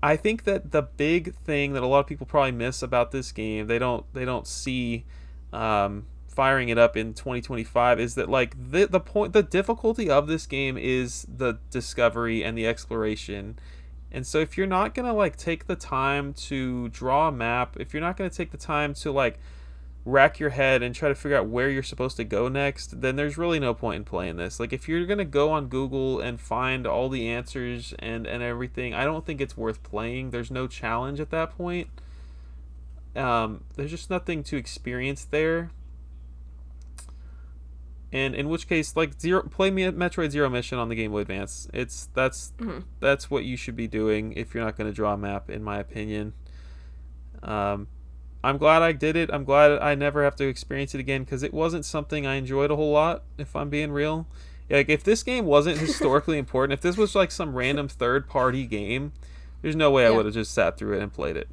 I think that the big thing that a lot of people probably miss about this game, they don't see firing it up in 2025, is that like the difficulty of this game is the discovery and the exploration. And so if you're not going to like take the time to draw a map, if you're not going to take the time to like rack your head and try to figure out where you're supposed to go next, then there's really no point in playing this. Like if you're gonna go on Google and find all the answers and everything, I don't think it's worth playing. There's no challenge at that point. There's just nothing to experience there. And in which case, like play me at Metroid Zero Mission on the Game Boy Advance. That's what you should be doing if you're not going to draw a map, in my opinion. Um, I'm glad I did it. I'm glad I never have to experience it again because it wasn't something I enjoyed a whole lot, if I'm being real. Like, if this game wasn't historically important, if this was like some random third party game, there's no way I Yeah. would have just sat through it and played it.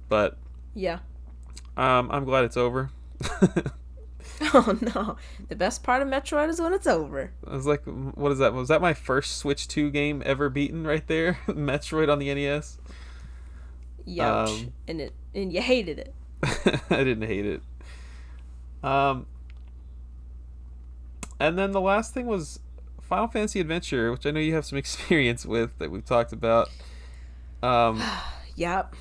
But Yeah. I'm glad it's over. Oh no. The best part of Metroid is when it's over. I was like, what is that? Was that my first Switch 2 game ever beaten right there? Metroid on the NES? Youch. And you hated it. I didn't hate it. Um, and then the last thing was Final Fantasy Adventure, which I know you have some experience with that we've talked about. Um, Yep.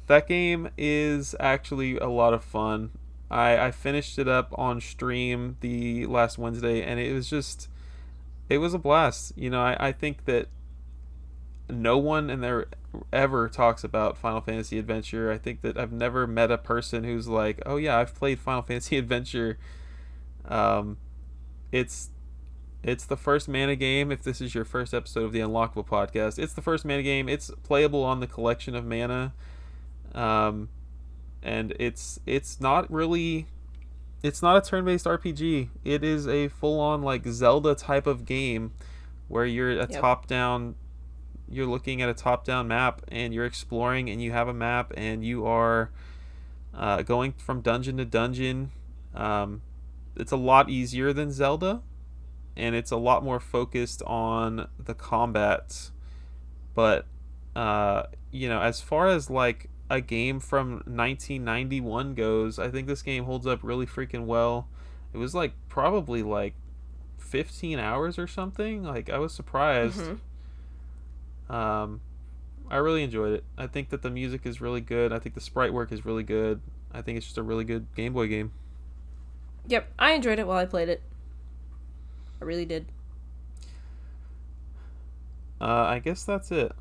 that game is actually a lot of fun. I finished it up on stream the last Wednesday, and it was a blast. You know, I think that no one in there ever talks about Final Fantasy Adventure. I think that I've never met a person who's like, "Oh yeah, I've played Final Fantasy Adventure." Um, it's it's the first mana game. If this is your first episode of the Unlockable podcast, it's the first mana game. It's playable on the collection of mana, um, and it's not really. It's not a turn-based RPG. It is a full-on like Zelda type of game, where you're a Yep. top-down. You're looking at a top-down map and you're exploring, and you have a map and you are going from dungeon to dungeon. It's a lot easier than Zelda, and it's a lot more focused on the combat. But as far as like a game from 1991 goes, I think this game holds up really freaking well. It was like probably like 15 hours or something. Like, I was surprised. Mm-hmm. Um, I really enjoyed it. I think that the music is really good. I think the sprite work is really good. I think it's just a really good Game Boy game. Yep. I enjoyed it while I played it. I really did. I guess that's it.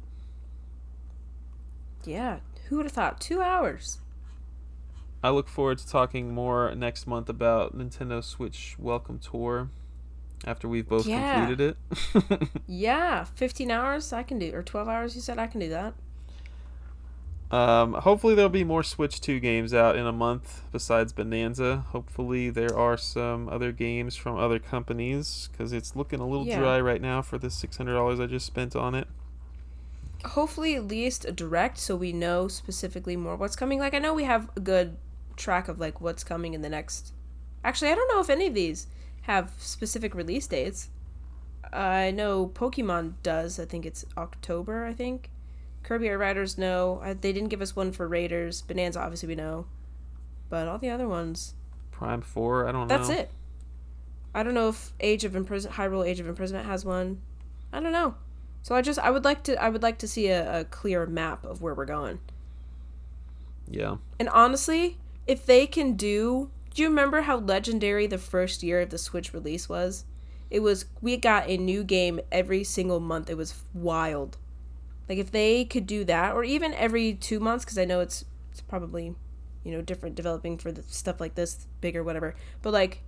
Yeah. Who would have thought? 2 hours. I look forward to talking more next month about Nintendo Switch Welcome Tour after we've both Yeah. completed it. Yeah. 15 hours I can do. Or 12 hours you said I can do that. Hopefully there'll be more Switch 2 games out in a month besides Bonanza. Hopefully there are some other games from other companies because it's looking a little Yeah. dry right now for the $600 I just spent on it. Hopefully at least a direct so we know specifically more what's coming. Like, I know we have a good track of like what's coming in the next. Actually, I don't know if any of these have specific release dates. I know Pokemon does. I think it's October, I think. Kirby Air Riders, no. They didn't give us one for Raiders. Bonanza, obviously, we know. But all the other ones, Prime 4, I don't that's know. it. I don't know if Hyrule Age of Imprisonment has one. I don't know. So I would like to see a clear map of where we're going. Yeah. And honestly, if they can do you remember how legendary the first year of the Switch release was? We got a new game every single month. It was wild. Like, if they could do that, or even every 2 months, because I know it's probably, different developing for the stuff like this, bigger, whatever. But, like,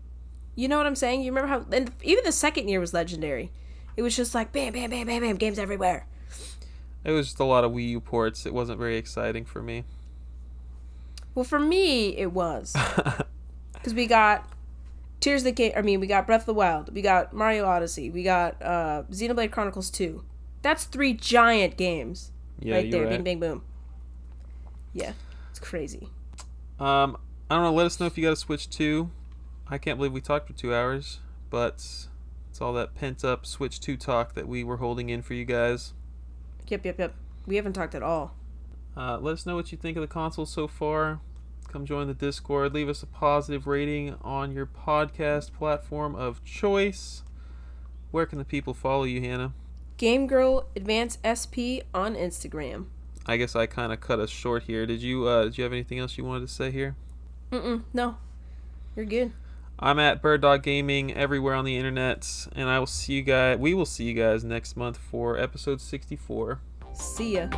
you know what I'm saying? You remember how, and even the second year was legendary. It was just like, bam, bam, bam, bam, bam, games everywhere. It was just a lot of Wii U ports. It wasn't very exciting for me. Well, for me, it was. Because we got Tears of the King. I mean, we got Breath of the Wild. We got Mario Odyssey. We got Xenoblade Chronicles 2. That's 3 giant games. Yeah, right you're there. right. Bing, bang, boom. Yeah, it's crazy. I don't know. Let us know if you got a Switch 2. I can't believe we talked for 2 hours, but it's all that pent up Switch 2 talk that we were holding in for you guys. Yep. We haven't talked at all. Let us know what you think of the console so far. Come join the Discord. Leave us a positive rating on your podcast platform of choice. Where can the people follow you, Hannah? Game Girl Advance SP on Instagram. I guess I kind of cut us short here. Did you have anything else you wanted to say here? No. You're good. I'm at Bird Dog Gaming everywhere on the internet, and we will see you guys next month for episode 64. See ya.